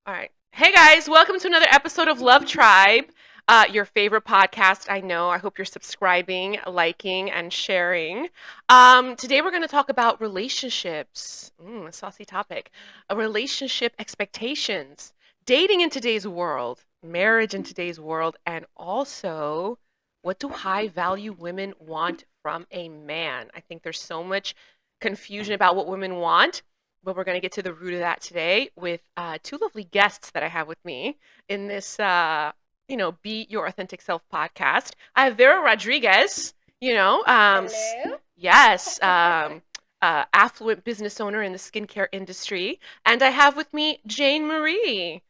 All right. Hey guys, welcome to another episode of Love Tribe, your favorite podcast. I know. I hope you're subscribing, liking, and sharing. Today we're going to talk about relationships. A saucy topic. Relationship expectations, dating in today's world, marriage in today's world, and also what do high value women want from a man? I think there's so much confusion about what women want, but we're going to get to the root of that today with two lovely guests that I have with me in this, Be Your Authentic Self podcast. I have Vera Rodrigues, Hello. yes, affluent business owner in the skincare industry. And I have with me Jane Marie.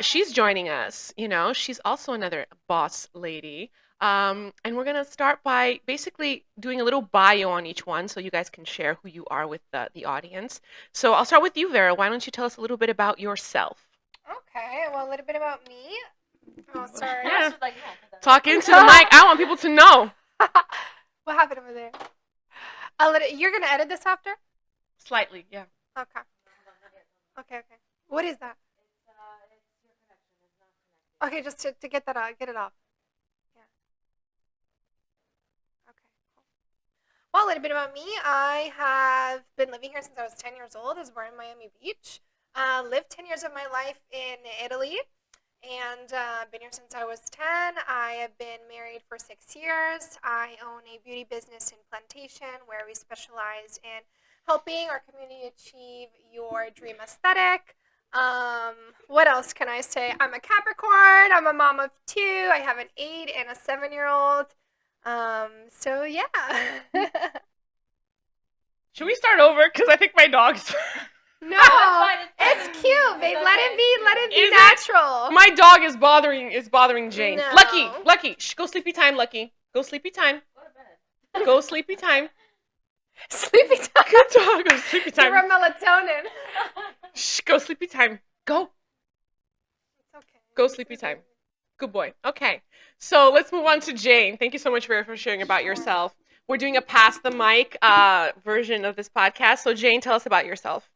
She's joining us. She's also another boss lady. And we're going to start by basically doing a little bio on each one so you guys can share who you are with the audience. So I'll start with you, Vera. Why don't you tell us a little bit about yourself? Okay, well, a little bit about me. Oh, sorry. Yeah. Talk into the mic. I want people to know. What happened over there? You're going to edit this after? Slightly, yeah. Okay. Okay. What is that? Okay, just to get that out, get it off. Yeah. Okay, cool. Well, a little bit about me. I have been living here since I was 10 years old. I was born in Miami Beach. Lived 10 years of my life in Italy. And been here since I was 10. I have been married for 6 years. I own a beauty business in Plantation where we specialize in helping our community achieve your dream aesthetic. What else can I say? I'm a Capricorn. I'm a mom of two. I have an 8 and a 7-year-old. So yeah. Should we start over? Because I think my dog's. No, it's cute, babe. Let it be Is it? natural. My dog is bothering Jane. No. Lucky. Shh, go sleepy time, Lucky. Go sleepy time. Go sleepy time. Sleepy time. Good dog. Go sleepy time. You're a melatonin. Shh, go sleepy time. Go. It's okay. Go sleepy time. Good boy. Okay. So let's move on to Jane. Thank you so much, Vera, for sharing about yourself. We're doing a pass the mic version of this podcast. So Jane, tell us about yourself.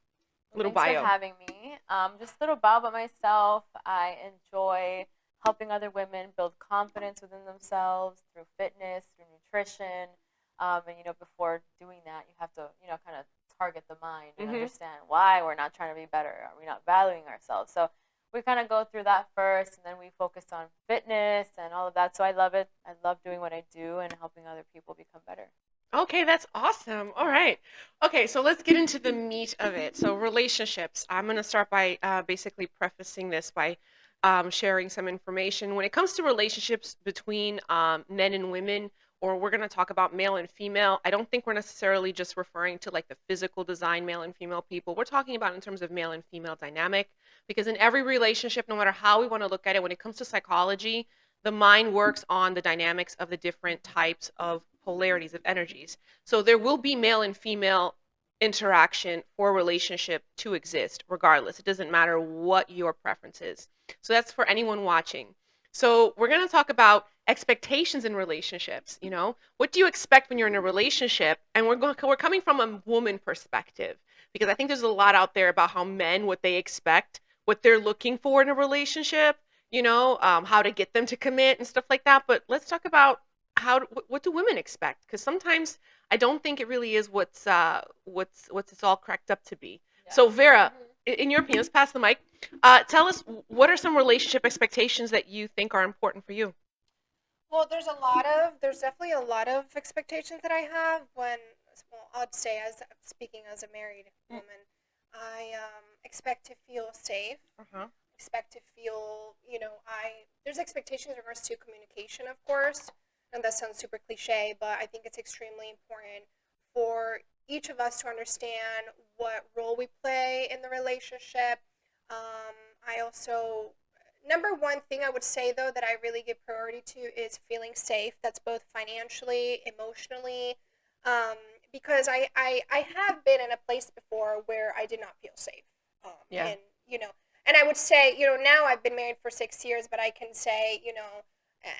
Little Thanks bio. for having me. Just a little bio about myself. I enjoy helping other women build confidence within themselves through fitness, through nutrition. Before doing that, you have to, kind of target the mind and understand why we're not trying to be better. Are we not valuing ourselves? So we kind of go through that first, and then we focus on fitness and all of that. So I love it. I love doing what I do and helping other people become better. Okay, that's awesome. All right. Okay, so let's get into the meat of it. So relationships. I'm going to start by basically prefacing this by sharing some information. When it comes to relationships between men and women, or we're going to talk about male and female, I don't think we're necessarily just referring to like the physical design male and female people. We're talking about in terms of male and female dynamic, because in every relationship, no matter how we want to look at it, when it comes to psychology, the mind works on the dynamics of the different types of polarities of energies. So there will be male and female interaction for a relationship to exist, regardless. It doesn't matter what your preference is. So that's for anyone watching. So we're going to talk about expectations in relationships. What do you expect when you're in a relationship? And we're coming from a woman perspective, because I think there's a lot out there about how men, what they expect, what they're looking for in a relationship, how to get them to commit and stuff like that. But let's talk about what do women expect? Because sometimes I don't think it really is what's it's all cracked up to be. Yeah. So Vera, in your opinion, let's pass the mic. Tell us, what are some relationship expectations that you think are important for you? Well, there's definitely a lot of expectations that I have I'd say as speaking as a married woman, I expect to feel safe. Expect to feel, there's expectations in regards to communication, of course. And that sounds super cliche, but I think it's extremely important for each of us to understand what role we play in the relationship. I also, number one thing I would say, though, that I really give priority to is feeling safe. That's both financially, emotionally, because I have been in a place before where I did not feel safe. Yeah. And I would say, now I've been married for 6 years, but I can say,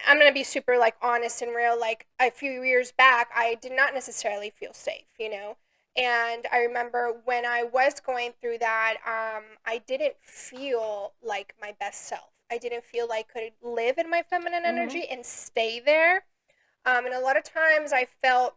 I'm going to be super, honest and real. A few years back, I did not necessarily feel safe, And I remember when I was going through that, I didn't feel like my best self. I didn't feel like I could live in my feminine energy and stay there. And a lot of times I felt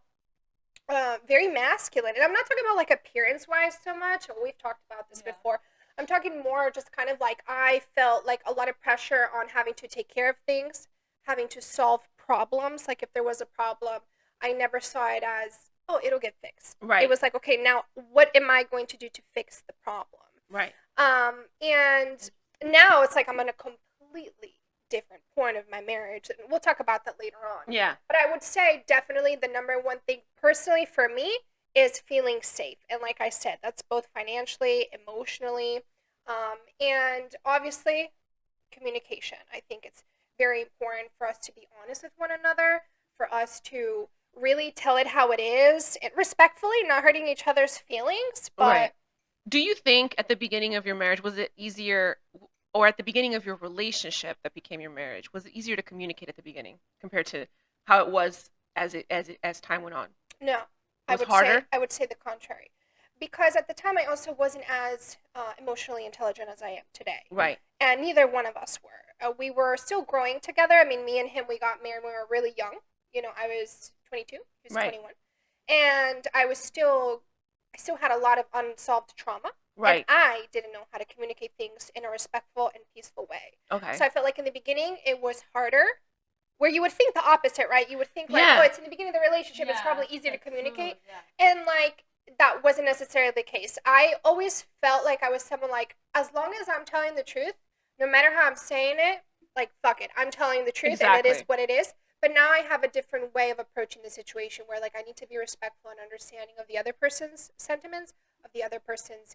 very masculine. And I'm not talking about like appearance wise so much. We've talked about this before. I'm talking more just kind of like I felt like a lot of pressure on having to take care of things, having to solve problems. Like if there was a problem, I never saw it as, oh, it'll get fixed. Right. It was like, okay, now what am I going to do to fix the problem? Right. And now it's like I'm on a completely different point of my marriage. And we'll talk about that later on. Yeah. But I would say definitely the number one thing personally for me is feeling safe. And like I said, that's both financially, emotionally, and obviously communication. I think it's very important for us to be honest with one another, for us to really tell it how it is, and respectfully, not hurting each other's feelings. But Right. Do you think at the beginning of your marriage, was it easier, or at the beginning of your relationship that became your marriage, was it easier to communicate at the beginning compared to how it was as time went on? No, It was harder? I would say the contrary, because at the time I also wasn't as emotionally intelligent as I am today, Right. and neither one of us were. We were still growing together. I mean, me and him, we got married when we were really young. You know, I was 22, he was Right. 21, and I still had a lot of unsolved trauma. Right. And I didn't know how to communicate things in a respectful and peaceful way. Okay. So I felt like in the beginning it was harder. Where you would think the opposite, right? You would think like, Yeah. oh, it's in the beginning of the relationship, it's probably easier to communicate. And like that wasn't necessarily the case. I always felt like I was someone like, as long as I'm telling the truth, no matter how I'm saying it, like fuck it, I'm telling the truth and it is Exactly. what it is. But now I have a different way of approaching the situation where like I need to be respectful and understanding of the other person's sentiments, of the other person's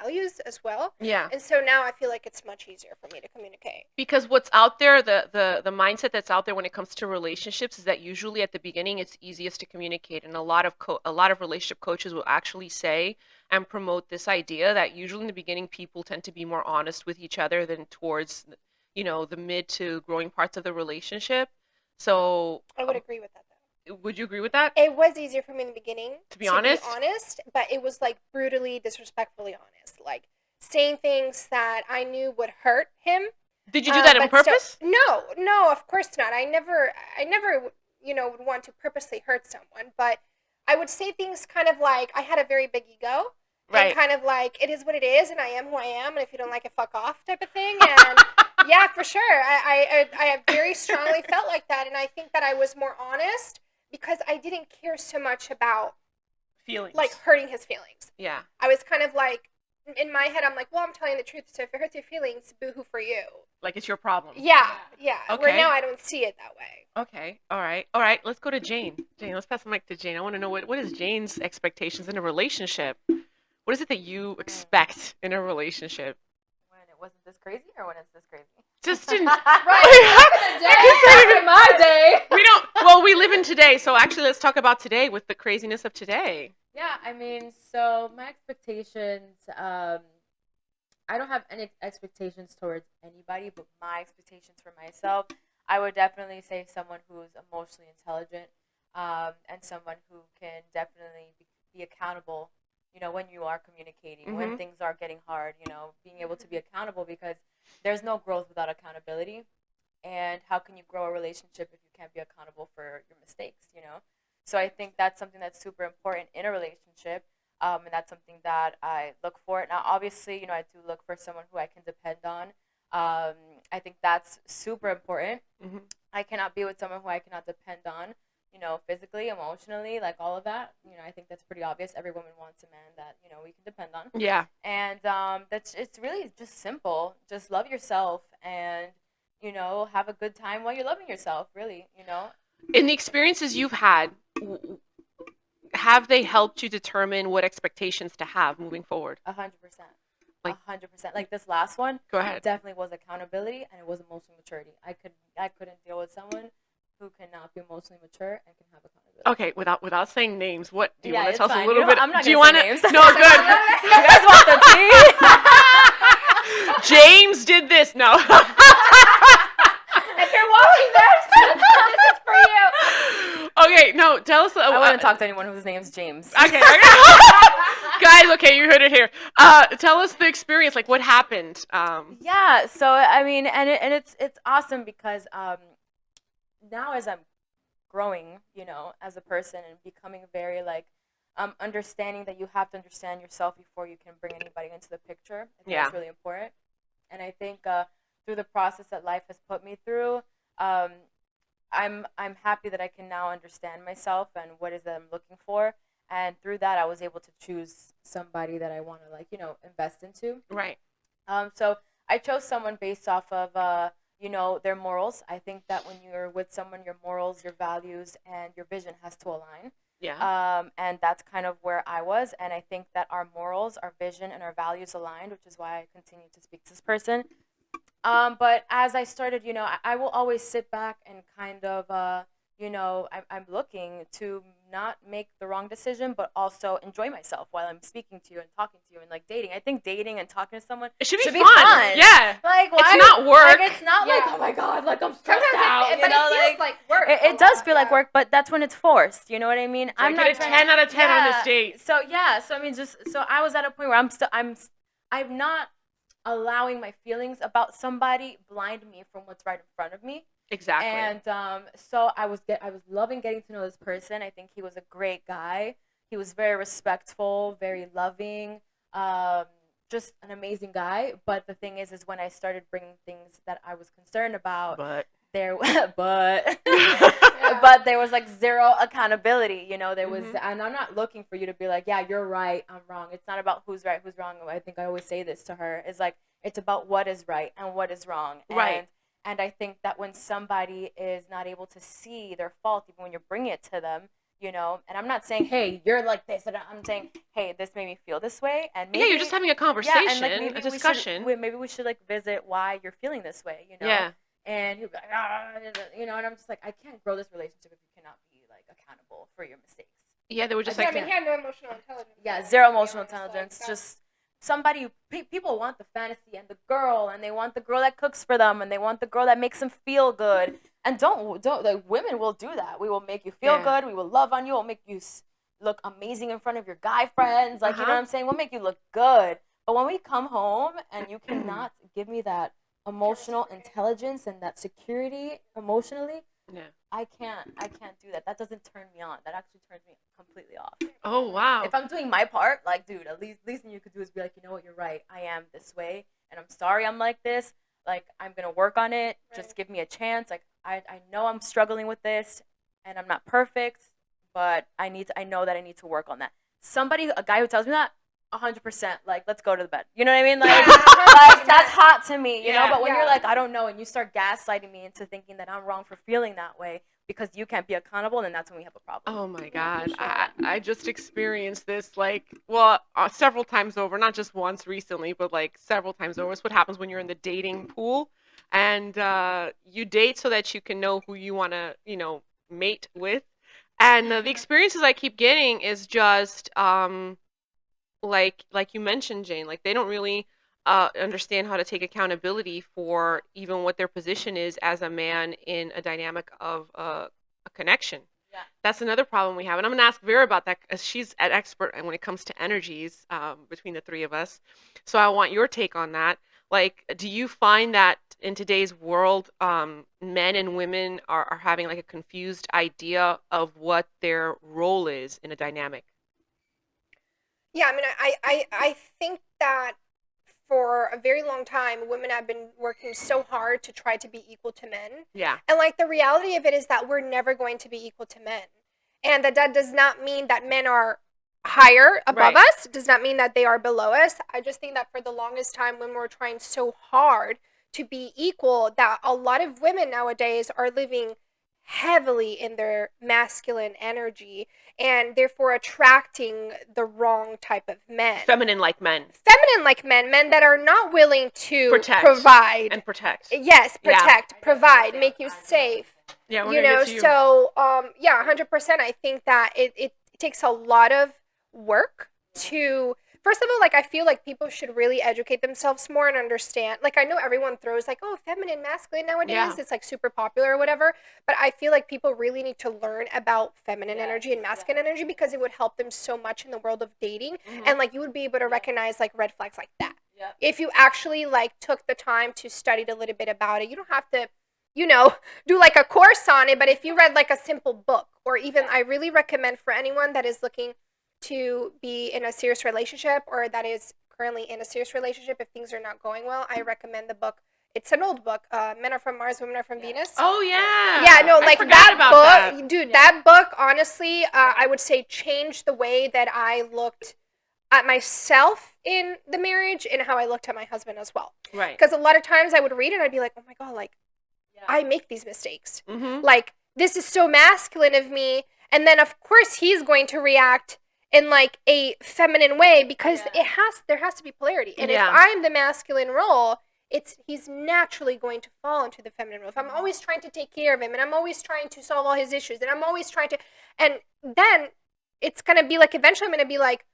values as well. Yeah. And so now I feel like it's much easier for me to communicate. Because what's out there, the mindset that's out there when it comes to relationships is that usually at the beginning it's easiest to communicate, and a lot of relationship coaches will actually say and promote this idea that usually in the beginning people tend to be more honest with each other than towards the mid to growing parts of the relationship. So I would agree with that though. would you agree with that? It was easier for me in the beginning To be honest? but it was like brutally disrespectfully honest, like saying things that I knew would hurt him. Did you do that on but still- purpose? No, of course not. I never would want to purposely hurt someone, but I would say things kind of like I had a very big ego. Right. And kind of like, it is what it is, and I am who I am, and if you don't like it, fuck off type of thing. And yeah, for sure. I have very strongly felt like that, and I think that I was more honest because I didn't care so much about Feelings. like hurting his feelings. Yeah. I was kind of like, in my head, I'm like, well, I'm telling the truth, so if it hurts your feelings, boo-hoo for you. Like it's your problem. Yeah. Okay. Where now I don't see it that way. Okay. All right. Let's go to Jane. Jane, let's pass the mic to Jane. I want to know what is Jane's expectations in a relationship? What is it that you expect in a relationship? When it wasn't this crazy, or when it's this crazy? Just in Back in my day. we live in today, so actually let's talk about today with the craziness of today. Yeah, I mean, so my expectations, I don't have any expectations towards anybody, but my expectations for myself, I would definitely say someone who's emotionally intelligent, and someone who can definitely be accountable, when you are communicating, when things are getting hard, being able to be accountable, because there's no growth without accountability. And how can you grow a relationship if you can't be accountable for your mistakes, So I think that's something that's super important in a relationship, and that's something that I look for. Now, obviously, I do look for someone who I can depend on. I think that's super important. Mm-hmm. I cannot be with someone who I cannot depend on, physically, emotionally, like all of that. I think that's pretty obvious. Every woman wants a man that, we can depend on. Yeah. And it's really just simple. Just love yourself and, have a good time while you're loving yourself, really, In the experiences you've had, have they helped you determine what expectations to have moving forward? 100%. Like- 100%. Like this last one, Go ahead. definitely was accountability, and it was emotional maturity. I couldn't deal with someone who cannot be emotionally mature and can have accountability. Okay, without saying names, what do you Yeah, want to it's tell us a fine. little You know, bit? I'm not do you gonna want say names. No, good. You guys want the tea? James did this. No. If you're watching this, this is for you. Okay, no. No, tell us. I wouldn't talk to anyone whose name's James. Okay. Guys, okay, you heard it here. Tell us the experience, like what happened. Yeah, so I mean, and it's awesome because now as I'm growing, as a person and becoming very like understanding that you have to understand yourself before you can bring anybody into the picture. I think that's really important. And I think through the process that life has put me through, I'm happy that I can now understand myself and what is that I'm looking for. And through that, I was able to choose somebody that I want to invest into. Right. So I chose someone based off of their morals. I think that when you're with someone, your morals, your values, and your vision has to align. Yeah. And that's kind of where I was. And I think that our morals, our vision, and our values aligned, which is why I continue to speak to this person. But as I started, I will always sit back and kind of, I'm looking to not make the wrong decision, but also enjoy myself while I'm speaking to you and talking to you and like dating. I think dating and talking to someone it should be fun. Yeah. Like, why? It's not work. Like, it's not like, oh my God, like I'm stressed out. But it feels like work. It does feel like work, but that's when it's forced. You know what I mean? So I'm not a 10 out of 10 on this date. So I mean, so I was at a point where I'm not allowing my feelings about somebody blind me from what's right in front of me. Exactly. And so I was loving getting to know this person. I think he was a great guy. He was very respectful, very loving, just an amazing guy. But the thing is when I started bringing things that I was concerned about, there was like zero accountability. There was, and I'm not looking for you to be like, yeah, you're right, I'm wrong. It's not about who's right, who's wrong. I think I always say this to her. It's like it's about what is right and what is wrong. Right. And I think that when somebody is not able to see their fault, even when you're bringing it to them, and I'm not saying, hey, you're like this, and I'm saying, hey, this made me feel this way, and maybe, you're just having a conversation, and like maybe a discussion. Maybe we should like visit why you're feeling this way, Yeah. And he'll be like, and I'm just like, I can't grow this relationship if you cannot be like accountable for your mistakes. Yeah, they were just he had no emotional intelligence. Yeah, zero emotional intelligence. Just somebody. People want the fantasy and the girl, and they want the girl that cooks for them, and they want the girl that makes them feel good. And don't like women will do that. We will make you feel good. We will love on you. We'll make you look amazing in front of your guy friends. Like you know what I'm saying? We'll make you look good. But when we come home and you cannot give me that emotional intelligence and that security emotionally, I can't do that. That doesn't turn me on. That actually turns me completely off. Oh wow. If I'm doing my part, like dude, at least thing you could do is be like, you know what, you're right. I am this way and I'm sorry I'm like this. Like I'm gonna work on it. Right. Just give me a chance. Like I know I'm struggling with this and I'm not perfect, but I know that I need to work on that. A guy who tells me that 100%, like, let's go to the bed. You know what I mean? Like, like that's hot to me, you know? But when you're like, I don't know, and you start gaslighting me into thinking that I'm wrong for feeling that way because you can't be accountable, then that's when we have a problem. Oh, my God. I just experienced this, several times over. Not just once recently, but, several times over. It's what happens when you're in the dating pool. And you date so that you can know who you want to, mate with. And the experiences I keep getting is just... like you mentioned, Jane, like they don't really understand how to take accountability for even what their position is as a man in a dynamic of a connection. Yeah. That's another problem we have. And I'm going to ask Vera about that because she's an expert when it comes to energies between the three of us. So I want your take on that. Like, do you find that in today's world, men and women are having like a confused idea of what their role is in a dynamic? Yeah, I mean, I think that for a very long time, women have been working so hard to try to be equal to men. Yeah. And, the reality of it is that we're never going to be equal to men. And that does not mean that men are higher above us. It does not mean that they are below us. I just think that for the longest time, when we're trying so hard to be equal, that a lot of women nowadays are living heavily in their masculine energy and therefore attracting the wrong type of men. Feminine like men, men that are not willing to provide and protect. Yes, protect, provide, make you safe. Yeah, so 100%. I think that it takes a lot of work to First of all, like, I feel like people should really educate themselves more and understand. Like, I know everyone throws like, oh, feminine, masculine nowadays. Yeah. It's like super popular or whatever. But I feel like people really need to learn about feminine energy and masculine energy because it would help them so much in the world of dating. And like, you would be able to recognize like red flags like that. If you actually like took the time to study a little bit about it. You don't have to, do like a course on it. But if you read like a simple book, or even I really recommend for anyone that is looking to be in a serious relationship or that is currently in a serious relationship, if things are not going well, I recommend the book. It's an old book, Men Are From Mars, Women Are From Venus. Oh, yeah. Yeah, no, I like forgot that about book, that. dude, that book, honestly, I would say changed the way that I looked at myself in the marriage and how I looked at my husband as well. Right. Because a lot of times I would read it and I'd be like, oh my God, like, I make these mistakes. Like, this is so masculine of me. And then, of course, he's going to react in like a feminine way because there has to be polarity. And if I'm the masculine role, he's naturally going to fall into the feminine role. If I'm always trying to take care of him and I'm always trying to solve all his issues and I'm always trying to, and then it's going to be like, eventually I'm going to be like,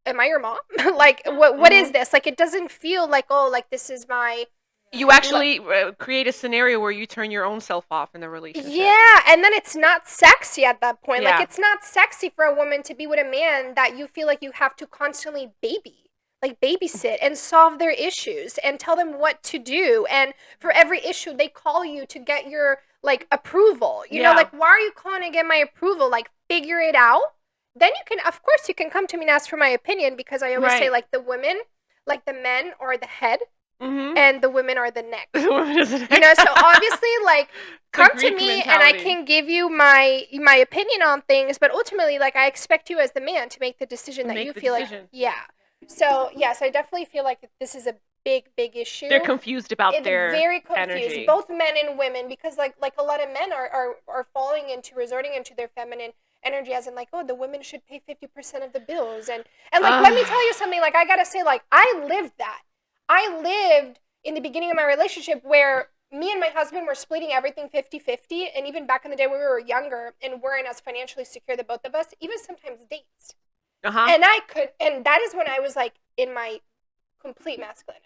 am I your mom? Like, what is this? Like, it doesn't feel like, oh, like this is my... You actually create a scenario where you turn your own self off in the relationship. Yeah, and then it's not sexy at that point. Yeah. Like, it's not sexy for a woman to be with a man that you feel like you have to constantly babysit and solve their issues and tell them what to do. And for every issue, they call you to get your, like, approval. You know, like, why are you calling to get my approval? Like, figure it out. Then you can, of course, you can come to me and ask for my opinion because I always say, like, the women, like, the men are the head. And the women are the neck. So obviously, like, come to me and I can give you my opinion on things, but ultimately, like, I expect you as the man to make the decision that you feel like. So yes, I definitely feel like this is a big issue. They're confused about their very confused, energy. both men and women, because like a lot of men are resorting into their feminine energy, as in like, oh, the women should pay 50% of the bills, and like, let me tell you something, like, I gotta say, like, I lived that. I lived in the beginning of my relationship where me and my husband were splitting everything 50-50, and even back in the day when we were younger and weren't as financially secure, the both of us, even sometimes dates. And and that is when I was like in my complete masculine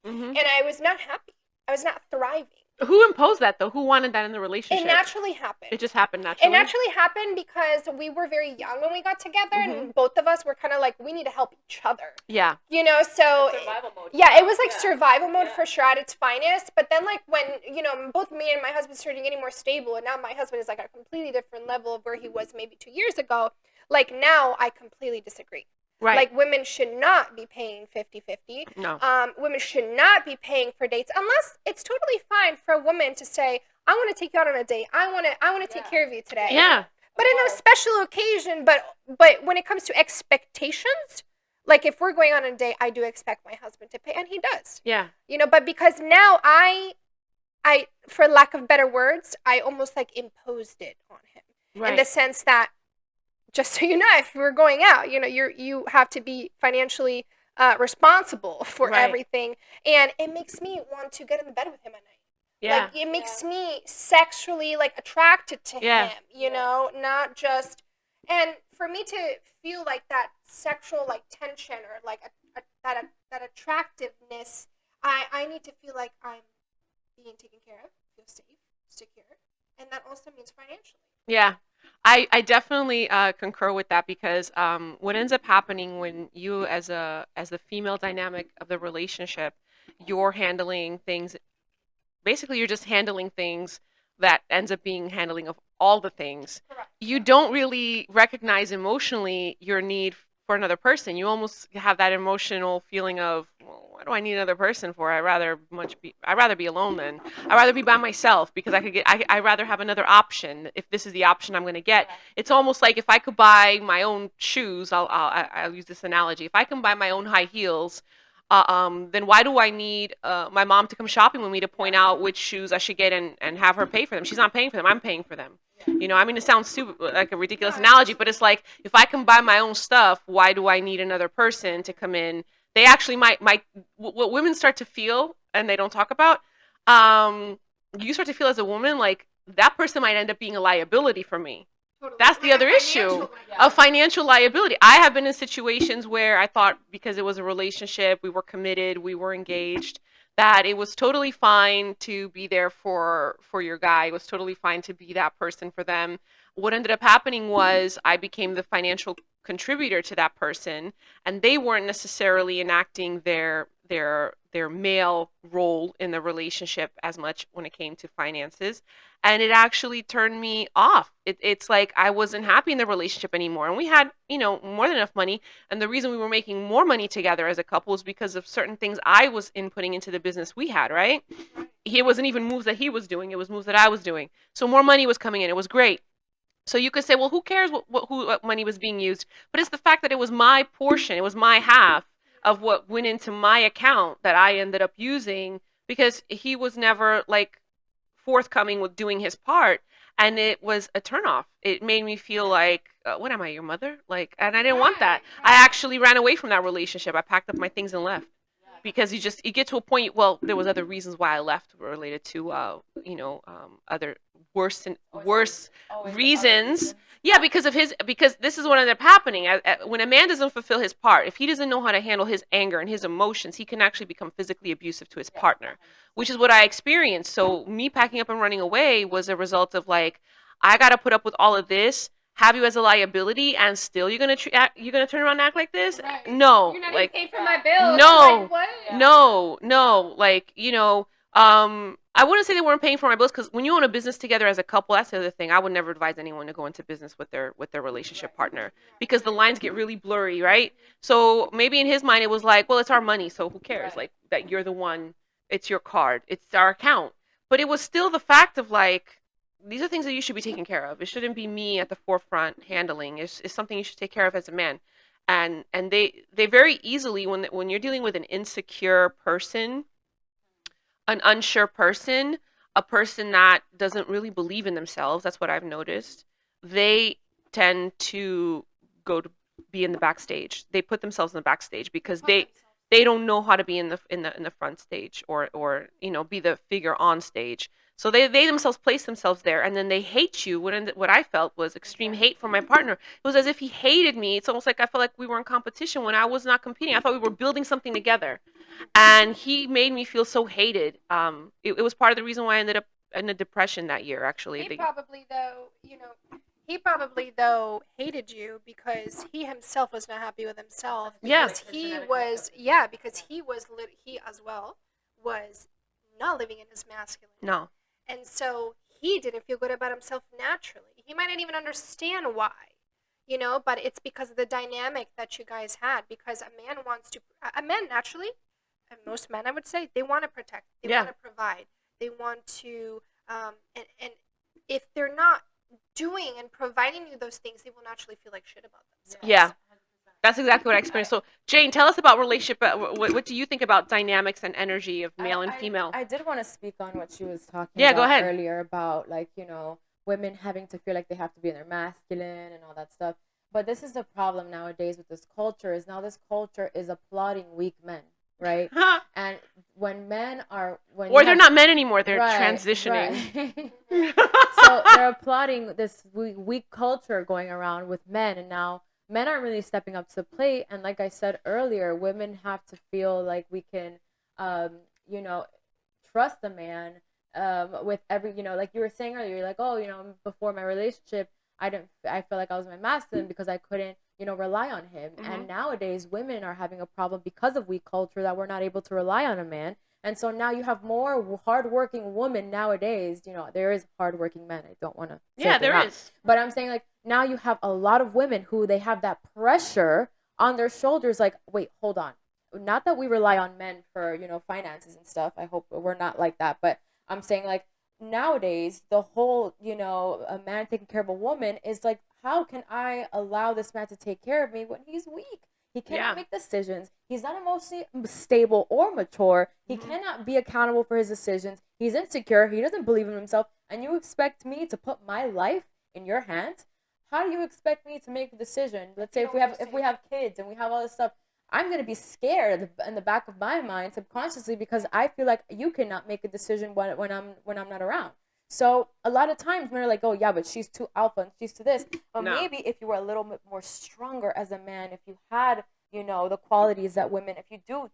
energy. And I was not happy. I was not thriving. Who imposed that, though? Who wanted that in the relationship? It naturally happened. It just happened naturally? It naturally happened because we were very young when we got together, and both of us were kind of like, we need to help each other. Yeah. You know, so... Survival mode. Yeah, it was like survival mode for sure at its finest, but then like when, both me and my husband started getting more stable, and now my husband is like at a completely different level of where he was maybe 2 years ago, like now I completely disagree. Right. Like, women should not be paying 50-50. No. Women should not be paying for dates unless it's totally fine for a woman to say, I want to take you out on a date. I want to take care of you today. Yeah. But in a special occasion, but when it comes to expectations, like if we're going on a date, I do expect my husband to pay, and he does. Yeah. But because now I for lack of better words, I almost like imposed it on him. Right. In the sense that, just so you know, if we're going out, you have to be financially responsible for everything. And it makes me want to get in the bed with him at night. Yeah. Like, it makes me sexually, like, attracted to him, not just... And for me to feel, like, that sexual, like, tension or, like, that attractiveness, I need to feel like I'm being taken care of, feel safe, secure, and that also means financially. Yeah. I definitely concur with that because what ends up happening when you, as the female dynamic of the relationship, you're handling things, basically you're just handling things that ends up being handling of all the things. Correct. You don't really recognize emotionally your need for another person. You almost have that emotional feeling of, well, what do I need another person for? I'd rather be alone then. I'd rather be by myself because I'd rather have another option if this is the option I'm going to get. It's almost like if I could buy my own shoes, I'll use this analogy. If I can buy my own high heels, then why do I need my mom to come shopping with me to point out which shoes I should get and have her pay for them? She's not paying for them. I'm paying for them. I mean, it sounds super like a ridiculous analogy, but it's like, if I can buy my own stuff, why do I need another person to come in? They actually might what women start to feel, and they don't talk about, you start to feel as a woman, like that person might end up being a liability for me. Totally. That's the Like a other issue financial Yeah. of financial liability. I have been in situations where I thought because it was a relationship, we were committed, we were engaged, that it was totally fine to be there for your guy. It was totally fine to be that person for them. What ended up happening was I became the financial contributor to that person, and they weren't necessarily enacting their male role in the relationship as much when it came to finances, and it actually turned me off. It's like I wasn't happy in the relationship anymore, and we had more than enough money, and the reason we were making more money together as a couple is because of certain things I was inputting into the business we had, right? It wasn't even moves that he was doing, it was moves that I was doing, so more money was coming in. It was great. So you could say, well, who cares what money was being used? But it's the fact that it was my portion, it was my half of what went into my account that I ended up using, because he was never like forthcoming with doing his part, and it was a turnoff. It made me feel like, what am I, your mother? Like, and I didn't want that. I actually ran away from that relationship. I packed up my things and left, because you get to a point. Well, there was other reasons why I left related to other worse and worse Always other reasons. Yeah, because this is what ended up happening. When a man doesn't fulfill his part, if he doesn't know how to handle his anger and his emotions, he can actually become physically abusive to his partner, which is what I experienced. So me packing up and running away was a result of like, I got to put up with all of this, have you as a liability, and still you're gonna turn around and act like this? Right. No, You're not like even paying for my bills. no, Like, what? Yeah. no, like I wouldn't say they weren't paying for my bills, because when you own a business together as a couple, that's the other thing. I would never advise anyone to go into business with their relationship partner, because the lines get really blurry, right? So maybe in his mind it was like, well, it's our money, so who cares? Right. Like that you're the one, it's your card, it's our account. But it was still the fact of like, these are things that you should be taking care of. It shouldn't be me at the forefront handling. It's something you should take care of as a man. And they very easily, when you're dealing with an insecure person, an unsure person, a person that doesn't really believe in themselves, that's what I've noticed. They tend to go to be in the backstage. They put themselves in the backstage because they don't know how to be in the front stage, or be the figure on stage. So they themselves place themselves there, and then they hate you. What I felt was extreme hate from my partner. It was as if he hated me. It's almost like I felt like we were in competition when I was not competing. I thought we were building something together, and he made me feel so hated. It was part of the reason why I ended up in a depression that year. Actually, He probably though hated you because he himself was not happy with himself. Yeah. Because because he as well was not living in his masculine. No. And so he didn't feel good about himself naturally. He might not even understand why, but it's because of the dynamic that you guys had. Because a man naturally, and most men I would say, they want to protect, they Yeah. want to provide, they want to, and if they're not doing and providing you those things, they will naturally feel like shit about themselves. Yeah. That's exactly what I experienced. So, Jane, tell us about relationship. What do you think about dynamics and energy of male and female? I did want to speak on what she was talking Yeah, go about ahead. earlier about, like, women having to feel like they have to be in their masculine and all that stuff. But this is the problem nowadays with this culture, is now this culture is applauding weak men, right? And when men are Or they're not men anymore. They're Right, transitioning. right. So they're applauding this weak culture going around with men, and now men aren't really stepping up to the plate. And like I said earlier, women have to feel like we can, you know, trust a man, with every, like you were saying earlier, you're like, oh, before my relationship, I felt like I was my masculine because I couldn't, rely on him. Mhm. And nowadays, women are having a problem because of weak culture that we're not able to rely on a man. And so now you have more hardworking women nowadays. There is hardworking men. I don't want to say Yeah, they're there not. is. But I'm saying, like, now you have a lot of women who they have that pressure on their shoulders. Like, wait, hold on. Not that we rely on men for, finances and stuff. I hope we're not like that. But I'm saying, like, nowadays, the whole, a man taking care of a woman is like, how can I allow this man to take care of me when he's weak? He cannot Yeah. make decisions. He's not emotionally stable or mature. He Mhm. cannot be accountable for his decisions. He's insecure. He doesn't believe in himself. And you expect me to put my life in your hands? How do you expect me to make a decision? Let's say if we have kids and we have all this stuff, I'm gonna be scared in the back of my mind subconsciously, because I feel like you cannot make a decision when I'm not around. So a lot of times men are like, oh yeah, but she's too alpha and she's too this. But No. maybe if you were a little bit more stronger as a man, if you had, the qualities that women, if you do,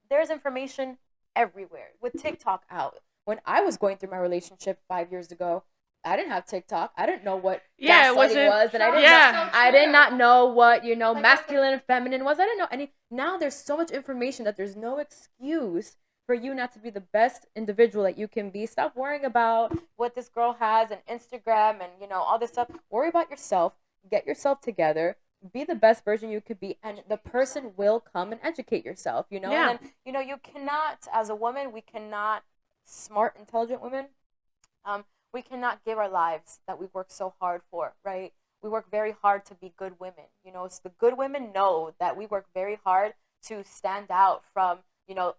there's information everywhere with TikTok out. When I was going through my relationship 5 years ago, I didn't have TikTok. I didn't know what Yeah, it gaslighting wasn't. was, and I didn't Yeah. know. I did not know what Like, masculine and feminine was. I didn't know any. Now there's so much information that there's no excuse for you not to be the best individual that you can be. Stop worrying about what this girl has and Instagram and all this stuff. Worry about yourself. Get yourself together. Be the best version you could be, and the person will come and educate yourself. Yeah. And then you cannot, as a woman, we cannot, smart, intelligent women, we cannot give our lives that we work so hard for, right? We work very hard to be good women. So the good women know that we work very hard to stand out from,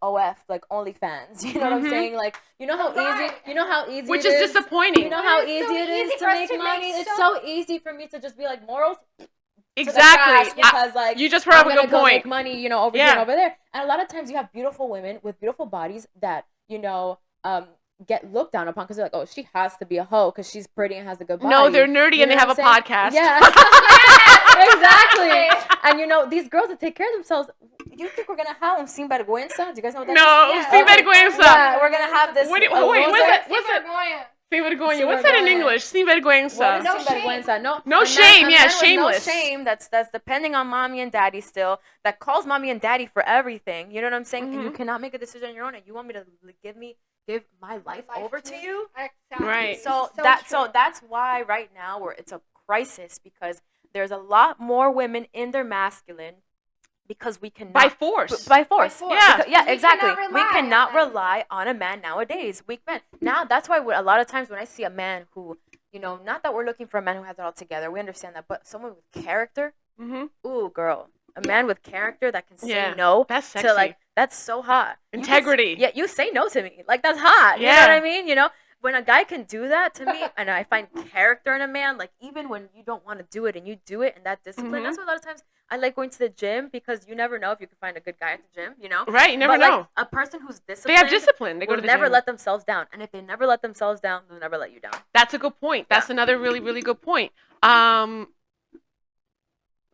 OF, like OnlyFans. You know what I'm Mhm. saying? Like, how Right. easy Which it is disappointing. You know But how it's so easy it is easy to for us make to make money? It's so- so easy for me to just be like, morals to the Exactly. trash because, like, You just brought I'm up a gonna good go point. make money, over here Yeah. and over there. And a lot of times you have beautiful women with beautiful bodies that, get looked down upon because they're like, oh, she has to be a hoe because she's pretty and has a good body. No, they're nerdy You and they know have a what I'm saying? podcast. Yeah. Exactly. And these girls that take care of themselves, you think we're gonna have sinvergüenza? Do you guys know what that is? No, Yeah. sin Okay. vergüenza. Yeah, we're gonna have this. Wait, wait, a what's loser- that? What's that? Sinvergüenza. Sin vergüenza. Sin What's that in vergüenza. English? Sin What vergüenza. is No sinvergüenza? No, No a shame, man, yeah, with shameless. No shame. That's depending on mommy and daddy still. That calls mommy and daddy for everything. You know what I'm saying? And you Mhm. cannot make a decision on your own. And you want me to give my life over to you? Exactly. Right. So true. that's why right now it's a crisis because there's a lot more women in their masculine because we cannot By force. by force. Yeah. Because- yeah, We exactly. cannot We rely cannot on them. rely on a man nowadays. Weak men. Now that's why a lot of times when I see a man who, not that we're looking for a man who has it all together. We understand that, but someone with character. Mhm. Ooh, girl, a man with character that can say Yeah. no That's sexy. to like that's so hot. You can Integrity. yeah, you say no to me. Like that's hot. You know Yeah. what I mean? When a guy can do that to me, and I find character in a man, like even when you don't want to do it and you do it, and that discipline. Mhm. That's why a lot of times I like going to the gym because you never know if you can find a good guy at the gym. Right, you never but, like, know. a person who's They disciplined have discipline. They go will to the never gym. let themselves down, and if they never let themselves down, they'll never let you down. That's a good point. That's another really, really good point.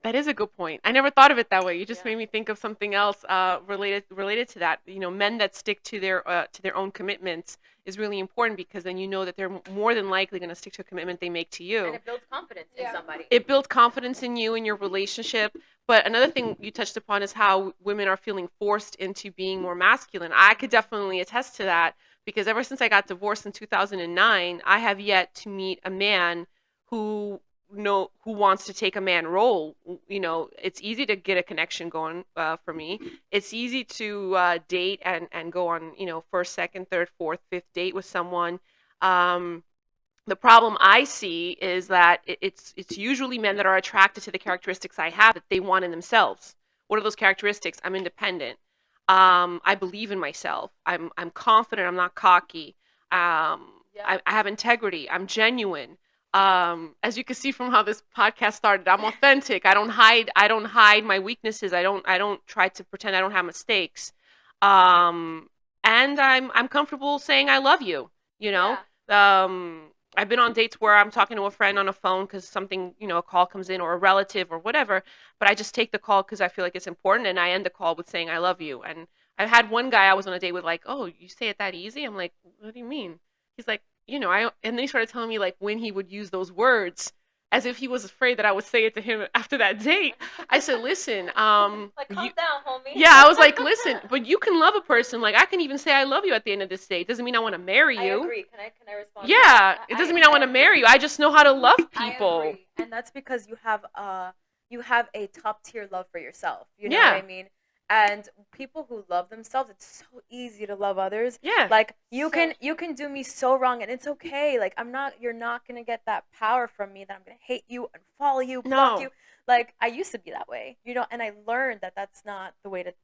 That is a good point. I never thought of it that way. You just Yeah. made me think of something else related to that. Men that stick to their own commitments is really important because then you know that they're more than likely going to stick to a commitment they make to you. And it builds confidence in Yeah. somebody. It builds confidence in you and your relationship. But another thing you touched upon is how women are feeling forced into being more masculine. I could definitely attest to that because ever since I got divorced in 2009, I have yet to meet a man who wants to take a man role. It's easy to get a connection going for me. It's easy to date and go on first, second, third, fourth, fifth date with someone. The problem I see is that it's usually men that are attracted to the characteristics I have that they want in themselves. What are those characteristics? I'm independent. I believe in myself. I'm confident. I'm not cocky. Yeah. I have integrity. I'm genuine. As you can see from how this podcast started, I'm authentic. I don't hide my weaknesses. I don't try to pretend I don't have mistakes. And I'm comfortable saying I love you. I've been on dates where I'm talking to a friend on a phone because something, a call comes in or a relative or whatever, but I just take the call because I feel like it's important and I end the call with saying I love you. And I had one guy I was on a date with like, oh, you say it that easy? I'm like, what do you mean? He's like, and then he started telling me like when he would use those words as if he was afraid that I would say it to him after that date. I said, listen, Like, calm you, down, homie. yeah, I was like, listen, but you can love a person. Like, I can even say I love you at the end of this day. It doesn't mean I want to marry you. I agree. Can I respond? Yeah, to that? it doesn't mean I want to marry you. I just know how to love people. I agree. And that's because you have a top tier love for yourself. You know Yeah. what I mean? And people who love themselves, it's so easy to love others. Yeah. Like you can do me so wrong and it's okay. Like you're not gonna get that power from me that I'm gonna hate you and follow you, block No. you. Like I used to be that way, and I learned that that's not the way to,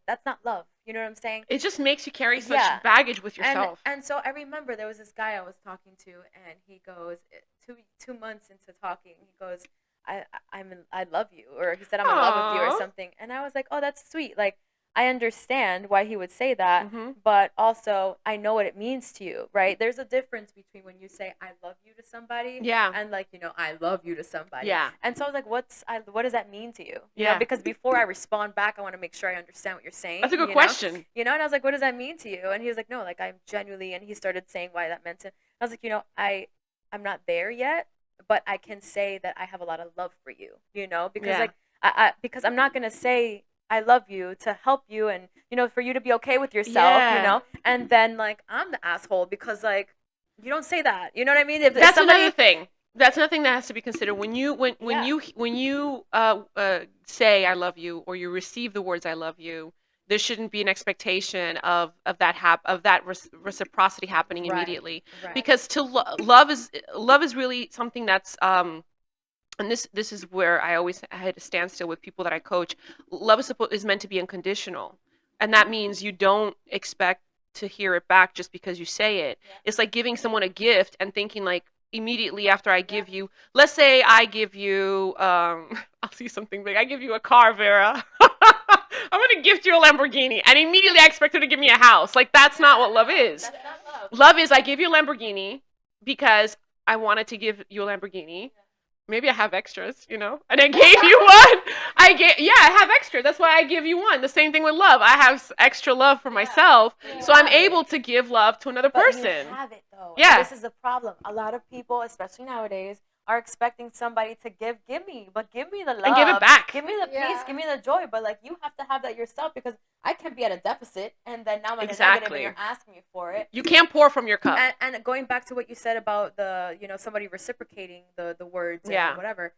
that's not love. You know what I'm saying? It just makes you carry such Yeah. baggage with yourself. And so I remember there was this guy I was talking to, and he goes, 2 months into talking, he goes, I love you, or he said I'm in love with you or Aw. something, and I was like, oh, that's sweet. Like I understand why he would say that, but also I know what it means to you, right? There's a difference between when you say I love you to somebody and like, I love you to somebody. Yeah. And so I was like, what does that mean to you? You Yeah. know, because before I respond back, I want to make sure I understand what you're saying. That's a good question. And I was like, what does that mean to you? And he was like, no, like I'm genuinely, and he started saying why that meant to him. I was like, I'm not there yet, but I can say that I have a lot of love for you, because like because I'm not gonna say I love you to help you and for you to be okay with yourself, and then like I'm the asshole because like you don't say that, you know what I mean? If That's somebody... another thing. That's another thing that has to be considered when you say I love you or you receive the words I love you. There shouldn't be an expectation of that reciprocity happening immediately, because love is really something that's and this is where I had to stand still with people that I coach. Love is meant to be unconditional, and that means you don't expect to hear it back just because you say it. Yeah. It's like giving someone a gift and thinking like immediately after I give you, let's say I give you, I'll see something big. I give you a car, Vera. I'm gonna gift you a Lamborghini, and immediately I expect her to give me a house. Like that's not what love is. That's not love. Love is I give you a Lamborghini because I wanted to give you a Lamborghini. Yeah. Maybe I have extras, and I gave you one. I have extras. That's why I give you one. The same thing with love. I have extra love for myself, so I'm able to give love to another person. You have it though. Yeah. And this is the problem. A lot of people, especially nowadays, are expecting somebody to give me the love and give it back. Give me the peace, give me the joy. But like you have to have that yourself because I can't be at a deficit and then now I'm in a negative and you're asking me for it. You can't pour from your cup. And going back to what you said about the somebody reciprocating the words and whatever.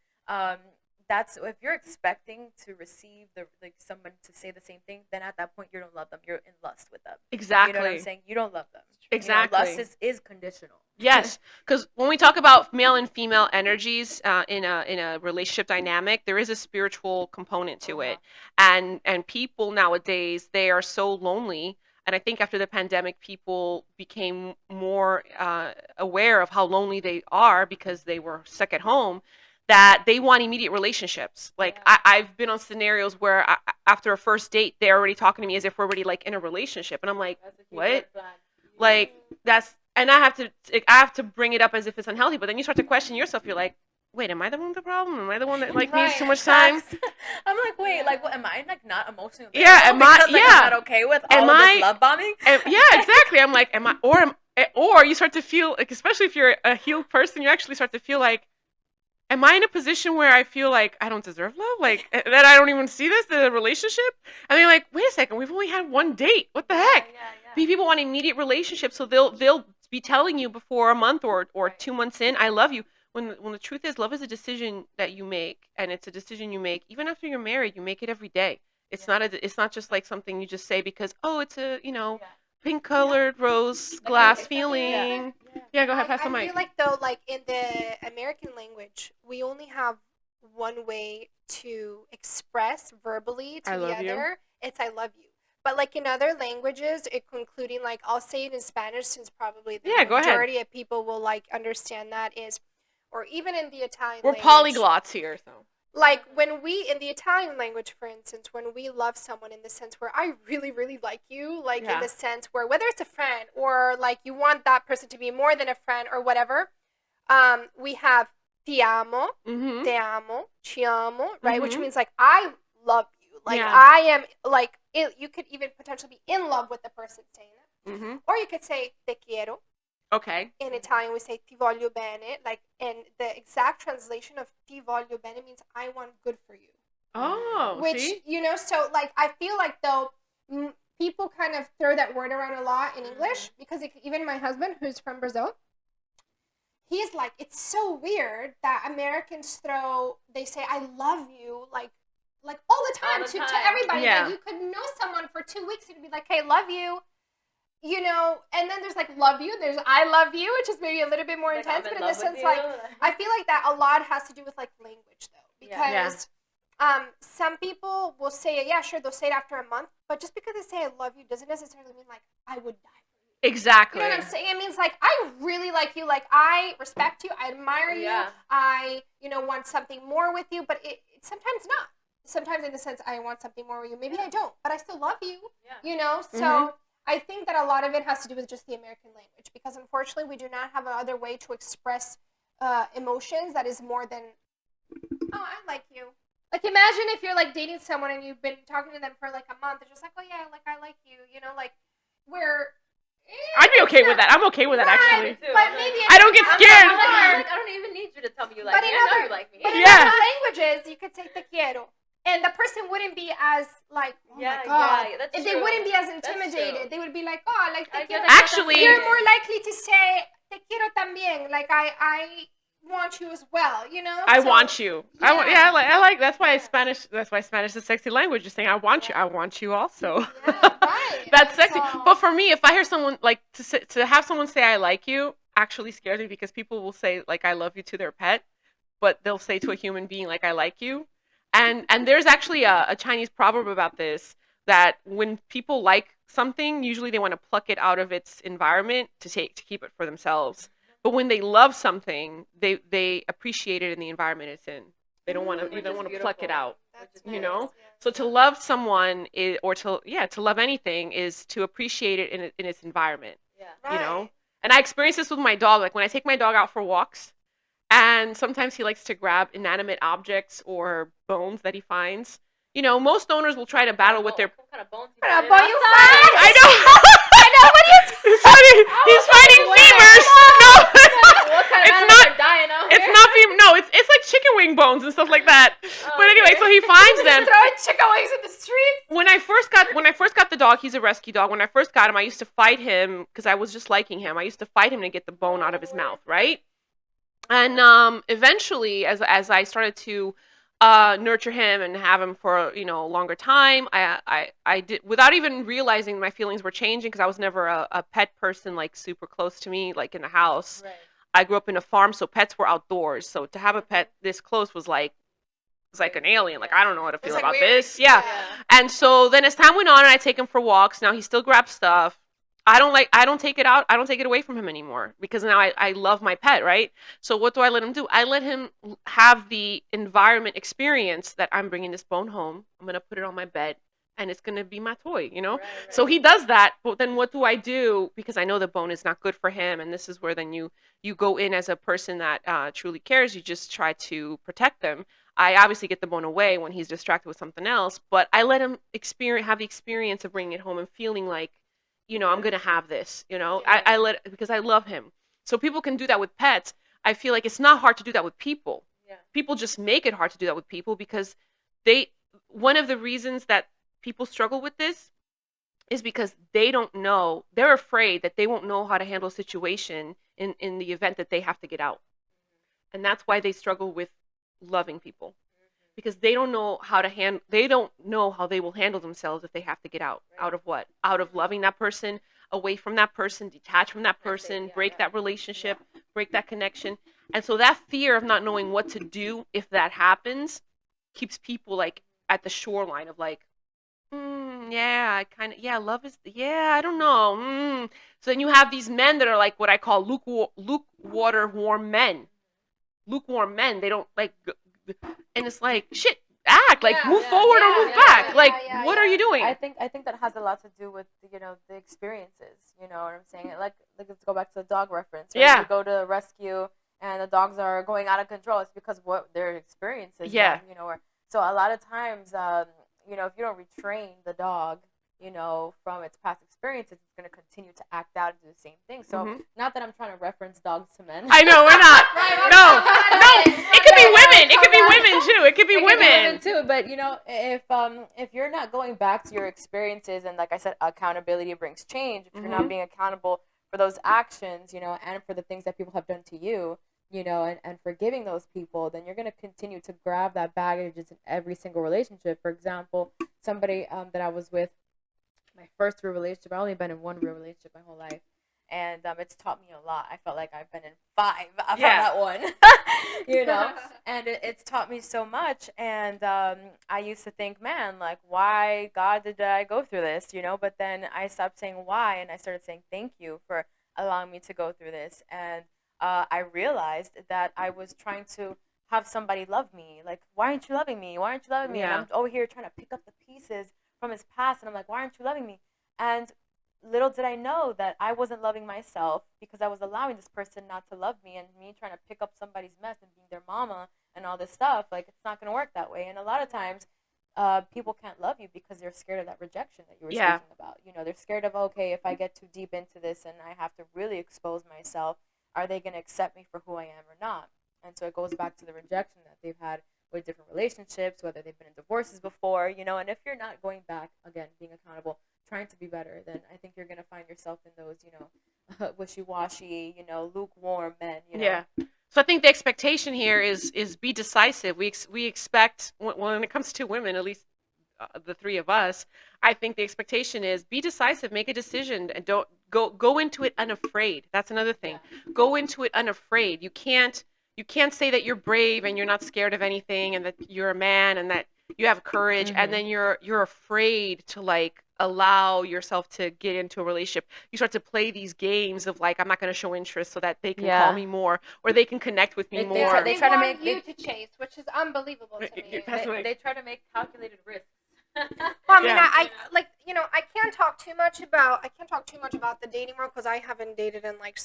That's if you're expecting to receive someone to say the same thing, then at that point you don't love them. You're in lust with them. Exactly. You know what I'm saying? You don't love them. Exactly. Lust is conditional. Yes, because when we talk about male and female energies in a relationship dynamic, there is a spiritual component to it, and people nowadays they are so lonely. And I think after the pandemic, people became more aware of how lonely they are because they were stuck at home. That they want immediate relationships. Like I've been on scenarios where after a first date, they're already talking to me as if we're already like in a relationship, and I'm like, what? Like that's, and I have to bring it up as if it's unhealthy. But then you start to question yourself. You're like, wait, am I the one with the problem? Am I the one that like needs too much time? I'm like, wait, like, what? Am I like not emotionally? Yeah, am I? Because, like, I'm not okay with all of this love bombing. Yeah, exactly. I'm like, or you start to feel like, especially if you're a healed person, you actually start to feel like, am I in a position where I feel like I don't deserve love? Like that I don't even see this in a relationship? And you're like, wait a second, we've only had one date. What the heck? Yeah. People want immediate relationships, so they'll be telling you before a month or 2 months in, I love you. When the truth is, love is a decision that you make, and it's a decision you make even after you're married. You make it every day. It's not just like something you just say because it's a pink colored rose glass feeling. Yeah, go ahead, pass the mic. I feel like though, like in the American language, we only have one way to express verbally to the other. It's I love you. But like in other languages, including like I'll say it in Spanish since probably the majority of people will like understand that is, or even in the Italian language. We're polyglots here, so. Like when we, in the Italian language, for instance, when we love someone in the sense where I really, really like you, like in the sense where whether it's a friend or like you want that person to be more than a friend or whatever, we have ti amo, te amo, ci amo, right? Which means like I love you. Like I am like, you could even potentially be in love with the person saying it. Or you could say te quiero. Okay. In Italian, we say ti voglio bene, like, and the exact translation of ti voglio bene means I want good for you. Oh, which see? So like I feel like though people kind of throw that word around a lot in English because even my husband, who's from Brazil, he's like, it's so weird that Americans they say I love you like all the time, to everybody. Yeah. Like you could know someone for 2 weeks and be like, hey, love you. And then there's like love you, there's I love you, which is maybe a little bit more intense, but in the sense like I feel like that a lot has to do with like language though, because some people will say it, sure, they'll say it after a month, but just because they say I love you doesn't necessarily mean like I would die for you. Exactly. You know what I'm saying? It means like I really like you, like I respect you, I admire you, I want something more with you, but it sometimes not. sometimes in a sense I want something more with you. Maybe I don't, but I still love you. Yeah. You know, so I think that a lot of it has to do with just the American language, because unfortunately we do not have another way to express emotions that is more than, oh, I like you. Like, imagine if you're like dating someone and you've been talking to them for like a month. They're just like, oh yeah, like I like you. You know, like where. I'd be okay with that. I'm okay with that, Right, actually. but maybe I don't get scared. I'm like, I don't even need you to tell me you like But me. in I know other- you like me. But in Yeah. other languages, you could say te quiero, and the person wouldn't be as like, oh my god. that's If true. they wouldn't be as True. intimidated. They would be like, oh, I like te I quiero. get that. Actually- You're more likely to say te quiero también. Like I want you as well. You know. I So- want you. I want. Yeah. Yeah, I like. That's why Yeah. Spanish. That's why Spanish is a sexy language. Just saying, I want you. I want you also. Yeah, right. That's And sexy. so- But for me, if I hear someone like to have someone say I like you, actually scares me, because people will say like I love you to their pet, but they'll say to a human being like I like you. And there's actually a Chinese proverb about this, that when people like something, usually they want to pluck it out of its environment to keep it for themselves. But when they love something, they appreciate it in the environment it's in. They don't want to Which don't is want to pluck it beautiful. out. That's You nice, know? yeah. So to love someone to love anything is to appreciate it in its environment. Yeah. You know? Right. And I experience this with my dog. Like when I take my dog out for walks, and sometimes he likes to grab inanimate objects or bones that he finds. You know, most owners will try to battle with their. What kind of bones you What kind of finding bone you outside? find? I know. I know what you. He's fighting femurs. No, What kind of it's animals not. are dying out It's here? not femur. No, it's like chicken wing bones and stuff like that. But anyway, so he finds them. Throwing chicken wings in the street. When I first got the dog, he's a rescue dog. When I first got him, I used to fight him because I was just liking him. I used to fight him to get the bone out of his mouth, right? And eventually, as I started to nurture him and have him for a longer time, I did, without even realizing my feelings were changing, because I was never a pet person like super close to me, like in the house. Right. I grew up in a farm, so pets were outdoors. So to have a pet this close was like an alien. Like I don't know how to feel like, about weird. this. Yeah. And so then as time went on and I take him for walks, now he still grabs stuff. I don't take it out. I don't take it away from him anymore, because now I love my pet, right? So what do I let him do? I let him have the environment experience that I'm bringing this bone home. I'm going to put it on my bed and it's going to be my toy, you know? Right. So he does that, but then what do I do? Because I know the bone is not good for him, and this is where then you go in as a person that truly cares. You just try to protect them. I obviously get the bone away when he's distracted with something else, but I let him have the experience of bringing it home and feeling like, I'm going to have this, I let, because I love him. So people can do that with pets. I feel like it's not hard to do that with people. Yeah. People just make it hard to do that with people, because one of the reasons that people struggle with this is because they don't know, they're afraid that they won't know how to handle a situation in the event that they have to get out. And that's why they struggle with loving people, because they don't know how they don't know how they will handle themselves if they have to get out. Right. Out of what? Out of loving that person, away from that person, detach from that That's it, person, yeah, break yeah. that relationship, break that connection. And so that fear of not knowing what to do if that happens keeps people like at the shoreline of like, love is, I don't know. So then you have these men that are like what I call lukewarm men. Lukewarm men. They don't like, and it's like, shit, act, like move forward or move back. What are you doing? I think that has a lot to do with the experiences. You know what I'm saying? Like let's go back to the dog reference. Right? Yeah. You go to a rescue and the dogs are going out of control. It's because of what their experiences. Yeah. So a lot of times, if you don't retrain the dog, from its past experiences, it's going to continue to act out and do the same thing. So not that I'm trying to reference dogs to men. I know we're not. No. It could be women. It could be women too. It could be women too. But if you're not going back to your experiences, and like I said, accountability brings change. If you're not being accountable for those actions, and for the things that people have done to you, and forgiving those people, then you're going to continue to grab that baggage in every single relationship. For example, somebody that I was with, my first real relationship, I've only been in one real relationship my whole life, and it's taught me a lot. I felt like I've been in 5 from that one, and it's taught me so much. And I used to think, man, like, why, God, did I go through this, But then I stopped saying why, and I started saying thank you for allowing me to go through this. And I realized that I was trying to have somebody love me. Like, why aren't you loving me? Why aren't you loving me? Yeah. And I'm over here trying to pick up the pieces from his past, and I'm like, why aren't you loving me? And little did I know that I wasn't loving myself because I was allowing this person not to love me, and me trying to pick up somebody's mess and being their mama and all this stuff. Like, it's not going to work that way. And a lot of times, people can't love you because they're scared of that rejection that you were Yeah. speaking about. You know, they're scared of, okay, if I get too deep into this and I have to really expose myself, are they going to accept me for who I am or not? And so it goes back to the rejection that they've had with different relationships, whether they've been in divorces before, you know. And if you're not going back, again, being accountable, trying to be better, then I think you're going to find yourself in those, you know, wishy-washy, you know, lukewarm men, you know. Yeah. So I think the expectation here is be decisive. We expect when it comes to women, at least the three of us, I think the expectation is be decisive, make a decision, and don't go into it unafraid. That's another thing. Yeah. Go into it unafraid. You can't say that you're brave and you're not scared of anything and that you're a man and that you have courage and then you're afraid to like allow yourself to get into a relationship. You start to play these games of like, I'm not going to show interest so that they can call me more or they can connect with me They more. They try to want make- you to chase, which is unbelievable to me. They try to make calculated risks. Well, I mean, Yeah. I like, you know, I can't talk too much about the dating world because I haven't dated in like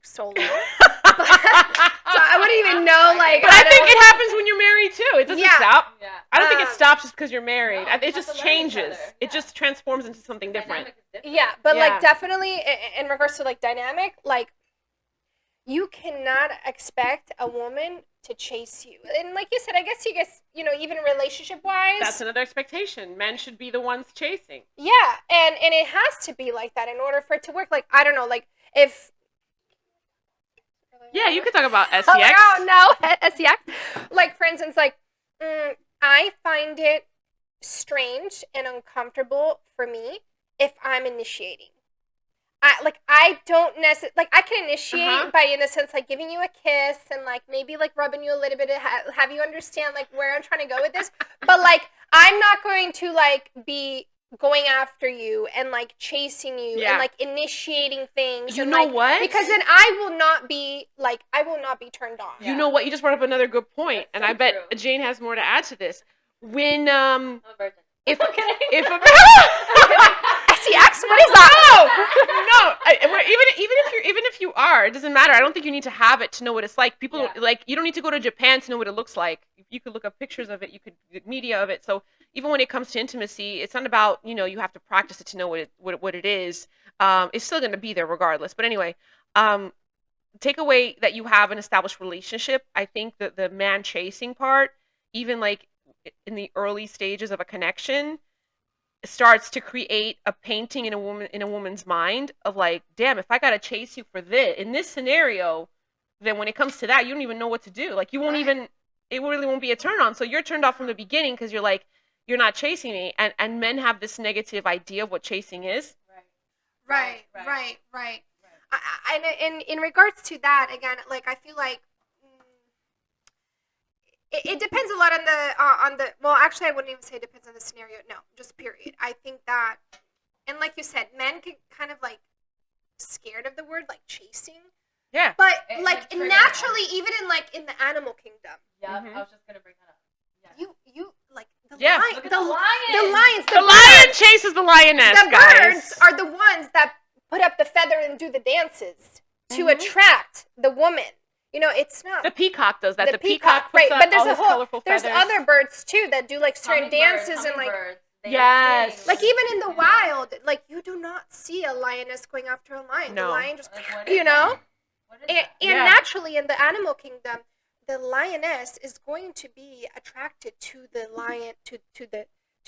so long. But, so I wouldn't even know like. But I think it happens when you're married too. It doesn't Yeah. stop. Yeah. I don't think it stops just because you're married. No, It you just have to learn each changes. other. It Yeah. just transforms into something different. Dynamic is different. Yeah, but Yeah. like definitely in regards to like dynamic, like you cannot expect a woman to chase you. And like you said, I guess you know, even relationship wise. That's another expectation. Men should be the ones chasing. Yeah, and it has to be like that in order for it to work. Like, I don't know, like if Yeah, you could talk about SEX. Oh no, SEX. Like for instance, like I find it strange and uncomfortable for me if I'm initiating. I don't necessarily like I can initiate by in a sense like giving you a kiss and like maybe like rubbing you a little bit to have you understand like where I'm trying to go with this, but like I'm not going to like be going after you and like chasing you and like initiating things. You and, know like, what? Because then I will not be turned on. You know what? You just brought up another good point, That's and so I bet true. Jane has more to add to this. When I'm a virgin. if Okay. if a SEX? What is that? even if you are, it doesn't matter. I don't think you need to have it to know what it's like. People Yeah. like you don't need to go to Japan to know what it looks like. You could look up pictures of it. You could media of it. So even when it comes to intimacy, it's not about you have to practice it to know what it is. It's still going to be there regardless. But anyway, take away that you have an established relationship. I think that the man chasing part, even like in the early stages of a connection, starts to create a painting in a woman's mind of like, damn, if I gotta chase you for this in this scenario, then when it comes to that, you don't even know what to do. Like you won't even, it really won't be a turn on. So you're turned off from the beginning because you're like, you're not chasing me. And men have this negative idea of what chasing is. Right. And in regards to that, again, like I feel like it depends a lot on the. Well, actually, I wouldn't even say it depends on the scenario. No, just period. I think that, and like you said, men get kind of like scared of the word like chasing. Yeah. But It like triggers naturally, even in the animal kingdom, Yeah, Mhm. I was just gonna bring that up. Yeah. you like the Yeah. lion, Look at the the lion. the lions, The lion chases the lioness, the guys. birds are the ones that put up the feather and do the dances to Mhm. attract the woman. You know, it's not The peacock does that. the peacock puts right? up But there's all a his whole colorful there's feathers. other birds too that do like certain dances and like Hummingbirds, they Yes. sing. like even in the wild, like you do not see a lioness going after a lion. No. The lion just Like, what is you know. that? What is And that? Yeah. naturally in the animal kingdom, the lioness is going to be attracted to the lion to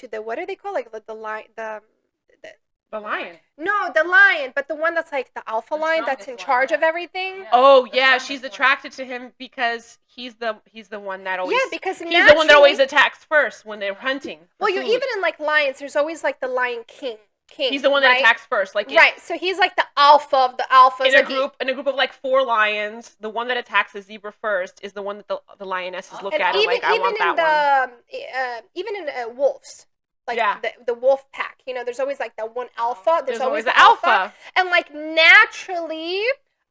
the what are they called like the lion The lion. no the lion but the one that's like the alpha The lion that's in strongest charge one, of yeah. everything. Yeah. Oh The yeah, strongest she's one. attracted to him because he's the one that always. Yeah, because he's the one that always naturally- attacks first when they're hunting. for well, you food. even in like lions, there's always like the lion king. He's the one that right? attacks first. Like Right, so he's like the alpha of the alphas. in a like group of like 4 lions, the one that attacks the zebra first is the one that the lionesses look and at and even like, I want in that one. the even in wolves, like Yeah. the wolf pack. You know, there's always like the one alpha. There's always always the alpha. and like naturally,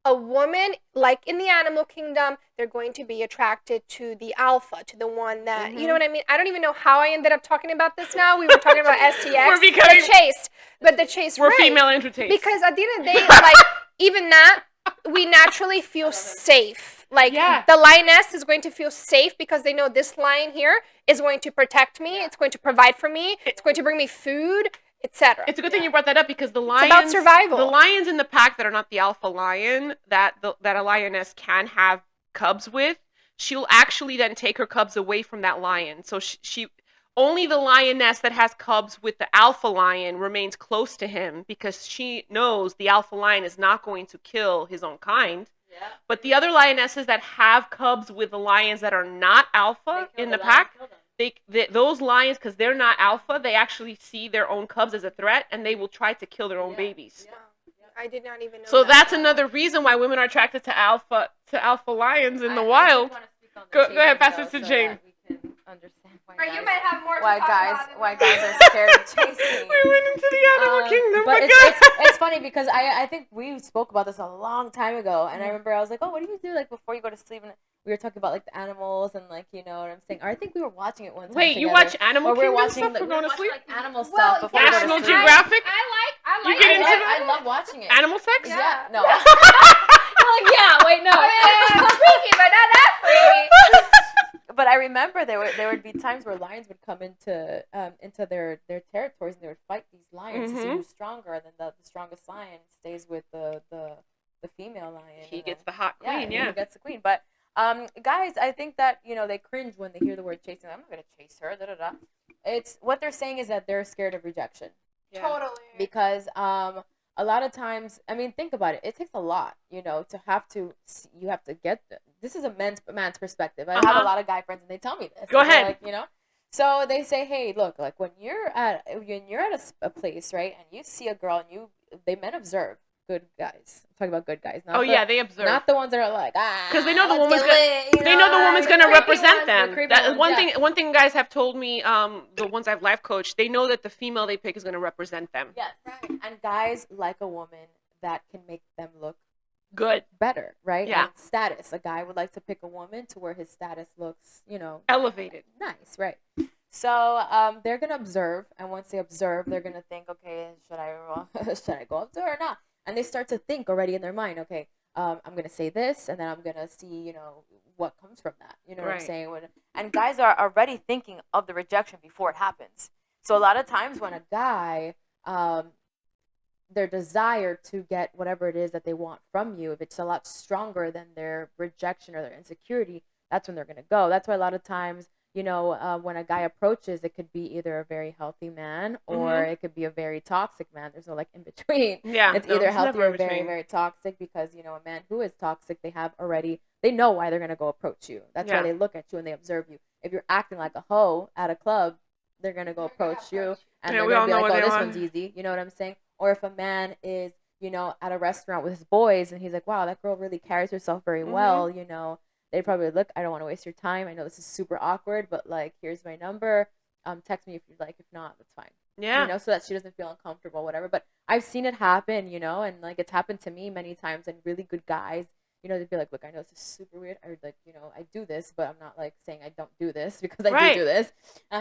a woman, like in the animal kingdom, they're going to be attracted to the alpha, to the one that, you know what I mean? I don't even know how I ended up talking about this now. We were talking about STX, We're becoming- the chase, We're right. female entertainers. Because at the end of the day, like, even that, we naturally feel safe. Like, the lioness is going to feel safe because they know this lion here is going to protect me, it's going to provide for me, it's going to bring me food, etc. It's a good thing you brought that up because the lions, it's about survival. The lions in the pack that are not the alpha lion that a lioness can have cubs with, she'll actually then take her cubs away from that lion. So she only the lioness that has cubs with the alpha lion remains close to him because she knows the alpha lion is not going to kill his own kind. Yeah. But the other lionesses that have cubs with the lions that are not alpha in the pack, those lions, because they're not alpha, they actually see their own cubs as a threat, and they will try to kill their own babies. Yeah. I did not even know. So that's another reason why women are attracted to alpha lions in the wild. Go ahead, pass it to Jane. Understand why you might have more why to talk guys about why guys are scared of chasing. We went into the animal kingdom. But it's funny because I think we spoke about this a long time ago, and I remember I was like, oh, what do you do like before you go to sleep? And we were talking about like the animals and like, you know what I'm saying. Or I think we were watching it one time. Wait, together. you watch Animal Kingdom watching stuff for going to sleep? Like animal stuff before National we go to sleep. Geographic. I like. You get into that? I love watching it. Animal sex? Yeah. No. You're like, yeah. Wait, no. Freaky, but not that freaky. But I remember there would be times where lions would come into their territories and they would fight these lions to see who's stronger, and then the strongest lion stays with the female lion. He gets the hot queen, He gets the queen. But guys, I think that, you know, they cringe when they hear the word chasing. I'm not gonna chase her. Da da da. It's what they're saying is that they're scared of rejection. Yeah. Totally. Because a lot of times, I mean, think about it. It takes a lot, you know, you have to get this is a man's perspective. I have a lot of guy friends and they tell me this. Go ahead. Like, you know, so they say, hey, look, like when you're at a place, right, and you see a girl and men observe good guys. I'm talking about good guys. Not they observe. Not the ones that are like, because they know the woman's gonna represent them. That one thing guys have told me, the ones I've life coached, they know that the female they pick is gonna represent them. Yes. Right. And guys like a woman that can make them look good, better, right? Yeah. And status. A guy would like to pick a woman to where his status looks, you know, elevated. Nice, right? So they're gonna observe, and once they observe, they're gonna think, okay, should I go up to her or not? And they start to think already in their mind, okay, I'm gonna say this, and then I'm gonna see, you know, what comes from that. You know what I'm saying? And guys are already thinking of the rejection before it happens. So a lot of times when a guy, their desire to get whatever it is that they want from you, if it's a lot stronger than their rejection or their insecurity, that's when they're gonna go. That's why a lot of times, you know, when a guy approaches, it could be either a very healthy man or it could be a very toxic man. There's no like in between. Yeah, it's either healthy or very, very toxic, because, you know, a man who is toxic, they know why they're going to go approach you. That's why they look at you and they observe you. If you're acting like a hoe at a club, they're going to go approach you and they're going to be like, oh, this one's easy. You know what I'm saying? Or if a man is, you know, at a restaurant with his boys and he's like, wow, that girl really carries herself very well, you know, they probably look, I don't want to waste your time. I know this is super awkward, but like, here's my number. Text me if you'd like. If not, that's fine. Yeah. You know, so that she doesn't feel uncomfortable, whatever. But I've seen it happen, you know, and like it's happened to me many times. And really good guys, you know, they'd be like, look, I know this is super weird. I would like, you know, I do this, but I'm not like saying I don't do this because I do this.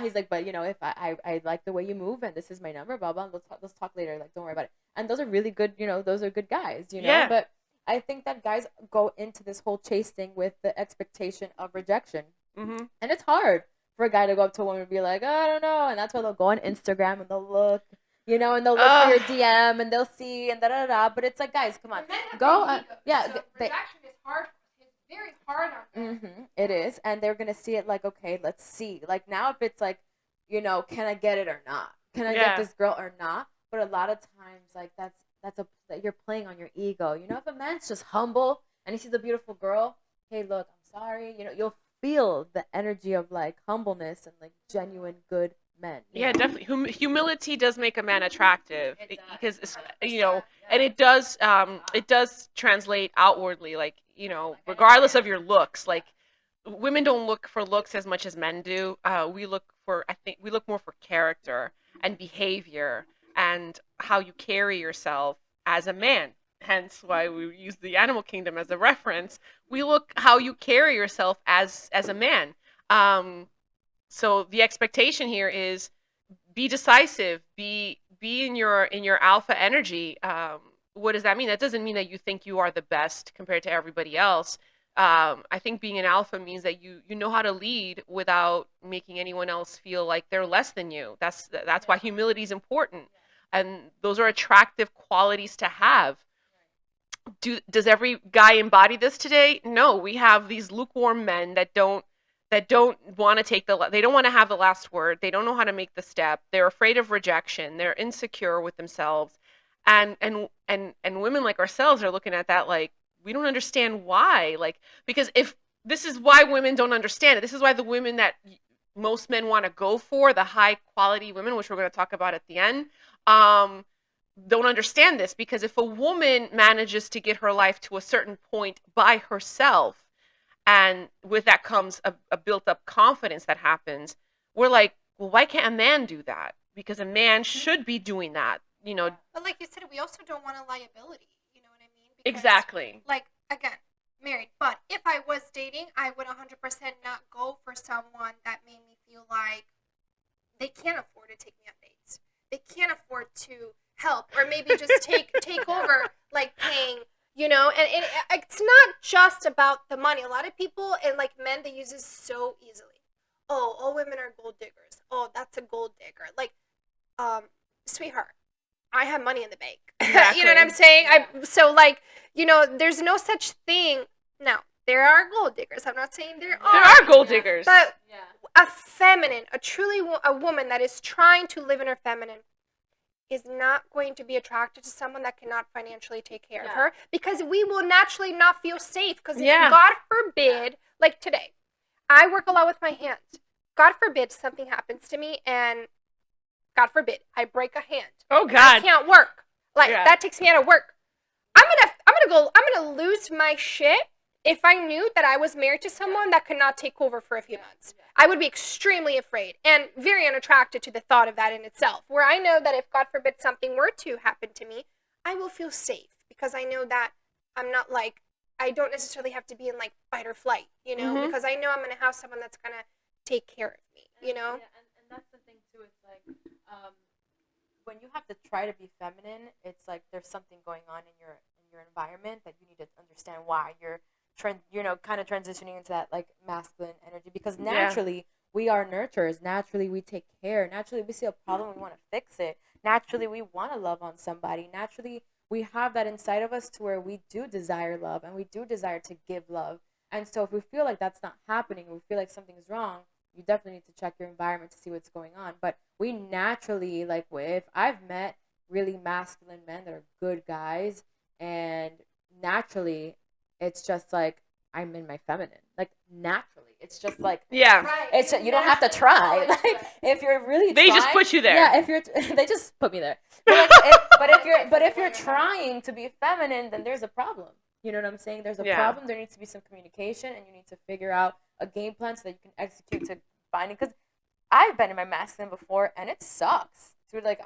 He's like, but you know, if I like the way you move and this is my number, blah, blah, let's talk later. Like, don't worry about it. And those are really good, you know, those are good guys, you know, but I think that guys go into this whole chase thing with the expectation of rejection. And it's hard for a guy to go up to a woman and be like, oh, I don't know. And that's why they'll go on Instagram and they'll look, you know, and they'll look for your DM and they'll see and da-da-da. But it's like, guys, come on. Go. So rejection is hard. It's very hard on them. It is. And they're going to see it like, okay, let's see. Like now if it's like, you know, can I get it or not? Can I get this girl or not? But a lot of times, like, you're playing on your ego. You know, if a man's just humble and he sees a beautiful girl, hey, look, I'm sorry. You know, you'll feel the energy of like humbleness and like genuine good men. Yeah, definitely. Humility does make a man attractive because it's, you know, and it does translate outwardly. Like, you know, regardless of your looks, like women don't look for looks as much as men do. We look more for character and behavior and how you carry yourself as a man. hence why we use the animal kingdom as a reference. We look how you carry yourself as a man. Um, so the expectation here is be decisive, be in your alpha energy. What does that mean? That doesn't mean that you think you are the best compared to everybody else. I think being an alpha means that you know how to lead without making anyone else feel like they're less than you. That's why humility is important, and those are attractive qualities to have. Does every guy embody this today? No, we have these lukewarm men that don't want to they don't want to have the last word. They don't know how to make the step. They're afraid of rejection. They're insecure with themselves. And women like ourselves are looking at that like we don't understand why. Like because if this is why women don't understand it. This is why the women that most men want to go for, the high quality women, which we're going to talk about at the end, um, don't understand this because if a woman manages to get her life to a certain point by herself, and with that comes a built up confidence that happens, we're like, well, why can't a man do that? Because a man should be doing that, you know. But like you said, we also don't want a liability. You know what I mean? Because, Exactly. like, again, married. But if I was dating, I would 100% not go for someone that made me feel like they can't afford to take me on dates. They can't afford to help, or maybe just take over, like paying. You know, and it's not just about the money. A lot of people and like men, they use this so easily. Oh, all women are gold diggers. Oh, that's a gold digger. Like, sweetheart, I have money in the bank. Exactly. You know what I'm saying? So like, you know, there's no such thing. Now, there are gold diggers. I'm not saying there are gold diggers. But a feminine, a woman that is trying to live in her feminine is not going to be attracted to someone that cannot financially take care of her, because we will naturally not feel safe. Because if God forbid, like today, I work a lot with my hands. God forbid something happens to me, and God forbid I break a hand. Oh God, I can't work. Like that takes me out of work. I'm gonna lose my shit if I knew that I was married to someone that could not take over for a few months. I would be extremely afraid and very unattracted to the thought of that in itself. Where I know that if God forbid something were to happen to me, I will feel safe because I know that I'm not like, I don't necessarily have to be in like fight or flight, you know, because I know I'm gonna have someone that's gonna take care of me, you know. And that's the thing too. It's like when you have to try to be feminine, it's like there's something going on in your environment that you need to understand why you're kind of transitioning into that like masculine energy, because naturally we are nurturers. Naturally we take care. Naturally we see a problem, we want to fix it. Naturally we want to love on somebody. Naturally we have that inside of us to where we do desire love and we do desire to give love. And so if we feel like that's not happening, we feel like something's wrong, you definitely need to check your environment to see what's going on. But we naturally, like, if I've met really masculine men that are good guys, and naturally it's just like I'm in my feminine, like naturally it's just like it's you don't have to try. Like if you're really they just put you there. Yeah, if you're they just put me there. But, like, if you're trying to be feminine, then there's a problem. You know what I'm saying? There's a problem. There needs to be some communication, and you need to figure out a game plan so that you can execute to find it. Because I've been in my masculine before, and it sucks. So like,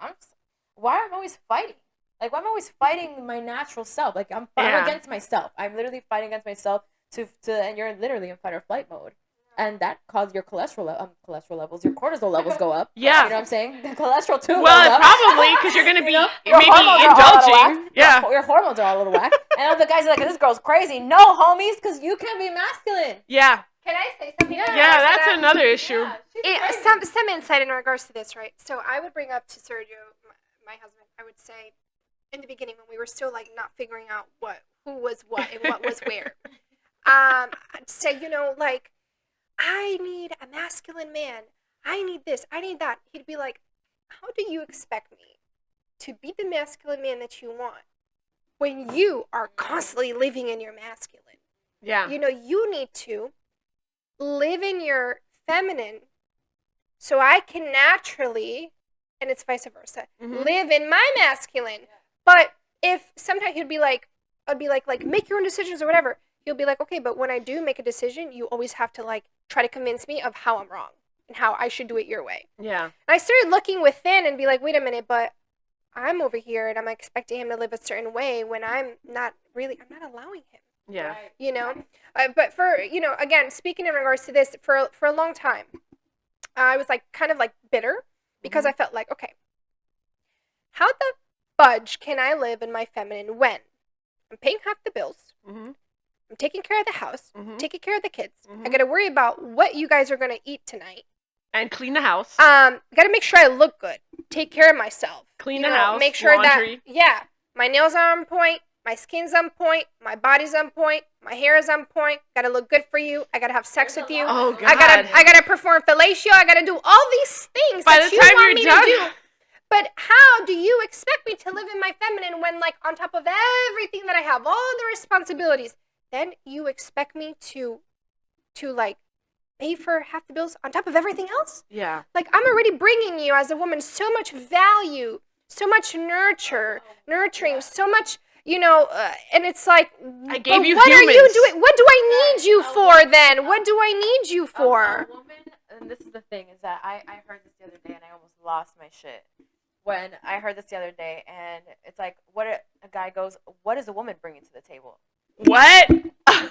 why am I always fighting? Like, why am I always fighting my natural self? Like, I'm against myself. I'm literally fighting against myself and you're literally in fight or flight mode. And that causes your cholesterol levels, your cortisol levels go up. Yeah. You know what I'm saying? The cholesterol too well, goes up. probably, because you're going to be your maybe indulging. Your hormones are all a little whack. And all the guys are like, this girl's crazy. No, homies, because you can't be masculine. Yeah. Can I say something? Yeah, that's another issue. Some insight in regards to this, right? So I would bring up to Sergio, my husband, I would say, in the beginning when we were still like not figuring out who was what and what was where, I'd say, you know, like, I need a masculine man. I need this. I need that. He'd be like, how do you expect me to be the masculine man that you want when you are constantly living in your masculine? Yeah. You know, you need to live in your feminine so I can naturally, and it's vice versa, live in my masculine. But if sometimes I'd be like, make your own decisions or whatever. He'll be like, okay, but when I do make a decision, you always have to like try to convince me of how I'm wrong and how I should do it your way. Yeah. And I started looking within and be like, wait a minute, but I'm over here and I'm expecting him to live a certain way when I'm not allowing him. Yeah. Right. You know, but for again, speaking in regards to this, for a long time, I was like kind of like bitter because I felt like, okay, how the fudge can I live in my feminine when I'm paying half the bills, Mm-hmm. I'm taking care of the house, Mm-hmm. taking care of the kids, I Mm-hmm. got to worry about what you guys are gonna eat tonight. And clean the house. Got to make sure I look good, take care of myself, Clean the house, make sure laundry. that my nails are on point, my skin's on point, my body's on point, my hair is on point. Got to look good for you. I got to have sex with you. Oh, God. I gotta perform fellatio. I gotta do all these things By that the you time want you're me done. to do. But how do you expect me to live in my feminine when, like, on top of everything that I have, all the responsibilities, then you expect me to like pay for half the bills on top of everything else? Yeah. Like, I'm already bringing you as a woman so much value, so much nurturing, so much, and it's like, I gave you what are you humans. doing? What do I need you Right. for then? What do I need you for? A woman, and this is the thing, is that I heard this the other day and I almost lost my shit. When I heard this the other day, and it's like, a guy goes, what is a woman bringing to the table? What? I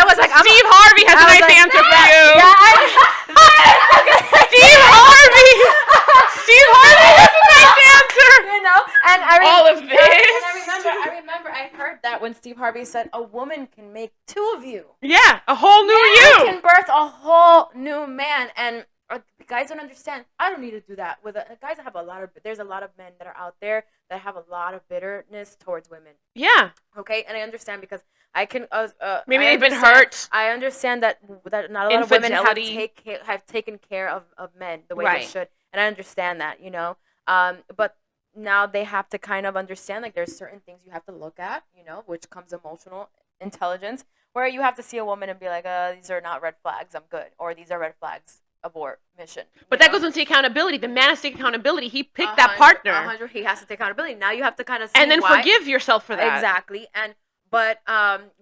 was like, Steve Harvey has a nice answer for you. Steve Harvey. Steve Harvey has a nice answer. And All of this. And I remember I heard that when Steve Harvey said a woman can make two of you. Yeah, a whole new You you. can birth a whole new man, and guys don't understand. I don't need to do that with guys that have there's a lot of men that are out there that have a lot of bitterness towards women. Yeah. Okay, and I understand because I can. Maybe I they've been understand- hurt. I understand that not a lot of women Infidelity. have taken care of men the way Right. they should, and I understand that, but now they have to kind of understand, like, there's certain things you have to look at, which comes emotional intelligence, where you have to see a woman and be like, these are not red flags, I'm good, or these are red flags, abort mission. But that goes into accountability. The man has to take accountability. He picked that partner. 100, he has to take accountability. Now you have to kind of see And then why. forgive yourself for that. Exactly. But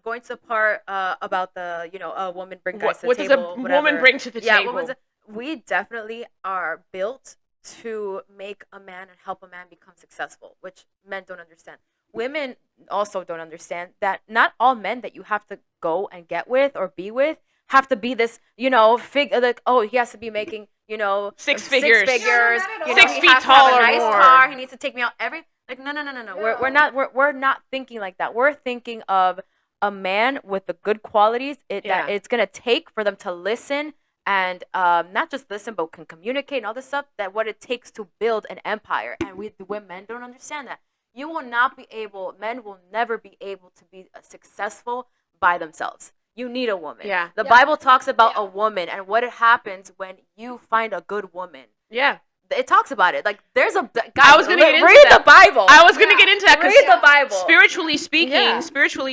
going to the part about the a woman bring guys to the What table. does a whatever. woman bring to the table? We definitely are built to make a man and help a man become successful, which men don't understand. Women also don't understand that not all men that you have to go and get with or be with have to be this, he has to be making, Six figures. No, not at all. 6 he feet has to have tall a or nice more. car. He needs to take me out no. No. We're not thinking like that. We're thinking of a man with the good qualities that it's gonna take for them to listen and not just listen but can communicate and all this stuff. That what it takes to build an empire. And men don't understand that. Men will never be able to be successful by themselves. You need a woman. Yeah. The Bible talks about a woman and what happens when you find a good woman. Yeah. It talks about it. Like, there's a guy. I was gonna get into read that. the Bible. I was going to get into that because Read the Bible. spiritually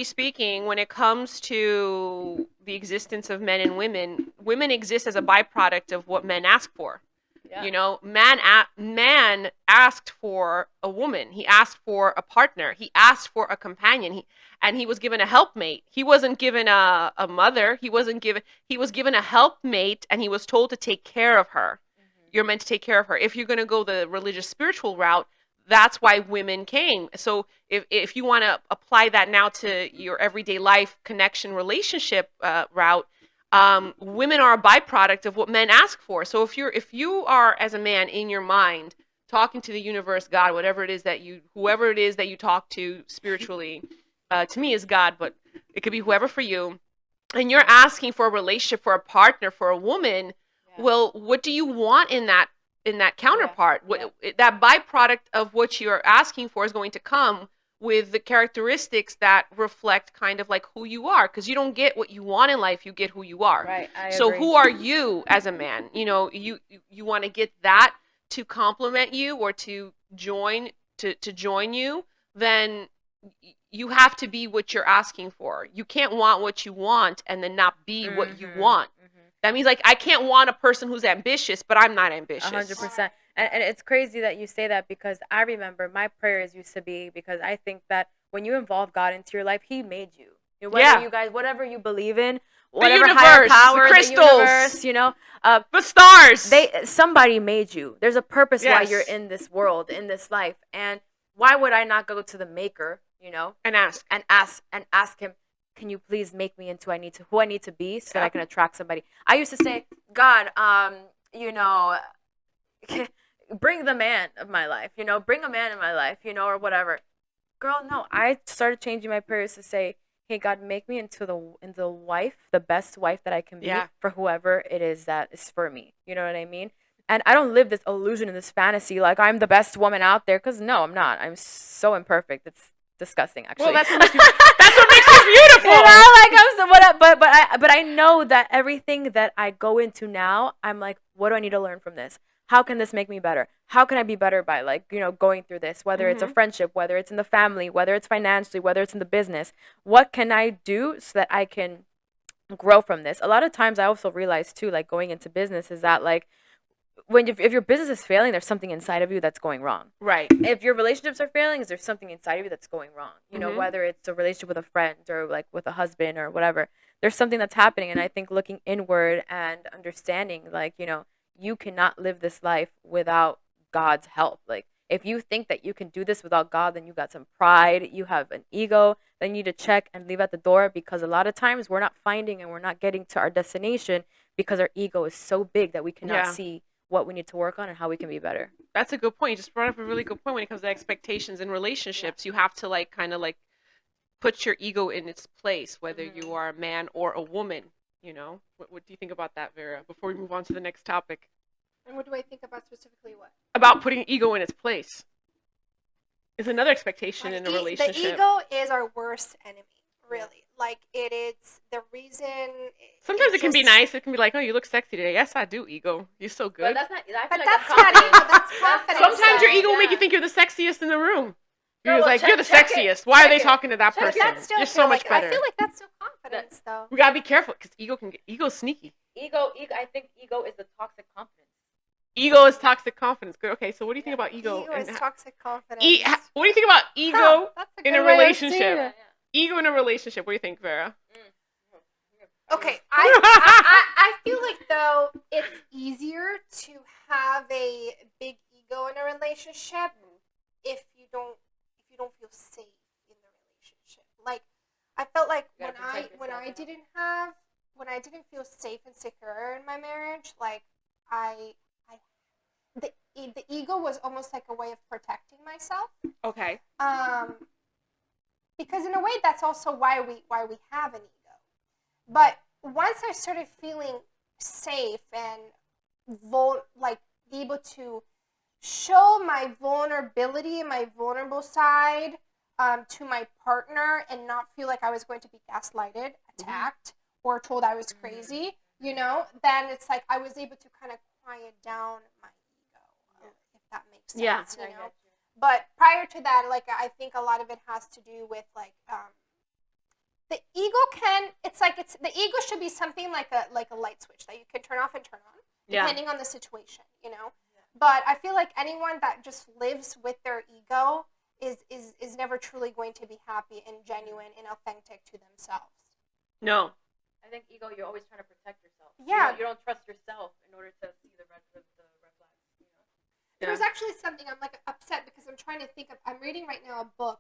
speaking, when it comes to the existence of men and women exist as a byproduct of what men ask for. Yeah. Man asked for a woman. He asked for a partner. He asked for a companion. He was given a helpmate. He wasn't given a mother. He was given a helpmate, and he was told to take care of her. Mm-hmm. You're meant to take care of her. If you're going to go the religious spiritual route, that's why women came. So if you want to apply that now to your everyday life connection relationship route, women are a byproduct of what men ask for. So if you are as a man in your mind talking to the universe, God, whoever it is that you talk to spiritually, to me is God, but it could be whoever for you, and you're asking for a relationship, for a partner, for a woman, well, what do you want in that counterpart? That byproduct of what you're asking for is going to come with the characteristics that reflect kind of like who you are, because you don't get what you want in life, you get who you are. Right. So who are you as a man? You want to get that to complement you or to join you, then you have to be what you're asking for. You can't want what you want and then not be what you want. Mm-hmm. That means, like, I can't want a person who's ambitious, but I'm not ambitious. 100%. And it's crazy that you say that, because I remember my prayers used to be, because I think that when you involve God into your life, He made you. Whatever you believe in, whatever higher universe, the power, the crystals. universe, you know, The stars. somebody made you. There's a purpose why Yes. you're in this world, in this life, and why would I not go to the maker, you know, And ask. and ask him, can you please make me into who I need to be so that I can attract somebody? I used to say, God, you know, bring the man of my life, you know, bring a man in my life, you know, or whatever. Girl, no, I started changing my prayers to say, hey, God, make me into the wife, the best wife that I can be for whoever it is that is for me. You know what I mean? And I don't live this illusion and this fantasy like I'm the best woman out there, because no, I'm not. I'm so imperfect. It's disgusting, actually. Well, that's what makes you beautiful. You know, like I'm so what, but I know that everything that I go into now, I'm like, what do I need to learn from this? How can this make me better? How can I be better by, like, you know, going through this, whether it's a friendship, whether it's in the family, whether it's financially, whether it's in the business? What can I do so that I can grow from this? A lot of times I also realize too, like going into business, is that like if your business is failing, there's something inside of you that's going wrong. Right. If your relationships are failing, there's something inside of you that's going wrong. You know, whether it's a relationship with a friend or like with a husband or whatever, there's something that's happening. And I think looking inward and understanding, like, you know, you cannot live this life without God's help. Like, if you think that you can do this without God, then you got some pride, you have an ego that you need to check and leave at the door, because a lot of times we're not finding and we're not getting to our destination because our ego is so big that we cannot see what we need to work on and how we can be better. That's a good point. You just brought up a really good point when it comes to expectations in relationships. You have to like kind of like put your ego in its place, whether you are a man or a woman. You know, what do you think about that, Vera? Before we move on to the next topic. And what do I think about specifically what? About putting ego in its place. It's another expectation in a relationship. The ego is our worst enemy, really. Like, it is the reason. Sometimes it can be nice. It can be like, oh, you look sexy today. Yes, I do, ego. You're so good. But that's not. But that's not ego. That's confidence. Sometimes your though. ego will make you think you're the sexiest in the room. Girl, You're well, like, you're the check it. sexiest. Why are they Check it. talking to that Check it. person? That still You're feel so much like, better. I feel like that's still confidence, though. We gotta be careful because ego's sneaky. Ego. I think ego is the toxic confidence. Ego is toxic confidence. Good. Okay, so what do you think about ego? Ego is toxic confidence. What do you think about ego That's a in good a way of seeing relationship? it. Ego in a relationship. What do you think, Vera? Okay, I feel like, though, it's easier to have a big ego in a relationship if you don't feel safe in the relationship. Like, I felt like when I didn't feel safe and secure in my marriage, like the ego was almost like a way of protecting myself. Okay. Because in a way, that's also why we have an ego. But once I started feeling safe and able to show my vulnerability and my vulnerable side to my partner, and not feel like I was going to be gaslighted, attacked, or told I was crazy, you know, then it's like I was able to kind of quiet down my ego, if that makes sense, you know. But prior to that, like, I think a lot of it has to do with like the ego the ego should be something like a light switch that you can turn off and turn on depending on the situation, you know. But I feel like anyone that just lives with their ego is never truly going to be happy and genuine and authentic to themselves. No. I think ego, you're always trying to protect yourself. Yeah. You don't trust yourself in order to see the red flags. You know? There was actually something I'm like upset because I'm trying to think of. I'm reading right now a book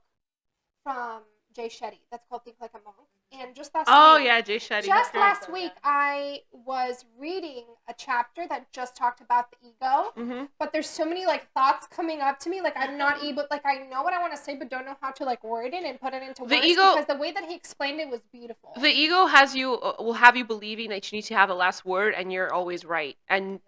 from Jay Shetty that's called Think Like a Monk. And just last week, Jay Shetty. Just last week, I was reading a chapter that just talked about the ego, but there's so many like thoughts coming up to me, like I'm not able, like I know what I want to say, but don't know how to like word it and put it into words. Because the way that he explained it was beautiful. The ego will have you believing that you need to have the last word, and you're always right, and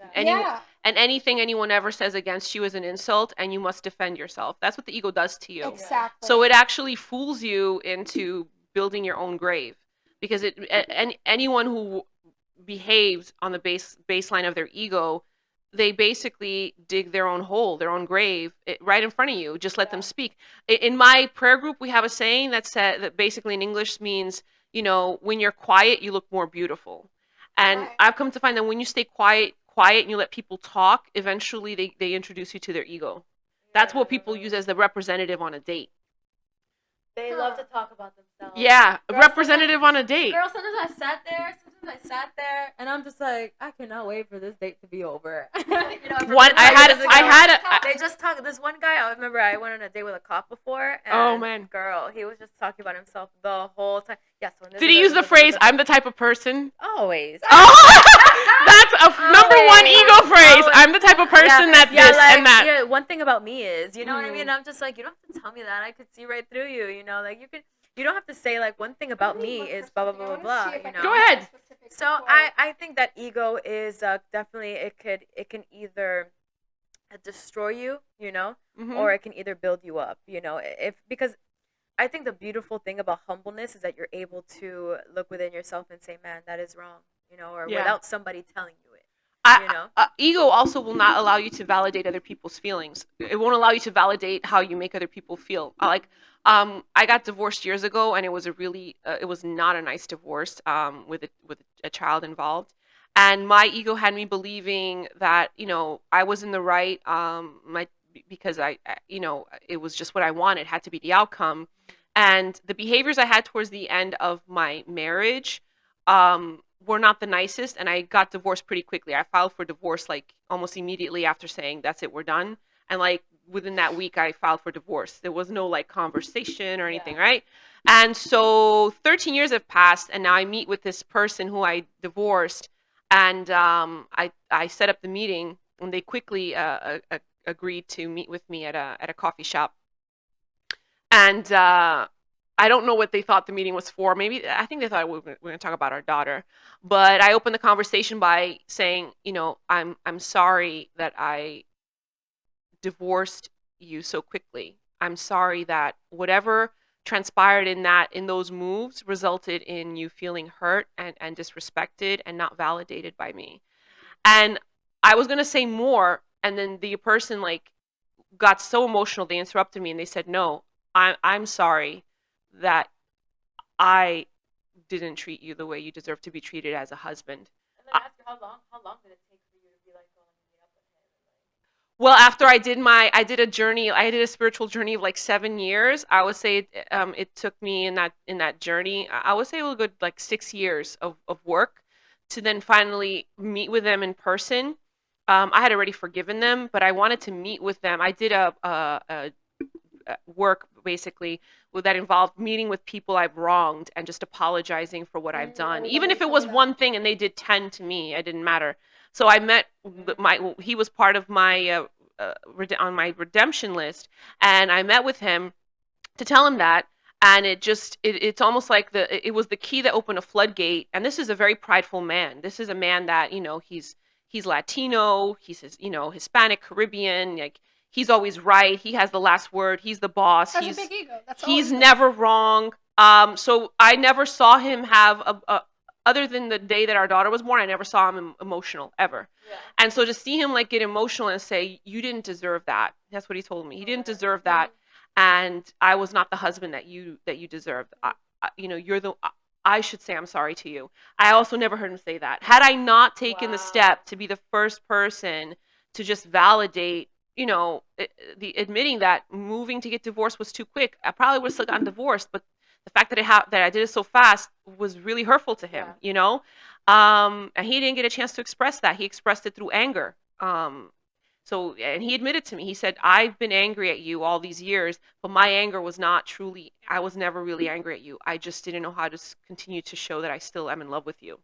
anything anyone ever says against you is an insult, and you must defend yourself. That's what the ego does to you. Exactly. So it actually fools you into building your own grave, because anyone who behaves on the baseline of their ego, they basically dig their own hole, their own grave, right in front of you. Just let them speak. In my prayer group, we have a saying that basically in English means, you know, when you're quiet, you look more beautiful. And I've come to find that when you stay quiet and you let people talk, eventually they introduce you to their ego. That's what people use as the representative on a date. They love to talk about themselves. Yeah, a representative on a date. Girl, sometimes I sat there, sometimes I sat there and I'm just like, I cannot wait for this date to be over. You know, for One, me, I had a, they just talk. This one guy, I remember I went on a date with a cop before, oh and man. girl, he was just talking about himself the whole time. Yeah, so Did he use the phrase, I'm the type of person? always. Oh, that's a number one Always. ego phrase. Always. I'm the type of person that this like, and that. Yeah, one thing about me is, you know what I mean? Mm. I'm just like, you don't have to tell me that. I could see right through you, you know? Like, you don't have to say, like, one thing about me is blah, blah, blah, blah, blah, you know? Go ahead. So I think that ego is definitely, it can either destroy you, you know, Mhm. or it can either build you up, you know, because I think the beautiful thing about humbleness is that you're able to look within yourself and say, man, that is wrong, you know, or Yeah. without somebody telling you it, you know. Ego also will not allow you to validate other people's feelings. It won't allow you to validate how you make other people feel. I got divorced years ago, and it was it was not a nice divorce, with a child involved. And my ego had me believing that, I was in the right, because it was just what I wanted, had to be the outcome. And the behaviors I had towards the end of my marriage, were not the nicest, and I got divorced pretty quickly. I filed for divorce like almost immediately after saying that's it, we're done. And like within that week I filed for divorce. There was no like conversation or anything, right? And so 13 years have passed, and now I meet with this person who I divorced, and I set up the meeting, and they quickly agreed to meet with me at a coffee shop. And I don't know what they thought the meeting was for. Maybe I think they thought we were going to talk about our daughter. But I opened the conversation by saying, I'm sorry that I divorced you so quickly. I'm sorry that whatever transpired in those moves resulted in you feeling hurt and disrespected and not validated by me. And I was going to say more, and then the person like got so emotional they interrupted me and they said, no, I'm sorry that I didn't treat you the way you deserve to be treated as a husband. And then ask you how long did it take for you to be like going to meet up with him? Well, after I did a journey. I did a spiritual journey of like 7 years. I would say it took me in that journey. I would say it was a good like 6 years of work to then finally meet with them in person. I had already forgiven them, but I wanted to meet with them. I did a work basically that involved meeting with people I've wronged and just apologizing for what I've done. Even if it was one thing and they did 10 to me, it didn't matter. So I met he was part of my on my redemption list, and I met with him to tell him that. And it's almost like it was the key that opened a floodgate. And this is a very prideful man. This is a man that, he's Latino, he's Hispanic, Caribbean, like he's always right. He has the last word. He's the boss. That's a big ego. He's never wrong. So I never saw him have other than the day that our daughter was born, I never saw him emotional ever. Yeah. And so to see him like get emotional and say, you didn't deserve that. That's what he told me. He didn't deserve that. And I was not the husband that you deserved. I should say I'm sorry to you. I also never heard him say that. Had I not taken the step to be the first person to just validate, the admitting that moving to get divorced was too quick, I probably would have still gotten divorced. But the fact that I did it so fast was really hurtful to him, and he didn't get a chance to express that. He expressed it through anger. And he admitted to me, he said, I've been angry at you all these years, but my anger was not truly, I was never really angry at you. I just didn't know how to continue to show that I still am in love with you.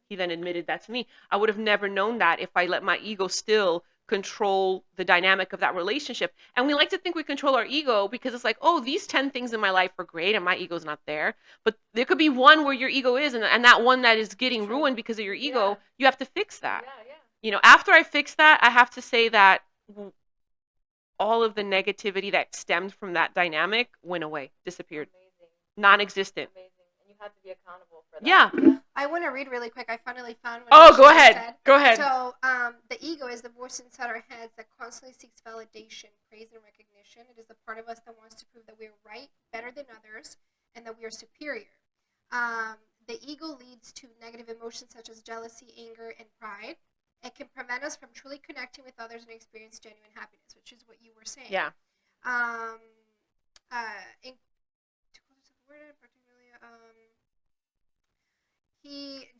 He then admitted that to me. I would have never known that if I let my ego still control the dynamic of that relationship. And we like to think we control our ego because it's like, oh, these 10 things in my life are great and my ego's not there. But there could be one where your ego is, and that one that is getting ruined because of your ego, you have to fix that. After I fixed that, I have to say that all of the negativity that stemmed from that dynamic went away, disappeared. Amazing. Non-existent. Amazing. And you have to be accountable for that. Yeah. I want to read really quick. I finally found what go ahead. said. Go ahead. So, the ego is the voice inside our heads that constantly seeks validation, praise, and recognition. It is the part of us that wants to prove that we're right, better than others, and that we are superior. The ego leads to negative emotions such as jealousy, anger, and pride. It can prevent us from truly connecting with others and experience genuine happiness, which is what you were saying. Yeah.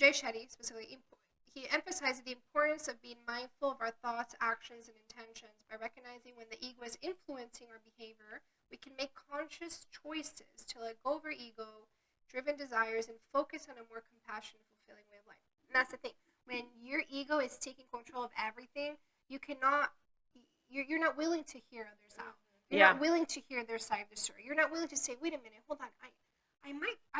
Jay Shetty specifically, he emphasized the importance of being mindful of our thoughts, actions, and intentions. By recognizing when the ego is influencing our behavior, we can make conscious choices to let go of our ego-driven desires and focus on a more compassionate, fulfilling way of life. And that's the thing. When your ego is taking control of everything, you're not willing to hear others out. You're not willing to hear their side of the story. You're not willing to say, wait a minute, hold on, I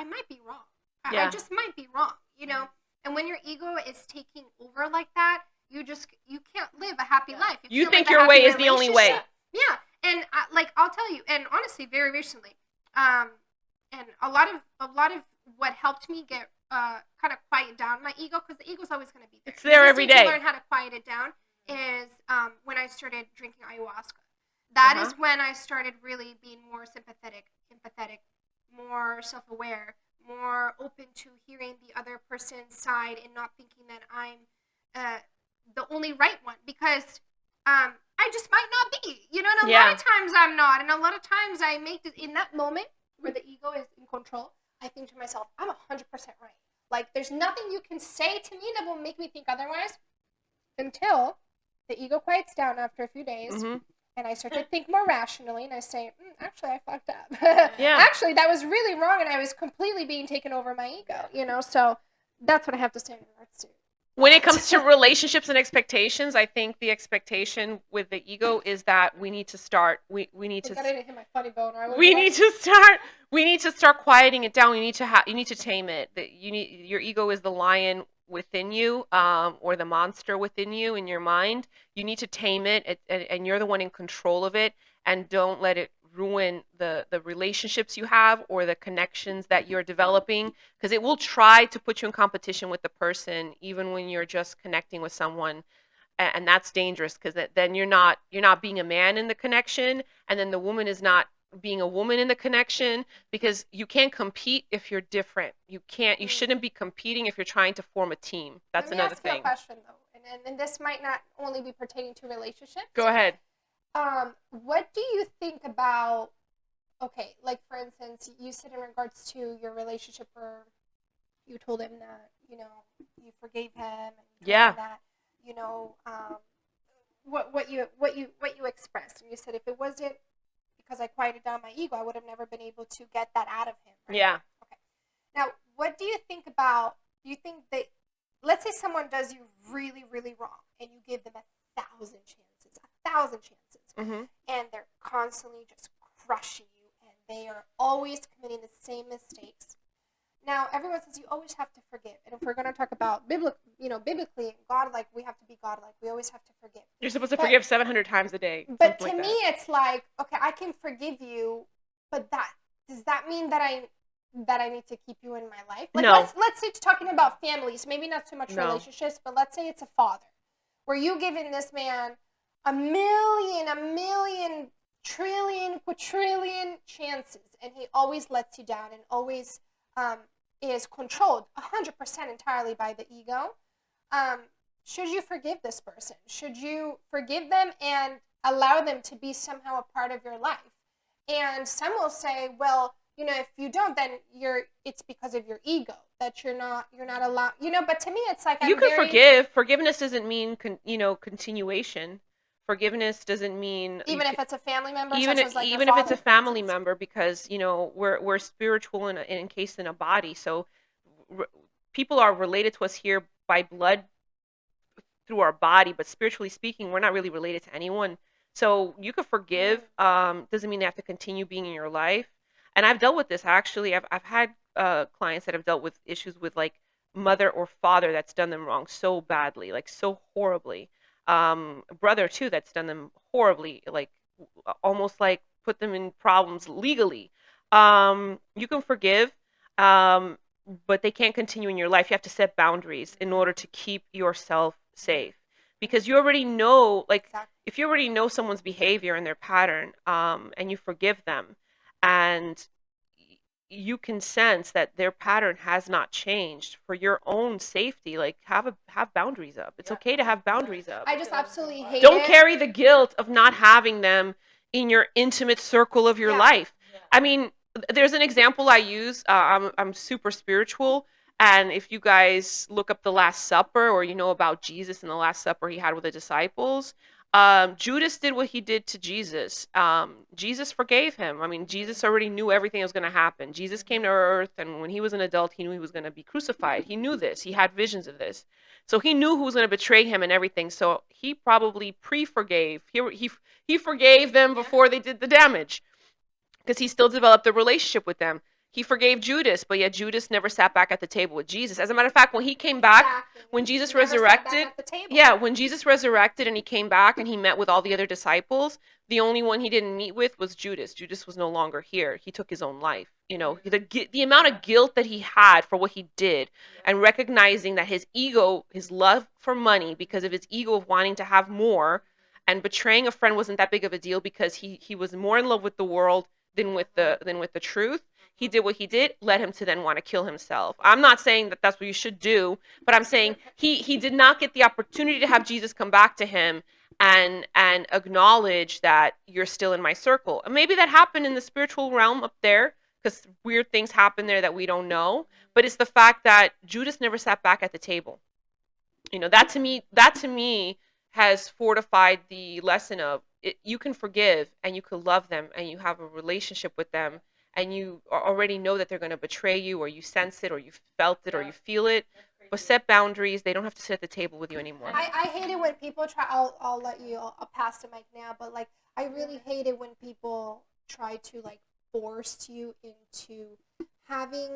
might be wrong. I just might be wrong, you know? And when your ego is taking over like that, you can't live a happy life. You think your way is the only way. Yeah. And I'll tell you, and honestly, very recently, and a lot of what helped me get kind of quiet down my ego, because the ego's always going to be there. It's there every day. To learn how to quiet it down is when I started drinking ayahuasca. That is when I started really being more sympathetic, empathetic, more self-aware, more open to hearing the other person's side and not thinking that I'm the only right one, because I just might not be, you know, and a lot of times I'm not, and a lot of times I make it in that moment where the ego is in control, I think to myself, I'm 100% right. Like, there's nothing you can say to me that will make me think otherwise, until the ego quiets down after a few days, and I start to think more rationally, and I say, actually, I fucked up. Actually, that was really wrong, and I was completely being taken over my ego, you know? So that's what I have to say in regards to. When it comes to relationships and expectations, I think the expectation with the ego is that we need to start. We need to. I didn't hit my funny bone. We need to start quieting it down. You need to tame it. Your ego is the lion within you, or the monster within you in your mind. You need to tame it, and you're the one in control of it. And don't let it ruin the relationships you have or the connections that you're developing, because it will try to put you in competition with the person, even when you're just connecting with someone. And that's dangerous, because then you're not being a man in the connection, and then the woman is not being a woman in the connection, because you can't compete if you're different. You shouldn't be competing if you're trying to form a team. That's another thing. Let me ask you a question, though, and this might not only be pertaining to relationships. Go ahead. What do you think about, okay, like, for instance, you said in regards to your relationship where you told him that, you know, you forgave him, and you told him that, you know, what you expressed, and you said, if it wasn't because I quieted down my ego, I would have never been able to get that out of him, right? Yeah. Okay. Now, what do you think about, do you think that, let's say someone does you really, really wrong, and you give them 1,000 chances, 1,000 chances, and they're constantly just crushing you, and they are always committing the same mistakes. Now, everyone says you always have to forgive, and if we're going to talk about biblically and God-like, we have to be God-like. We always have to forgive. You're supposed to forgive 700 times a day. But to me, it's like, okay, I can forgive you, but does that mean that I need to keep you in my life? Like, no. Let's say, talking about families, maybe not so much relationships, but let's say it's a father, where you giving this man a million, trillion, quadrillion chances, and he always lets you down and always is controlled 100% entirely by the ego. Should you forgive this person? Should you forgive them and allow them to be somehow a part of your life? And some will say, well, you know, if you don't, then it's because of your ego that you're not allowed, you know. But to me, it's like, you can forgive. Forgiveness doesn't mean continuation. Forgiveness doesn't mean even if it's a family member, even if it's a family member, because, you know, we're spiritual and encased in a body. So people are related to us here by blood through our body, but spiritually speaking, we're not really related to anyone. So you can forgive. Doesn't mean they have to continue being in your life. And I've dealt with this, actually. I've had clients that have dealt with issues with, like, mother or father that's done them wrong so badly, like so horribly. Brother too that's done them horribly, like almost like put them in problems legally. You can forgive, but they can't continue in your life. You have to set boundaries in order to keep yourself safe, because you already know, like, if you already know someone's behavior and their pattern, and you forgive them, and you can sense that their pattern has not changed, for your own safety, like, have boundaries up. It's okay to have boundaries up. I just absolutely hate it. Don't carry the guilt of not having them in your intimate circle of your life. I mean, there's an example I use. I'm super spiritual, And if you guys look up the Last Supper, or you know about Jesus and the Last Supper he had with the disciples, Judas did what he did to Jesus. Jesus forgave him. I mean, Jesus already knew everything that was going to happen. Jesus came to earth, and when he was an adult, he knew he was going to be crucified. He knew this. He had visions of this. So he knew who was going to betray him and everything. So he probably pre-forgave. He forgave them before they did the damage, because he still developed a relationship with them. He forgave Judas, but yet Judas never sat back at the table with Jesus. As a matter of fact, when he came back, Exactly. when Jesus He never sat back resurrected, at the table. yeah, when Jesus resurrected and he came back and he met with all the other disciples, the only one he didn't meet with was Judas. Judas was no longer here. He took his own life. You know, the amount of guilt that he had for what he did, and recognizing that his ego, his love for money, because of his ego of wanting to have more, and betraying a friend wasn't that big of a deal, because he was more in love with the world than with the truth. He did what he did, led him to then want to kill himself. I'm not saying that that's what you should do, but I'm saying he did not get the opportunity to have Jesus come back to him and acknowledge that you're still in my circle. And maybe that happened in the spiritual realm up there, because weird things happen there that we don't know. But it's the fact that Judas never sat back at the table. You know, that to me has fortified the lesson of you can forgive and you can love them and you have a relationship with them, and you already know that they're going to betray you, or you sense it, or you felt it, or you feel it. But set boundaries. They don't have to sit at the table with you anymore. I hate it when people try. I'll let you. I'll pass the mic now. But like, I really hate it when people try to like force you into having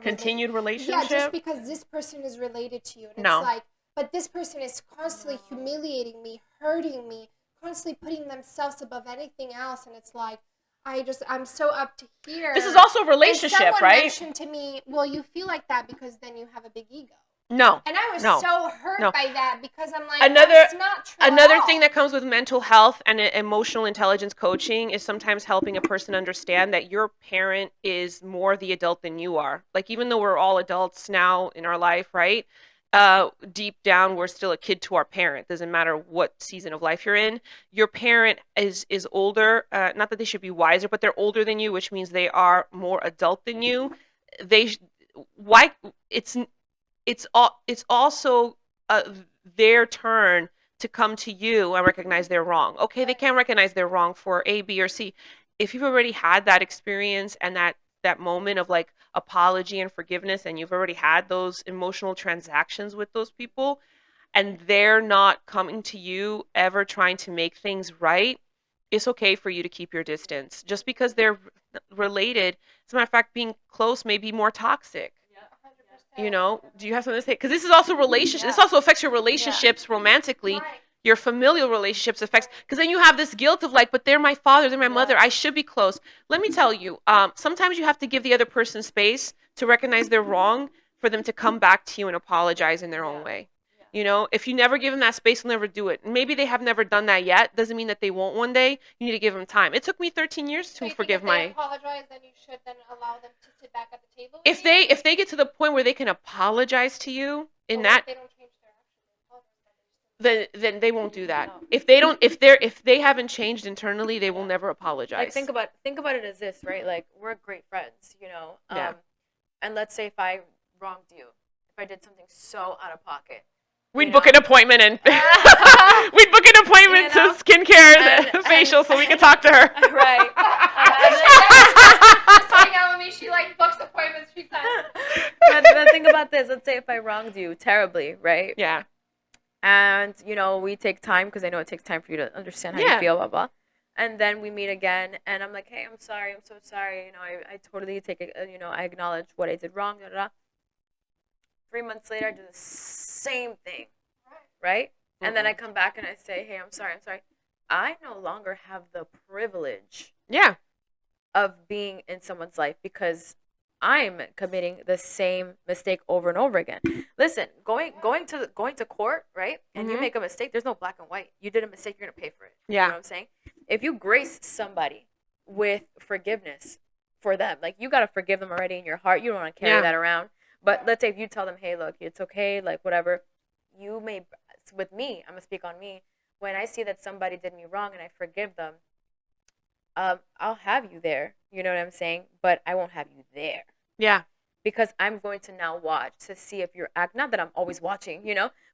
Continued relationship. Yeah, just because this person is related to you, and No. it's like, but this person is constantly humiliating me, hurting me, constantly putting themselves above anything else, and it's like, I'm so up to here. This is also a And relationship, someone right? mentioned to me, well, you feel like that because then you have a big ego. No. And I was No. so hurt No. by that, because I'm like, Another- that's not true Another at all. thing that comes with mental health and emotional intelligence coaching is sometimes helping a person understand that your parent is more the adult than you are. Like, even though we're all adults now in our life, right? Deep down, we're still a kid to our parent. Doesn't matter what season of life you're in. Your parent is older. Not that they should be wiser, but they're older than you, which means they are more adult than you. Why? It's also their turn to come to you and recognize they're wrong. Okay, they can't recognize they're wrong for A, B, or C. If you've already had that experience and that moment of like apology and forgiveness, and you've already had those emotional transactions with those people, and they're not coming to you ever trying to make things right, it's okay for you to keep your distance. Just because they're related, as a matter of fact, being close may be more toxic. You know, do you have something to say? Because this is also relationship. This also affects your relationships romantically. Right. Your familial relationships affects, because then you have this guilt of like, but they're my father, they're my mother, I should be close. Let me tell you, sometimes you have to give the other person space to recognize they're wrong, for them to come back to you and apologize in their own way. You know, if you never give them that space, they'll never do it. Maybe they have never done that yet. Doesn't mean that they won't one day. You need to give them time. It took me 13 years So to you forgive think if my. they apologize, then you should then allow them to sit back at the table? If they get to the point where they can apologize to you in Or that, if they don't change their action, then they won't do that. No. If they haven't changed internally, they will never apologize. Like, think about it as this, right? Like, we're great friends, you know. Yeah. And let's say if I wronged you, if I did something so out of pocket, We'd you book know? an appointment and we'd book an appointment You know? to skincare and And- facial so we could talk to her. Right. Just hang out with me. She like books appointments. She says. But think about this. Let's say if I wronged you terribly, right? Yeah. And, you know, we take time, because I know it takes time for you to understand how Yeah. you feel, blah, blah. And then we meet again, and I'm like, hey, I'm sorry. I'm so sorry. You know, I totally take it, you know, I acknowledge what I did wrong, da, da, da. 3 months later, I do the same thing, right? And then I come back and I say, hey, I'm sorry. I no longer have the privilege Yeah. of being in someone's life, because I'm committing the same mistake over and over again. Listen, going to court, right? And you Mhm. make a mistake, there's no black and white. You did a mistake, you're gonna pay for it. Yeah. You know what I'm saying? If you grace somebody with forgiveness for them, like, you gotta forgive them already in your heart. You don't want to carry Yeah. that around. But let's say if you tell them, hey, look, it's okay, like, whatever. You may, with me, I'm gonna speak on me. When I see that somebody did me wrong and I forgive them, I'll have you there. You know what I'm saying? But I won't have you there. Yeah. because I'm going to now watch to see if you're not that I'm always watching,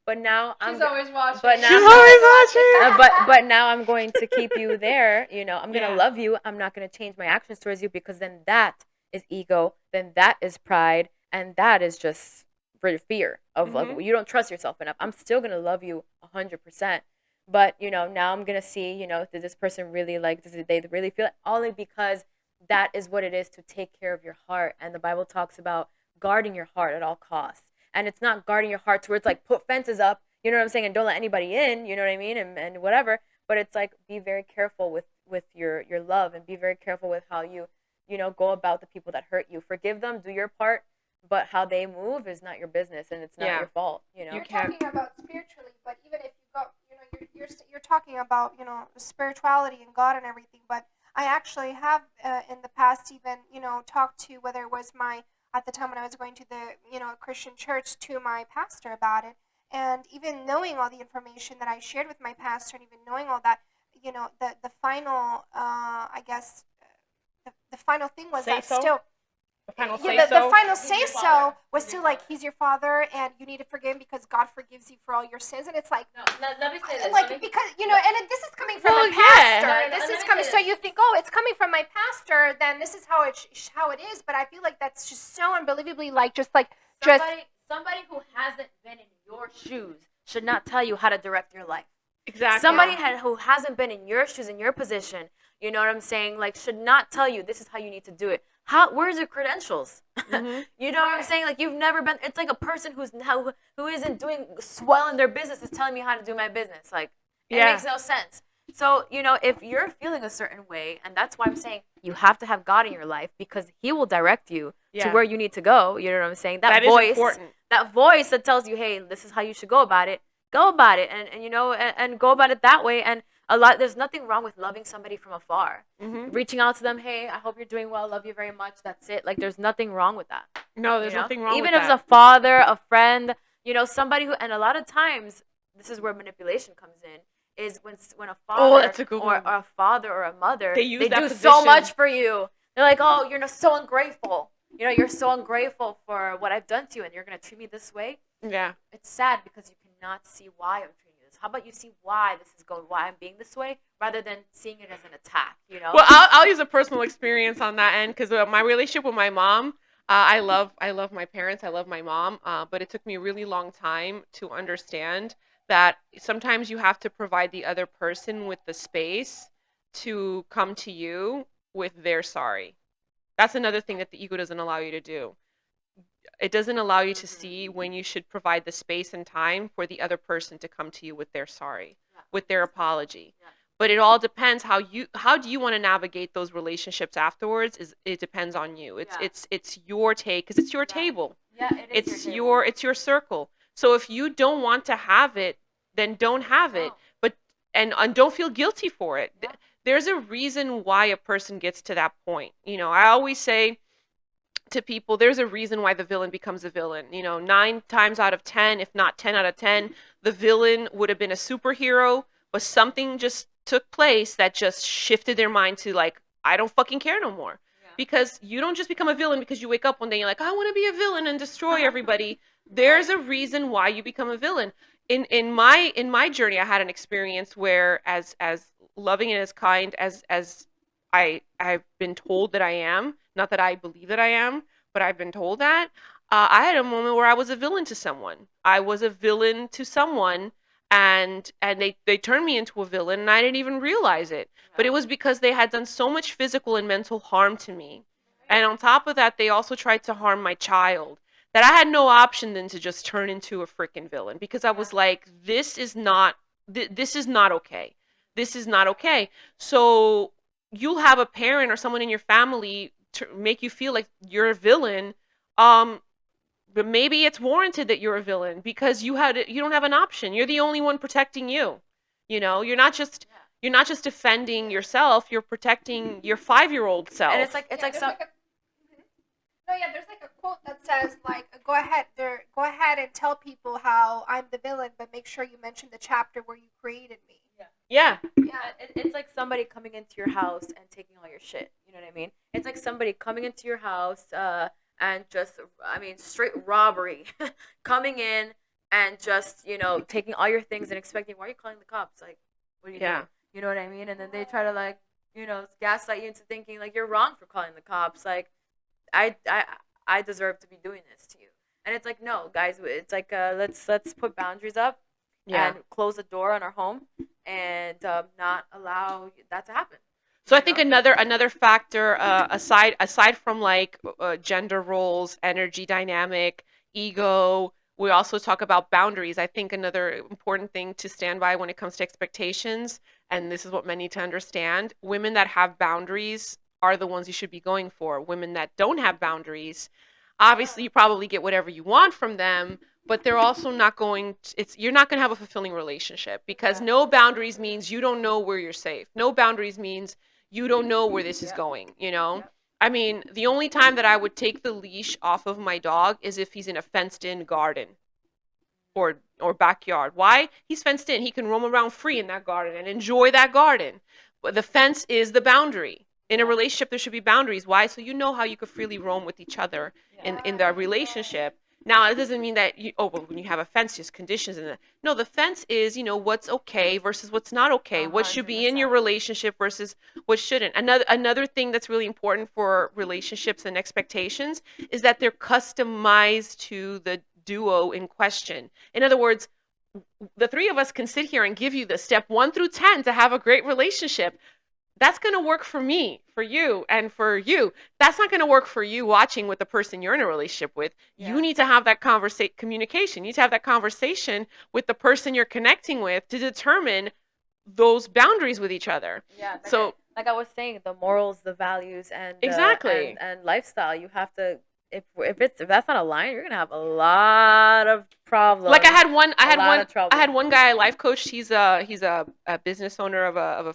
but now She's always watching. but now She's always watching. but now I'm going to keep you there, I'm going to Yeah. love you. I'm not going to change my actions towards you, because then that is ego, then that is pride, and that is just for fear of like Mhm. you don't trust yourself enough. I'm still going to love you 100%. But, now I'm going to see, did this person really does they really feel it? Only because that is what it is to take care of your heart. And the Bible talks about guarding your heart at all costs. And it's not guarding your heart to where it's like put fences up, you know what I'm saying, and don't let anybody in, you know what I mean, and whatever. But it's like be very careful with your love, and be very careful with how you go about the people that hurt you. Forgive them, do your part, but how they move is not your business, and it's not Yeah. your fault. You're can't- talking about spiritually, but even if you go, you're talking about spirituality and God and everything. But I actually have in the past even talked to, whether it was at the time when I was going to the Christian church, to my pastor about it, and even knowing all the information that I shared with my pastor, and even knowing all that, the final I guess the final thing was Say that so? still. The final Yeah, say the final He's say your so father. was He's still your like, he's your father, and you need to forgive him because God forgives you for all your sins. And it's like, No, let me say this. like because and this is coming from Well, a yeah. pastor. No, no, This let is me coming. say So this. you think, oh, it's coming from my pastor, then this is how it is. But I feel like that's just so unbelievably Somebody who hasn't been in your shoes should not tell you how to direct your life. Exactly. Somebody who hasn't been in your shoes, in your position, you know what I'm saying, like, should not tell you this is how you need to do it. Where's your credentials? Mhm. You know what I'm saying? Like, you've never been. It's like a person who isn't doing well in their business is telling me how to do my business. Like, it Yeah. makes no sense. So, if you're feeling a certain way, and that's why I'm saying you have to have God in your life, because He will direct you to Yeah. where you need to go. You know what I'm saying? That is important. That voice that tells you, hey, this is how you should go about it. Go about it, and go about it that way. And there's nothing wrong with loving somebody from afar. Mhm. Reaching out to them, hey, I hope you're doing well. Love you very much. That's it. Like, there's nothing wrong with that. No, there's nothing wrong Even with if that. it's a father, a friend, somebody who, and a lot of times, this is where manipulation comes in, is when a father that's a good or one. a father or a mother, They use that do position. so much for you. They're like, oh, you're so ungrateful. You're so ungrateful for what I've done to you, and you're going to treat me this way. Yeah. It's sad because you cannot see why I'm treating you this. How about you see why this is going, why I'm being this way, rather than seeing it as an attack, Well, I'll use a personal experience on that end, because my relationship with my mom, I love my parents, I love my mom, but it took me a really long time to understand that sometimes you have to provide the other person with the space to come to you with their sorry. That's another thing that the ego doesn't allow you to do. It doesn't allow you to see when you should provide the space and time for the other person to come to you with their sorry, with their apology. Yeah. But it all depends how do you want to navigate those relationships afterwards. It depends on you. It's your take, because it's your table. Yeah, it is It's your table. it's your circle. So if you don't want to have it, then don't have it. No. But and don't feel guilty for it. Yeah. There's a reason why a person gets to that point. I always say to people, there's a reason why the villain becomes a villain. 9 times out of 10, if not 10 out of 10, the villain would have been a superhero, but something just took place that just shifted their mind to, like, I don't fucking care no more. Yeah. Because you don't just become a villain because you wake up one day and you're like, I want to be a villain and destroy everybody. There's a reason why you become a villain. In my journey, I had an experience where, as loving and as kind as I've been told that I am, not that I believe that I am, but I've been told that. I had a moment where I was a villain to someone. I was a villain to someone, and they turned me into a villain, and I didn't even realize it. But it was because they had done so much physical and mental harm to me. And on top of that, they also tried to harm my child, that I had no option than to just turn into a freaking villain, because I was like, this is not okay. This is not okay. So you'll have a parent or someone in your family to make you feel like you're a villain, but maybe it's warranted that you're a villain because you don't have an option. You're the only one protecting you. You're not just defending yourself. You're protecting your 5-year-old self. And it's like No, yeah, there's like a quote that says, like, go ahead and tell people how I'm the villain, but make sure you mention the chapter where you created me. Yeah. It's like somebody coming into your house and taking all your shit. You know what I mean? It's like somebody coming into your house, and just, I mean, straight robbery, coming in and just, taking all your things and expecting, why are you calling the cops? Like, what are you doing? You know what I mean? And then they try to, like, gaslight you into thinking, like, you're wrong for calling the cops. Like, I deserve to be doing this to you. And it's like, no, guys, it's like, let's put boundaries up and close the door on our home and not allow that to happen. So I think another factor, aside from like gender roles, energy dynamic, ego, we also talk about boundaries. I think another important thing to stand by when it comes to expectations, and this is what men need to understand, women that have boundaries are the ones you should be going for. Women that don't have boundaries, obviously you probably get whatever you want from them, but they're also not going to, you're not going to have a fulfilling relationship, because no boundaries means you don't know where you're safe. No boundaries means you don't know where this is going, I mean, the only time that I would take the leash off of my dog is if he's in a fenced-in garden or backyard. Why? He's fenced in. He can roam around free in that garden and enjoy that garden. But the fence is the boundary. In a relationship, there should be boundaries. Why? So you know how you could freely roam with each other in the relationship. Now, it doesn't mean that when you have a fence, there's conditions in it. No, the fence is, what's okay versus what's not okay. 100%. What should be in your relationship versus what shouldn't. Another thing that's really important for relationships and expectations is that they're customized to the duo in question. In other words, the three of us can sit here and give you the step 1 through 10 to have a great relationship. That's going to work for me, for you, and for you. That's not going to work for you watching with the person you're in a relationship with. Yeah. You need to have that communication. You need to have that conversation with the person you're connecting with to determine those boundaries with each other. Yeah. So, like I was saying, the morals, the values, and exactly, and lifestyle. You have to. If that's not aligned, you're gonna have a lot of problems. Like I had one guy I life coached. He's a business owner of a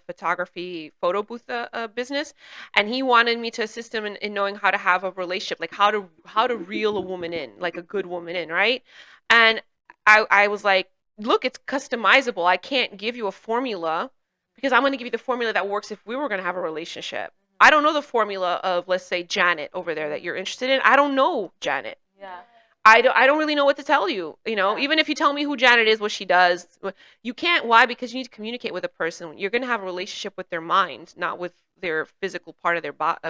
photography photo booth business, and he wanted me to assist him in knowing how to have a relationship, like how to reel a woman in, like a good woman in, right? And I was like, look, it's customizable. I can't give you a formula because I'm going to give you the formula that works if we were going to have a relationship. I don't know the formula of, let's say, Janet over there that you're interested in. I don't know Janet. Yeah. I don't really know what to tell you. Even if you tell me who Janet is, what she does, you can't. Why? Because you need to communicate with a person. You're going to have a relationship with their mind, not with their physical part of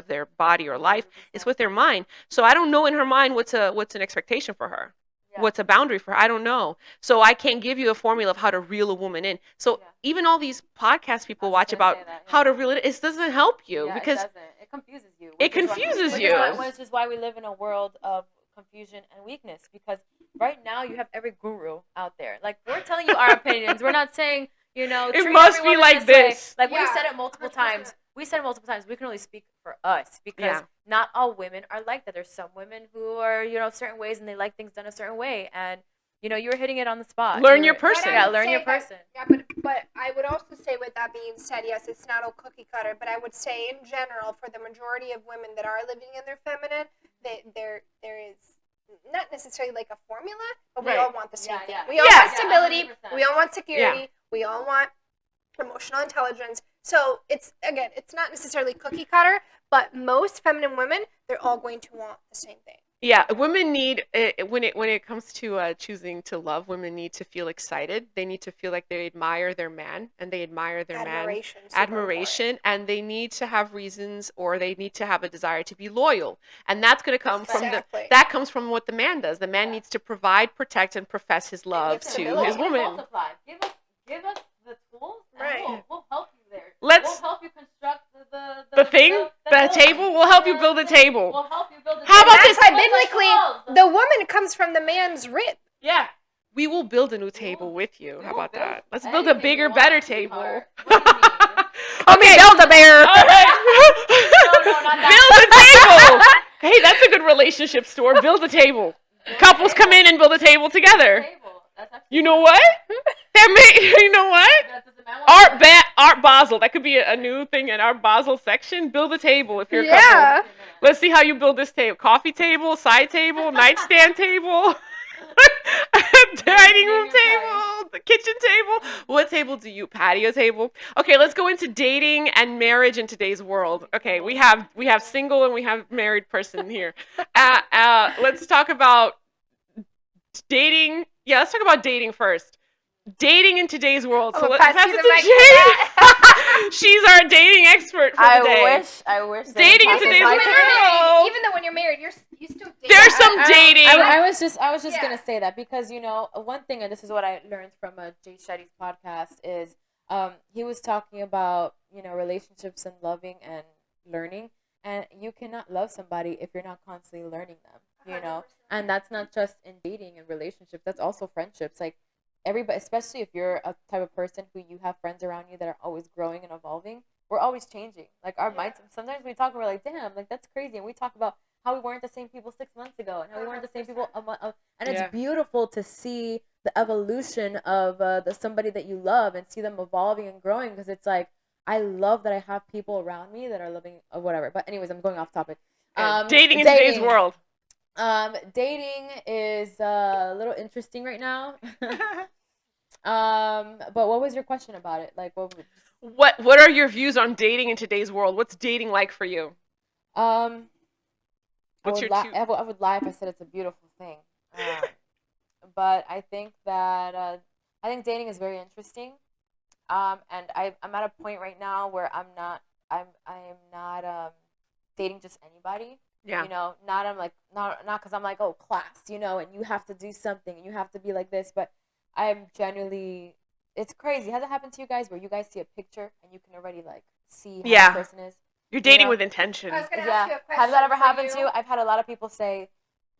their body or life. 100%. It's with their mind. So I don't know in her mind what's an expectation for her. Yeah. What's a boundary for her? I don't know. So I can't give you a formula of how to reel a woman in. So even all these podcasts people watch about how to reel it doesn't help you because it confuses you. It confuses you. Which is why we live in a world of confusion and weakness, because right now you have every guru out there. Like, we're telling you our opinions. We're not saying, it must be like this. Like, we said it multiple times. We can only speak for us because not all women are like that. There's some women who are, certain ways and they like things done a certain way. And, you were hitting it on the spot. Learn your person. Yeah, learn your person. But I would also say, with that being said, yes, it's not all cookie cutter, but I would say in general, for the majority of women that are living in their feminine, there is not necessarily like a formula, but we all want the same thing. We all want stability. 100%. We all want security. We all want emotional intelligence. So it's not necessarily cookie cutter, but most feminine women, they're all going to want the same thing. Yeah, women need, when it comes to choosing to love, women need to feel excited. They need to feel like they admire their man, and they admire their admiration, and they need to have reasons, or they need to have a desire to be loyal. And that's going to come that comes from what the man does. The man needs to provide, protect, and profess his love to his woman. Multiply. Give us the tools, and we'll help you there. We'll help you construct the table. We'll help you build a table. We'll help you build a table. How about this? Biblically, the woman comes from the man's rib. Yeah. We will build a new table with you. How about that? Let's build a bigger, better table. Okay, build a bear. All right. Build a table. Hey, that's a good relationship store. Build a table. Couples come in and build a table together. You know what? You know what? Art Basel. That could be a new thing in our Basel section. Build a table if you're a couple. Let's see how you build this table. Coffee table, side table, nightstand table. Dining room Name your table, the kitchen table. What table do you? Patio table. Okay, let's go into dating and marriage in today's world. Okay, we have single and we have married person here. Let's talk about dating. Yeah, let's talk about dating first. Dating in today's world. I'm So gonna let's pass pass you it the to mic for that. Jade. She's our dating expert for the day. I wish. Dating in in today's Even when you're married, world. even though when you're married, you still date. There's some dating. I was just Yeah. gonna say that because one thing, and this is what I learned from Jay Shetty's podcast is he was talking about relationships and loving and learning, and you cannot love somebody if you're not constantly learning them. 100%. And that's not just in dating and relationships. That's also friendships. Like everybody, especially if you're a type of person who you have friends around you that are always growing and evolving. We're always changing. Like our minds. Sometimes we talk and we're like, damn, like that's crazy, and we talk about how we weren't the same people 6 months ago, and how we weren't the same people a month. And it's Yeah. beautiful to see the evolution of somebody that you love and see them evolving and growing because it's like I love that I have people around me that are loving or whatever. But anyways, I'm going off topic. Dating in today's world. Dating is a little interesting right now. But what was your question about it? Like, What are your views on dating in today's world? What's dating like for you? What's your two? I would lie if I said it's a beautiful thing. But I think that I think dating is very interesting. And I'm at a point right now where I am not dating just anybody. Yeah. Not because I'm like, oh, class, and you have to do something and you have to be like this, but I'm genuinely, it's crazy. Has it happened to you guys where you guys see a picture and you can already like see how Yeah. the person is? You're dating with intention. I was gonna ask you a question. Has that ever for happened to you? I've had a lot of people say,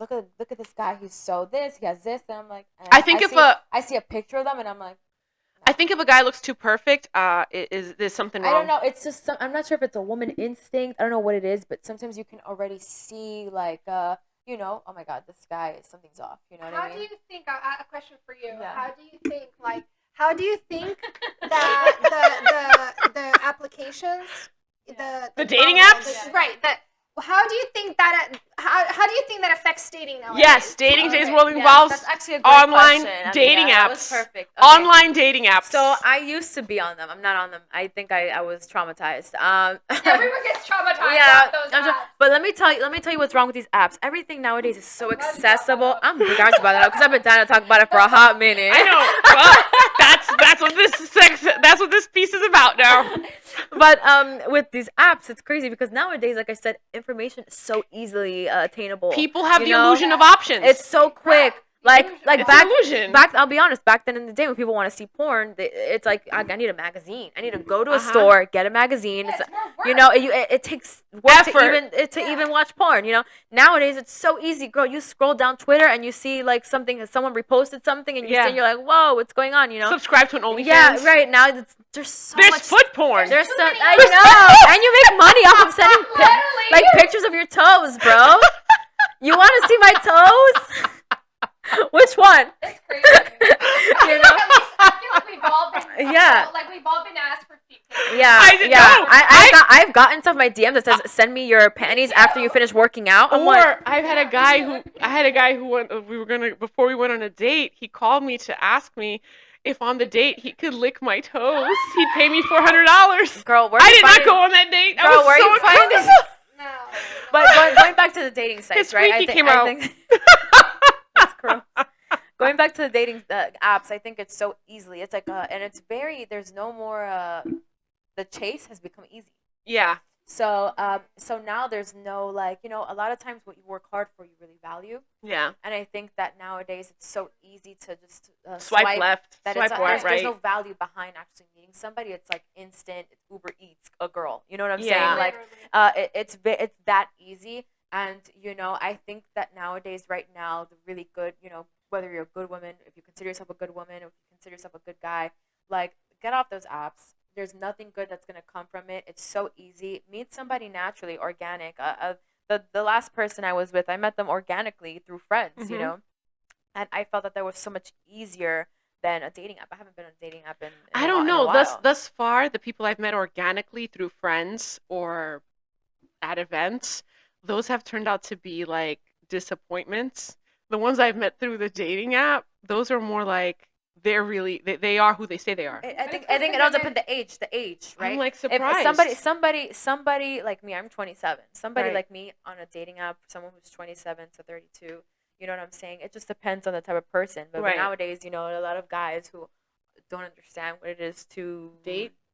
look at this guy, he's so this, he has this, and I'm like, and I think I see a picture of them and I'm like, I think if a guy looks too perfect, there's something wrong. I don't know. It's just I'm not sure if it's a woman instinct. I don't know what it is, but sometimes you can already see like oh my god, this guy, something's off. You know what I mean? How do you think? A question for you. Yeah. How do you think that the applications, The dating apps? right? How do you think that affects dating nowadays? Yes, dating today's world Yes, involves that's actually a great online question. dating that apps. was perfect. Okay. Online dating apps. So I used to be on them. I'm not on them. I think I was traumatized. Everyone gets traumatized Yeah, off those I'm apps. but let me tell you what's wrong with these apps. Everything nowadays is so accessible. I'm glad you brought that up because I've been dying to talk about it for a hot minute. I know. Well, that's what this piece is about now. But with these apps, it's crazy because nowadays, like I said, information is so easily attainable. People have you the know? illusion of options. It's so quick. Like It's an illusion. I'll be honest, back then in the day when people want to see porn, it's like I need a magazine. I need to go to a store, get a magazine. Yeah, It's, it's more work. it takes work Effort. to even watch porn. Nowadays it's so easy, girl. You scroll down Twitter and you see like someone reposted something, and Yeah. you're like, whoa, what's going on? Subscribe to an OnlyFans. Yeah, right. Now there's so There's much. foot porn. There's too so many I apps. know, and you make money off of sending Literally. like pictures of your toes, bro. You want to see my toes? Which one? It's crazy. I feel like we've all been Yeah. we've all been asked for pictures. Yeah, I did- yeah. no, I've gotten stuff in my DM that says send me your panties after you finish working out. I'm like, Or I had a guy who went. Before we went on a date. He called me to ask me if on the date he could lick my toes. He'd pay me $400. girl, where I you did not finding- go on that date. I Girl, was where so you finding this? uncomfortable. No. But going back to the dating sites, His right? squeaky came out. That's gross. Going back to the dating apps, I think it's so easily. It's like, and it's very. There's no more. The chase has become easy. Yeah. So now there's no like a lot of times what you work hard for you really value, Yeah. and I think that nowadays it's so easy to just Swipe left. that Swipe it's, right. there's no value behind actually meeting somebody. It's like instant. It's Uber Eats a girl. You know what I'm Yeah. saying? Like Literally. it's that easy. And I think that nowadays, right now, the really good, whether you're a good woman, if you consider yourself a good woman, or if you consider yourself a good guy, like get off those apps. There's nothing good that's gonna come from it. It's so easy. Meet somebody naturally, organic. The last person I was with, I met them organically through friends, Mhm. and I felt that was so much easier than a dating app. I haven't been on a dating app in I a don't while- in a know. while. Thus far, the people I've met organically through friends or at events, those have turned out to be like disappointments. The ones I've met through the dating app, those are more like they are who they say they are. I think it all depends the age, right? I'm like If surprised. somebody like me, I'm 27. Somebody Right. like me on a dating app, someone who's 27 to 32, you know what I'm saying? It just depends on the type of person. But Right. nowadays, you know, a lot of guys who don't understand what it is to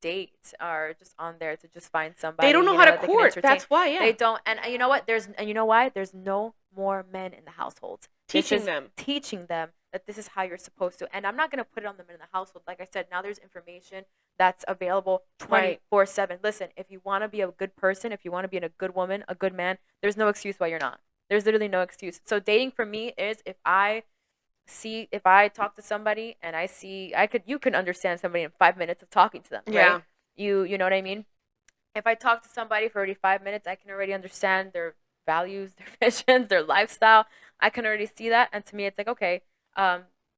date are just on there to just find somebody. They don't know you how to they can court. entertain. That's why, yeah. They don't, and you know what? You know why? There's no more men in the household. Teaching them. Teaching them that this is how you're supposed to. And I'm not gonna put it on the men in the household. Like I said, now there's information that's available 24/7. Listen, if you want to be a good person, if you want to be a good woman, a good man, there's no excuse why you're not. There's literally no excuse. So dating for me is if I talk to somebody and you can understand somebody in 5 minutes of talking to them, right? Yeah. You know what I mean? If I talk to somebody for already 5 minutes, I can already understand their values, their visions, their lifestyle. I can already see that, and to me, it's like, okay,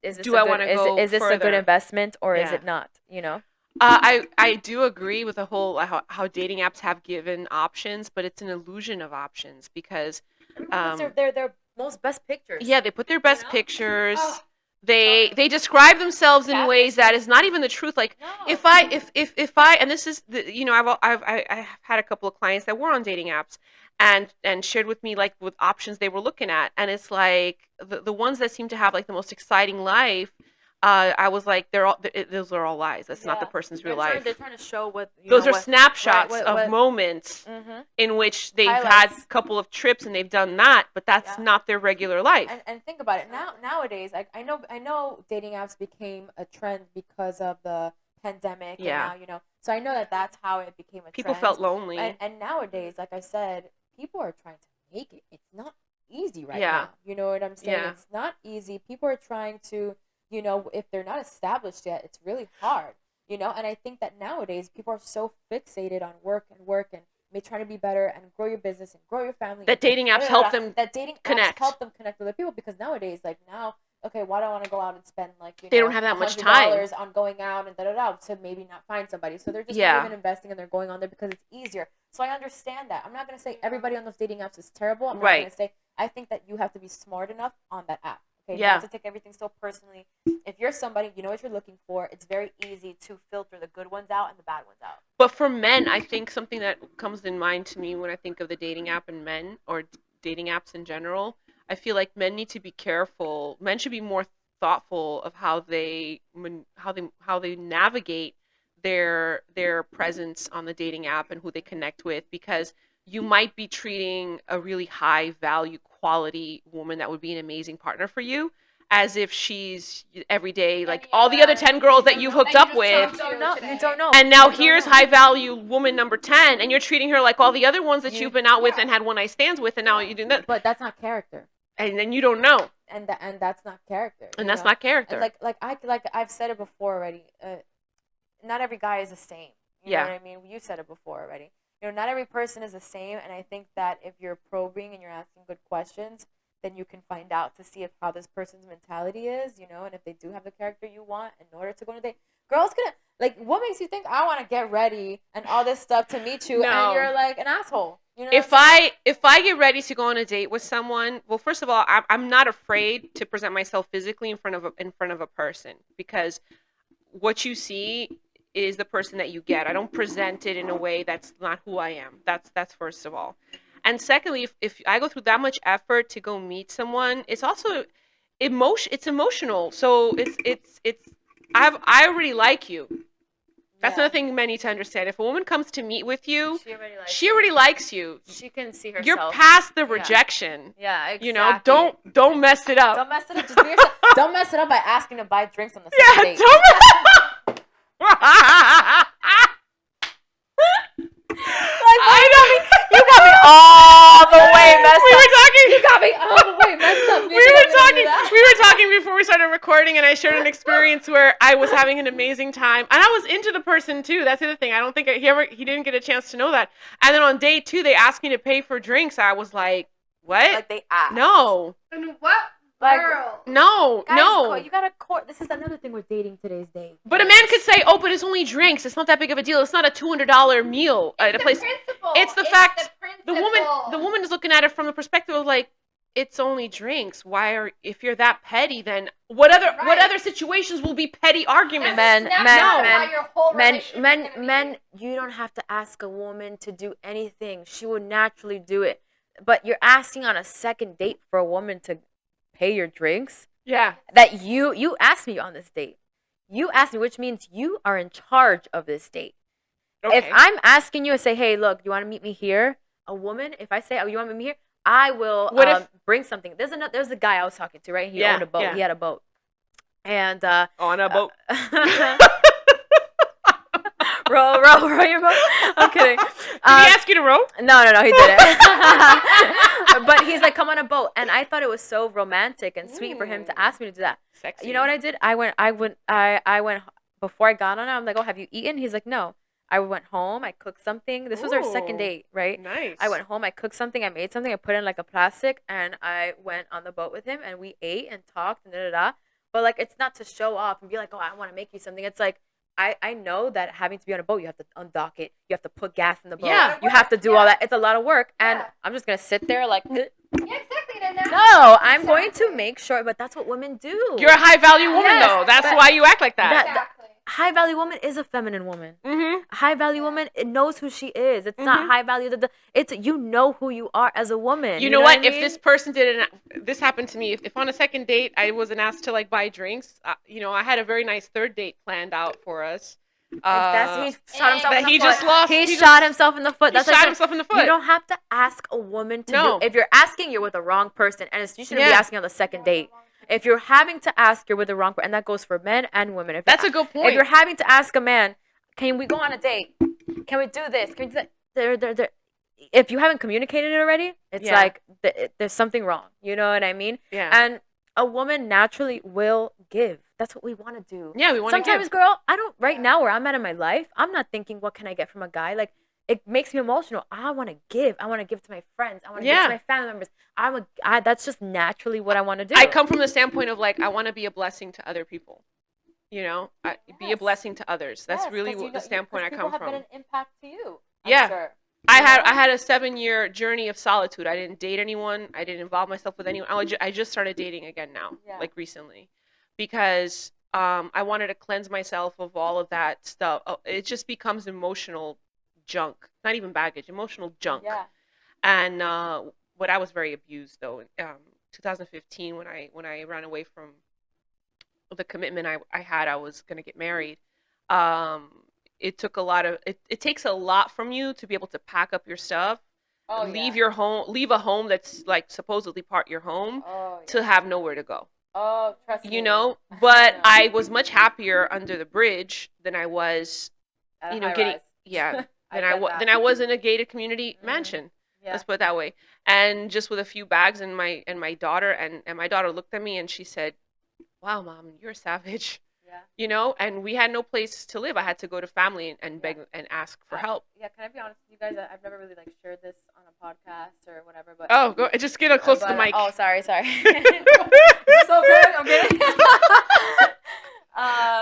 is this Do I wanna go is this a good further? investment or is Yeah. it not? You know? I do agree with the whole how dating apps have given options, but it's an illusion of options because They're most best pictures. yeah, they put their best know? pictures. Oh. They describe themselves in Catfish. ways that is not even the truth. Like No. if I and this is the, you know, I've had a couple of clients that were on dating apps and shared with me like with options they were looking at, and it's like the ones that seem to have like the most exciting life. I was like, those are all lies. That's not the person's real life. They're trying to show what Those are snapshots right, of moments Mhm. in which they've had Highlights. a couple of trips and they've done that, but that's Yeah. not their regular life. And think about it nowadays. Like I know dating apps became a trend because of the pandemic. Yeah. And now, you know, so I know that that's how it became a People trend. felt lonely. And nowadays, like I said, people are trying to make it. It's not easy right Yeah. now. You know what I'm saying? Yeah. It's not easy. People are trying to, you know, if they're not established yet, it's really hard. You know, and I think that nowadays people are so fixated on work and trying to be better and grow your business and grow your family. That dating apps help them connect. Help them connect with other people because nowadays, like now, okay, why do I want to go out and spend like They don't have that much $100 time. on going out and to maybe not find somebody. So they're just Yeah. not even investing and they're going on there because it's easier. So I understand that. I'm not gonna say everybody on those dating apps is terrible. I'm not Right. gonna say I think that you have to be smart enough on that app. Okay, Yeah. not to take everything so personally. If you're somebody, you know what you're looking for. It's very easy to filter the good ones out and the bad ones out. But for men, I think something that comes in mind to me when I think of the dating app and men or dating apps in general, I feel like men need to be careful. Men should be more thoughtful of how they navigate their presence on the dating app and who they connect with, because you might be treating a really high value quality woman that would be an amazing partner for you as if she's every day like all the other 10 girls that you've hooked up with. You don't know. And now You don't here's know. high value woman number 10, and you're treating her like all the other ones that You- you've been out with and had one night stands with, and now you do that. But that's not character. And then you don't know. And that's not character. And you that's know? not character. And like I've said it before already. Not every guy is the same. You Yeah. know what I mean? You said it before already. You know, not every person is the same, and I think that if you're probing and you're asking good questions, then you can find out to see if how this person's mentality is, you know, and if they do have the character you want in order to go on a date. Girls gonna like, what makes you think I want to get ready and all this stuff to meet you, No. and you're like an asshole? You know. If I get ready to go on a date with someone, well, first of all, I'm not afraid to present myself physically in front of a person, because what you see is the person that you get. I don't present it in a way that's not who I am. That's first of all. And secondly, if I go through that much effort to go meet someone, it's also it's emotional. So I already like you. That's another thing men need to understand. If a woman comes to meet with you, she already likes you. She can see herself. You're past the rejection. Yeah, exactly. You know, don't mess it up. Don't mess it up. Just be yourself. Don't mess it up by asking to buy drinks on the Yeah, second date. don't. I know. You got me all the way messed up. We were talking. You got me all the way messed up. We were talking before we started recording, and I shared an experience where I was having an amazing time, and I was into the person too. That's the other thing. I don't think he didn't get a chance to know that. And then on day 2, they asked me to pay for drinks. I was like, what? Like they asked. No. And what Like, girl? No. Guys, No. you gotta court. This is another thing with dating today's day. But a man could say, "Oh, but it's only drinks. It's not that big of a deal. It's not a $200 meal at a place." Principle. It's the fact the the woman is looking at it from the perspective of like, it's only drinks. Why are if you're that petty, then what other situations will be petty arguments? Men, That's men, not men, how your whole men, relationship is men, gonna be. men. You don't have to ask a woman to do anything. She will naturally do it. But you're asking on a second date for a woman to pay your drinks. Yeah. That you asked me on this date. You asked me, which means you are in charge of this date. Okay. If I'm asking you and say, hey, look, you want to meet me here? A woman, if I say, oh, you want to meet me here? I will What if- bring something. There's a guy I was talking to, right? He Yeah, owned a boat. yeah. He had a boat. And On a boat. row your boat. I'm kidding. Did he ask you to row? No, he didn't. But he's like, come on a boat, and I thought it was so romantic and sweet for him to ask me to do that. Sexy. You know what I did? I went before I got on it. I'm like, oh, have you eaten? He's like, no. I went home. I cooked something. This was our second Ooh, date, right? Nice. I went home. I cooked something. I made something. I put it in like a plastic, and I went on the boat with him, and we ate and talked and da da da. But like, it's not to show off and be like, oh, I want to make you something. It's like, I know that having to be on a boat, you have to undock it. You have to put gas in the boat. Yeah. You have to do all that. It's a lot of work, and Yeah. I'm just gonna sit there like. Yeah, exactly. Then that's No, I'm going to make sure, but that's what women do. You're a high value woman Yes, though. That's but why you act like that. exactly. High value woman is a feminine woman. Mm-hmm. A high value woman, it knows who she is. It's not high value. It's you know who you are as a woman. You know what? I If mean? this person this happened to me. If on a second date I wasn't asked to like buy drinks, I had a very nice third date planned out for us. He shot himself that in the he foot. just lost. He shot himself in the foot. He That's shot like himself in the foot. You don't have to ask a woman to No. do. If you're asking, you're with the wrong person, and you shouldn't be Yeah. asking on the second date. If you're having to ask, you're with the wrong person, and that goes for men and women. That's a good point. If you're having to ask a man, can we go on a date? Can we do this? Can we do that? If you haven't communicated it already, it's Yeah. like there's something wrong. You know what I mean? Yeah. And a woman naturally will give. That's what we want to do. Yeah, we want to Sometimes, give. girl, I don't. Right now, where I'm at in my life, I'm not thinking, what can I get from a guy? Like, it makes me emotional. I want to give. I want to give to my friends. I want to give Yeah. to my family members. That's just naturally what I want to do. I come from the standpoint of like I want to be a blessing to other people. Be a Yes. blessing to others. That's Yes, really 'cause the standpoint I come People from. have been an impact to you. I'm Yeah. sure. I You know? had a 7-year journey of solitude. I didn't date anyone. I didn't involve myself with anyone. I just started dating again now, Yeah. like recently, because I wanted to cleanse myself of all of that stuff. It just becomes emotional junk, not even baggage, emotional junk. Yeah. And what I was very abused though. In 2015, when I ran away from the commitment I had, I was gonna get married. It took a lot of it takes a lot from you to be able to pack up your stuff, Oh, leave yeah. your home, leave a home that's like supposedly part your home, Oh, yeah. to have nowhere to go. Oh, trust me. You know, but know. I was much happier under the bridge than I was, At a getting high-rise. yeah, I than get that. than I was in a gated community Mhm. mansion. Yeah. Let's put it that way. And just with a few bags and my daughter, and my daughter looked at me and she said, "Wow, mom, you're a savage." Yeah. And we had no place to live. I had to go to family and beg and ask for help. Yeah, can I be honest with you guys? I've never really shared this on a podcast or whatever, but Oh, go just get close to the mic. Oh, sorry. Is this okay? I'm kidding.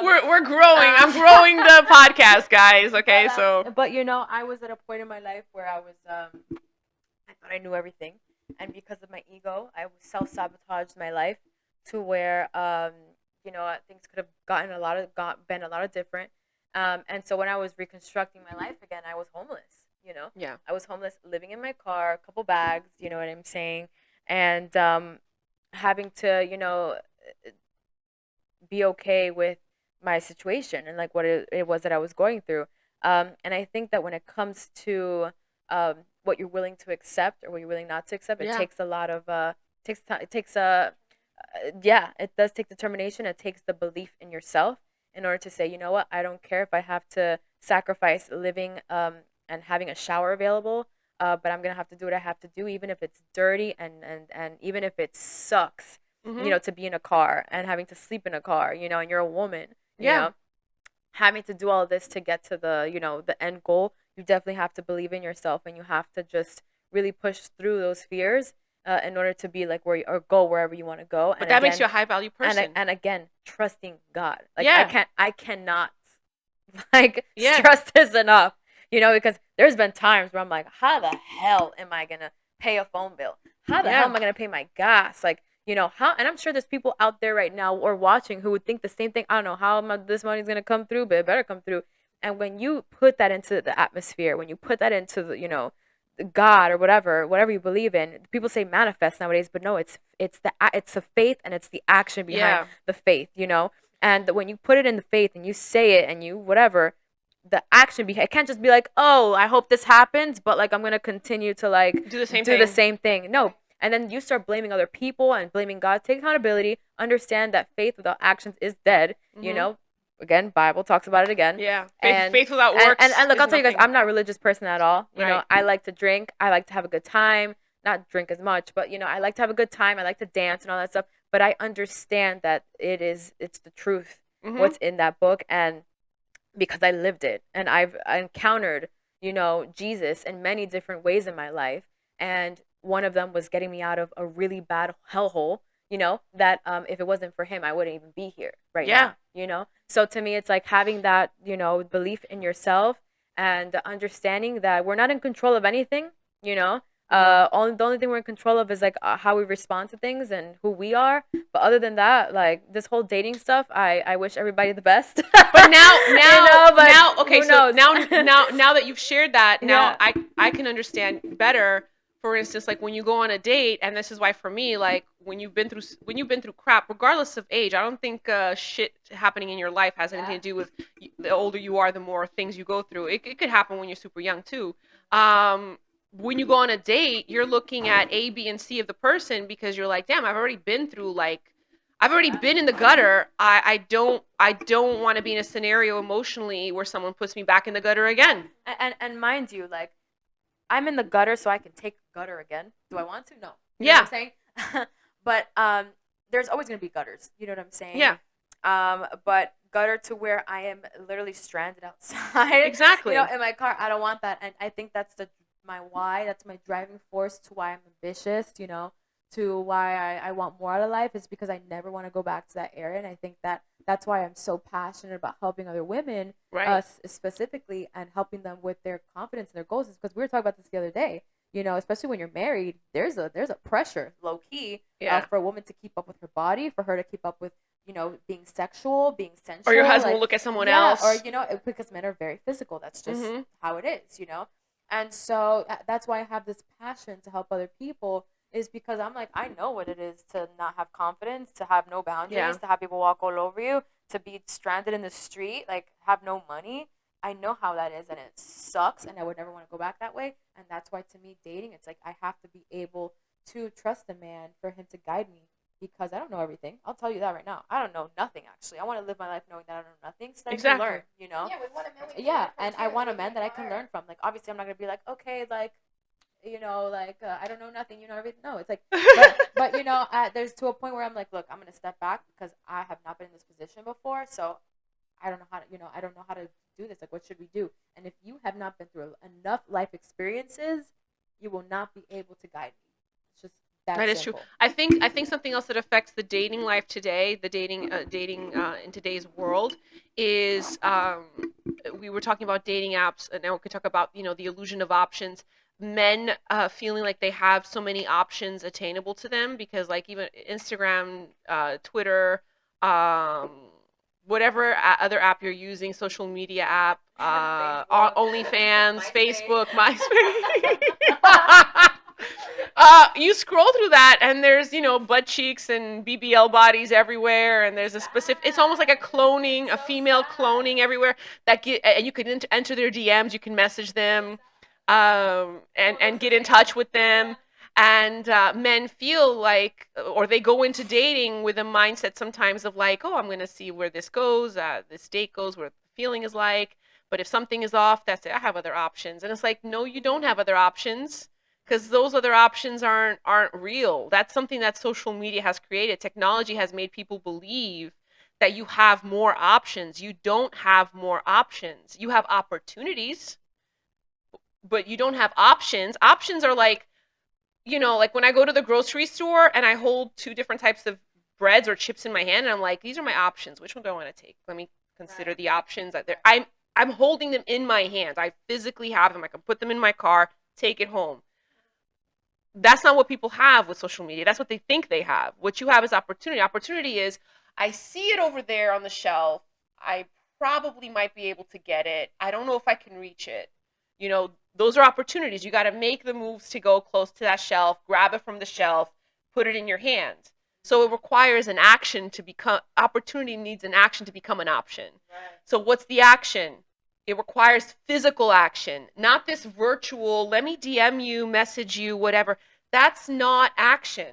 We're growing. I'm growing the podcast, guys. Okay, so But I was at a point in my life where I was I thought I knew everything, and because of my ego, I self-sabotaged my life to where things could have been a lot of different. And so when I was reconstructing my life again, I was homeless. yeah, I was homeless, living in my car, a couple bags. You know what I'm saying, and having to be okay with my situation and like what it was that I was going through. And I think that when it comes to what you're willing to accept or what you're willing not to accept, it Yeah. takes a lot of it does take determination. It takes the belief in yourself in order to say, you know what, I don't care if I have to sacrifice living and having a shower available, but I'm gonna have to do what I have to do, even if it's dirty and even if it sucks. Mhm. To be in a car and having to sleep in a car, and you're a woman, Yeah. having to do all this to get to the end goal. You definitely have to believe in yourself, and you have to just really push through those fears in order to be like or go wherever you want to go. But that makes you a high value person. And again, trusting God. Like Yeah. I cannot Yeah. stress this enough. Because there's been times where I'm like, how the hell am I gonna pay a phone bill? How the hell am I going to pay my gas? Like, you know, how, and I'm sure there's people out there right now or watching who would think the same thing. I don't know how this money's going to come through, but it better come through. And when you put that into the atmosphere, when you put that into the, you know, God or whatever you believe in, people say manifest nowadays, but no, it's the faith and it's the action behind the faith, you know. And when you put it in the faith and you say it and you whatever, the action behind it can't just be like, oh, I hope this happens, but like I'm gonna continue to like do the same do thing. the same thing. No. And then you start blaming other people and blaming God. Take accountability. Understand that faith without actions is dead. You know, again, Bible talks about it again. Yeah. And faith without works. And look, is I'll tell you guys, nothing. I'm not a religious person at all. You know, Right. I like to drink. I like to have a good time. Not drink as much, but you know, I like to have a good time. I like to dance and all that stuff. But I understand that it's the truth what's in that book, and because I lived it and I've encountered, you know, Jesus in many different ways in my life. And one of them was getting me out of a really bad hellhole, you know, that if it wasn't for him, I wouldn't even be here right now, you know? So to me, it's like having that, you know, belief in yourself and understanding that we're not in control of anything, you know? The only thing we're in control of is like how we respond to things and who we are. But other than that, like this whole dating stuff, I wish everybody the best. But now, you know, but now, okay, who so knows? now that you've shared that, now Yeah. I can understand better. For instance, like when you go on a date, and this is why for me, like when you've been through crap, regardless of age, I don't think shit happening in your life has anything to do with the older you are, the more things you go through. It could happen when you're super young too. When you go on a date, you're looking at A, B, and C of the person because you're like, damn, I've already been in the gutter. I don't want to be in a scenario emotionally where someone puts me back in the gutter again. And mind you, like I'm in the gutter, so I can take gutter again. Do I want to? No. You know what I'm saying? But there's always gonna be gutters. You know what I'm saying? Yeah. But gutter to where I am literally stranded outside. Exactly. You know, in my car. I don't want that, and I think that's my why. That's my driving force to why I'm ambitious. You know, to why I want more out of life is because I never want to go back to that area, and I think that's why I'm so passionate about helping other women, Right. Specifically, and helping them with their confidence and their goals. Is because we were talking about this the other day. You know, especially when you're married, there's a pressure, low key, for a woman to keep up with her body, for her to keep up with, you know, being sexual, being sensual. Or your husband like, will look at someone else. Or, you know, because men are very physical. That's just how it is, you know? And so that's why I have this passion to help other people, is because I'm like, I know what it is to not have confidence, to have no boundaries, to have people walk all over you, to be stranded in the street, like have no money. I know how that is, and it sucks, and I would never want to go back that way. And that's why, to me, dating, it's like I have to be able to trust a man for him to guide me, because I don't know everything. I'll tell you that right now. I don't know nothing, actually. I want to live my life knowing that I don't know nothing, so that I can learn, you know? Yeah, we want a man we can Yeah, learn from and too. I want a man that I can learn from. Like, obviously, I'm not going to be like, okay, like, you know, like, I don't know nothing, you know everything. No, it's like, but you know, there's to a point where I'm like, look, I'm going to step back because I have not been in this position before, so I don't know how to, you know, I don't know how to do this. Like, what should we do? And if you have not been through enough life experiences, you will not be able to guide me. It's just That is true. I think something else that affects the dating life today, the dating in today's world, is we were talking about dating apps, and now we could talk about, you know, the illusion of options. Men feeling like they have so many options attainable to them because, like, even Instagram, Twitter, whatever other app you're using, social media app, OnlyFans, Facebook, MySpace. You scroll through that, and there's, you know, butt cheeks and BBL bodies everywhere, and there's a specific. It's almost like a female cloning everywhere. And you can enter their DMs, you can message them, and get in touch with them. And men feel like, or they go into dating with a mindset sometimes of like, oh, I'm gonna see where this goes, this date goes, where the feeling is like. But if something is off, that's it. I have other options, and it's like, no, you don't have other options. Because those other options aren't real. That's something that social media has created. Technology has made people believe that you have more options. You don't have more options. You have opportunities, but you don't have options. Options are like, you know, like when I go to the grocery store and I hold two different types of breads or chips in my hand, and I'm like, these are my options. Which one do I want to take? Let me consider the options that I'm holding them in my hand. I physically have them. I can put them in my car, take it home. That's not what people have with social media. That's what they think they have. What you have is opportunity. Opportunity is, I see it over there on the shelf. I probably might be able to get it. I don't know if I can reach it. Those are opportunities. You got to make the moves to go close to that shelf, grab it from the shelf, put it in your hand. So it requires an action to become, opportunity needs an action to become an option. Right. So what's the action? It requires physical action, not this virtual, let me DM you, message you, whatever. That's not action.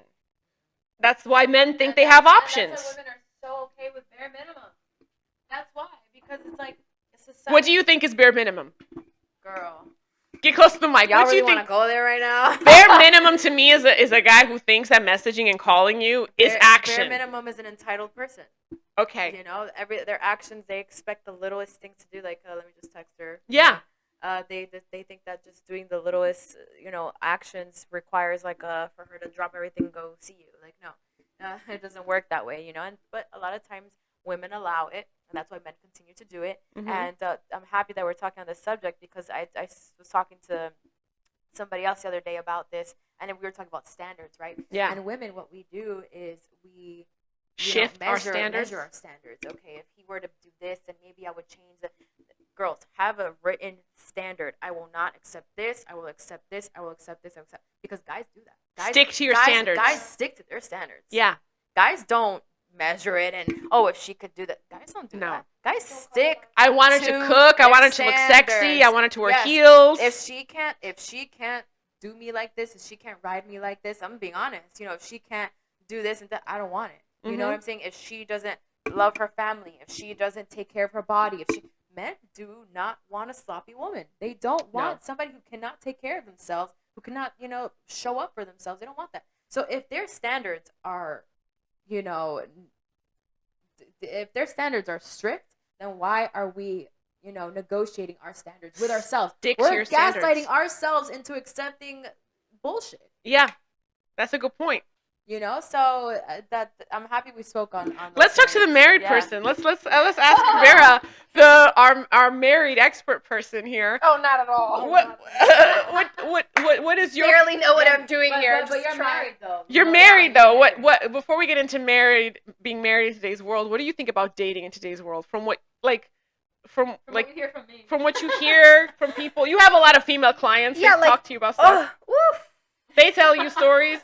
That's why men think they have options. That's why women are so okay with bare minimum. That's why, because it's like, it's a What do you think is bare minimum? Girl. Get close to the mic. Y'all what do really you think? Want to go there right now? Bare minimum to me is a guy who thinks that messaging and calling you is action. Bare minimum is an entitled person. Okay. Their actions, they expect the littlest things to do, like let me just text her. Yeah. They think that just doing the littlest actions requires for her to drop everything and go see you. Like no, it doesn't work that way. But a lot of times women allow it, and that's why men continue to do it. Mm-hmm. And I'm happy that we're talking on this subject, because I was talking to somebody else the other day about this, and we were talking about standards, right? Yeah. And women, what we do is we measure our standards. Okay, if he were to do this, then maybe I would change the. Girls, have a written standard. I will not accept this. I will accept this. I will accept this. I will accept, because guys do that. Guys stick to your standards. Guys stick to their standards. Yeah. Guys don't measure it and if she could do that. Guys don't do that. Guys stick. I want her to cook. I want her to look sexy. I want her to wear heels. If she can't do me like this, if she can't ride me like this, I'm being honest. If she can't do this and that, I don't want it. You know what I'm saying? If she doesn't love her family, if she doesn't take care of her body, men do not want a sloppy woman. They don't want somebody who cannot take care of themselves, who cannot, show up for themselves. They don't want that. So if their standards are, if their standards are strict, then why are we, negotiating our standards with ourselves? We're gaslighting ourselves into accepting bullshit. Yeah, that's a good point. So that I'm happy we spoke on. Let's talk to the married person. Let's ask Vera, our married expert person here. Oh, not at all. What is your? Barely know what I'm doing here. But you're married though. You're married though. What? Before we get into being married in today's world, what do you think about dating in today's world? From what you hear from me. From what you hear from people, you have a lot of female clients. Yeah, talk to you about stuff. They tell you stories.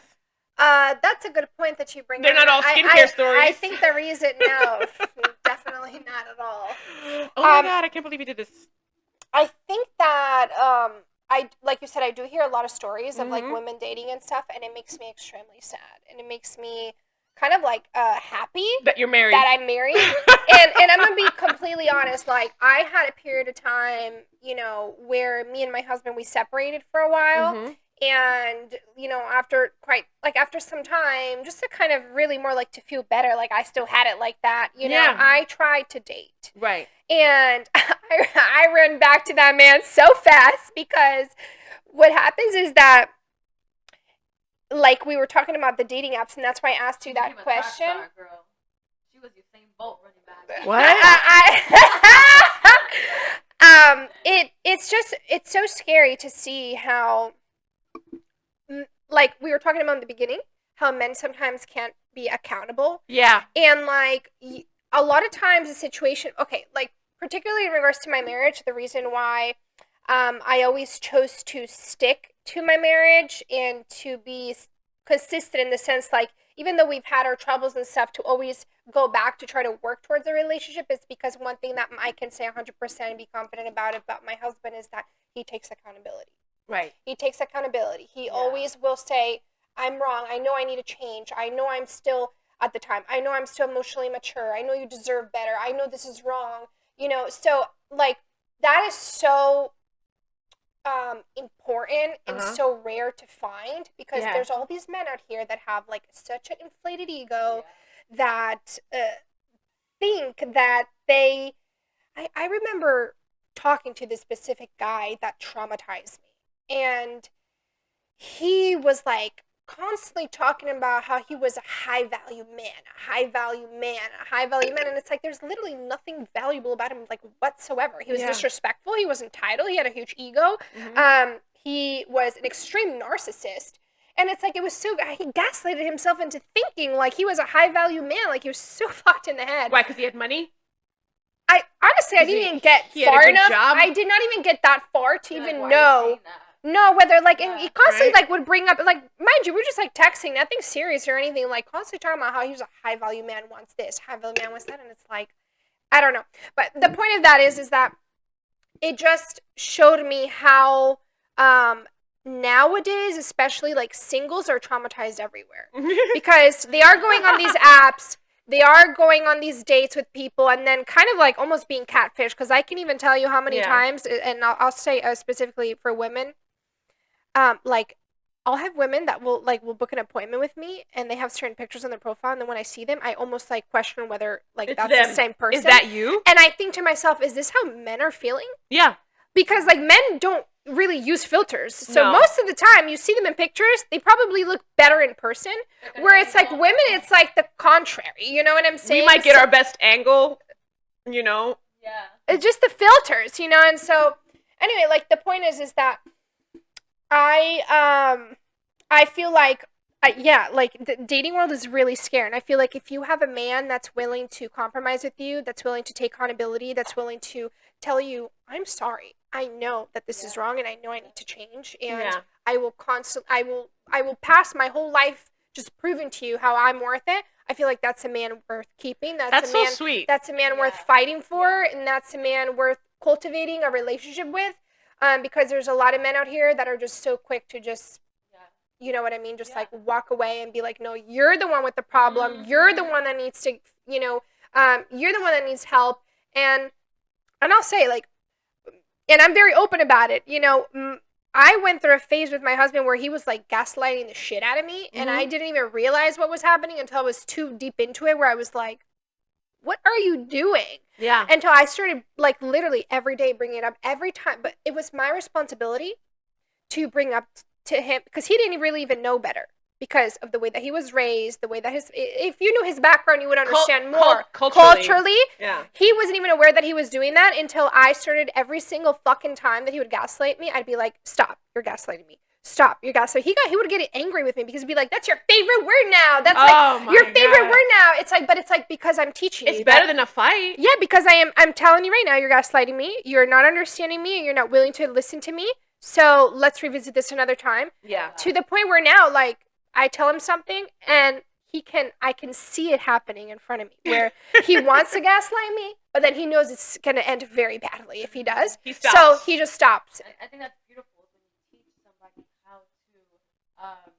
That's a good point that you bring up. They're not all skincare stories. I think the reason, no, definitely not at all. Oh my God, I can't believe you did this. I think that, like you said, I do hear a lot of stories of like women dating and stuff, and it makes me extremely sad, and it makes me kind of like happy that you're married, that I'm married, and I'm gonna be completely honest. Like I had a period of time, where me and my husband, we separated for a while. Mm-hmm. And, after some time, just to kind of really more like to feel better, like I still had it like that, I tried to date. Right. And I ran back to that man so fast, because what happens is that, like we were talking about the dating apps, and that's why I asked you that question. Track star, girl. She was Usain Bolt running back. What? It's so scary to see how, like we were talking about in the beginning, how men sometimes can't be accountable. Yeah. And like a lot of times the situation, like particularly in regards to my marriage, the reason why I always chose to stick to my marriage and to be consistent in the sense, like, even though we've had our troubles and stuff, to always go back to try to work towards a relationship is because one thing that I can say 100% and be confident about my husband is that he takes accountability. Right. He takes accountability. He always will say, I'm wrong. I know I need to change. I know I'm still, at the time, I know I'm still emotionally mature. I know you deserve better. I know this is wrong. So, like, that is so important and so rare to find, because there's all these men out here that have, like, such an inflated ego that think that they... I remember talking to this specific guy that traumatized me. And he was like constantly talking about how he was a high value man. And it's like, there's literally nothing valuable about him, like, whatsoever. He was disrespectful. He was entitled. He had a huge ego. Mm-hmm. He was an extreme narcissist. And it's like, it was so, he gaslighted himself into thinking like he was a high value man. Like he was so fucked in the head. Why? Because he had money? I honestly, I didn't even get he had a far good enough. job? I did not even get that far to You're even like, why are you know. saying that? No, whether like, and he constantly right. like would bring up, like, mind you, we're just like texting, nothing serious or anything. Like constantly talking about how he was a high value man, wants this, high value man wants that, and it's like, I don't know. But the point of that is that it just showed me how nowadays, especially like singles are traumatized everywhere because they are going on these apps, they are going on these dates with people, and then kind of like almost being catfish. Because I can even tell you how many times, and I'll say specifically for women, like I'll have women that will book an appointment with me, and they have certain pictures on their profile, and then when I see them, I almost like question whether like It's that's them. the same person. Is that you? And I think to myself, is this how men are feeling? Yeah. Because like men don't really use filters, so No. most of the time you see them in pictures, they probably look better in person. Where it's like women, it's like the contrary. You know what I'm saying? We might get our best angle, you know. Yeah. It's just the filters, you know. And so anyway, like the point is that I feel like like the dating world is really scary. And I feel like if you have a man that's willing to compromise with you, that's willing to take accountability, that's willing to tell you, I'm sorry, I know that this is wrong, and I know I need to change, and I will I will pass my whole life just proving to you how I'm worth it. I feel like that's a man worth keeping. That's a man, so sweet. That's a man worth fighting for, and that's a man worth cultivating a relationship with. Because there's a lot of men out here that are just so quick to just, you know what I mean, just like walk away and be like, no, you're the one with the problem. Mm-hmm. You're the one that needs to, you know, you're the one that needs help. And I'll say, like, and I'm very open about it. You know, I went through a phase with my husband where he was like gaslighting the shit out of me, and I didn't even realize what was happening until I was too deep into it, where I was like, what are you doing? Yeah. Until I started like literally every day bringing it up every time. But it was my responsibility to bring up to him, because he didn't really even know better because of the way that he was raised, the way that if you knew his background, you would understand more. Culturally, he wasn't even aware that he was doing that until I started. Every single fucking time that he would gaslight me, I'd be like, stop, you're gaslighting me. Stop, you're gaslighting. He would get angry with me because he'd be like, that's your favorite word now. That's like your favorite word now. It's like, but it's like, because I'm teaching you. It's better than a fight. Yeah, because I'm telling you right now, you're gaslighting me. You're not understanding me, and you're not willing to listen to me. So let's revisit this another time. Yeah. To the point where now, like, I tell him something, and I can see it happening in front of me, where he wants to gaslight me, but then he knows it's going to end very badly if he does. He stops. So he just stops. I think that's beautiful when you teach somebody how to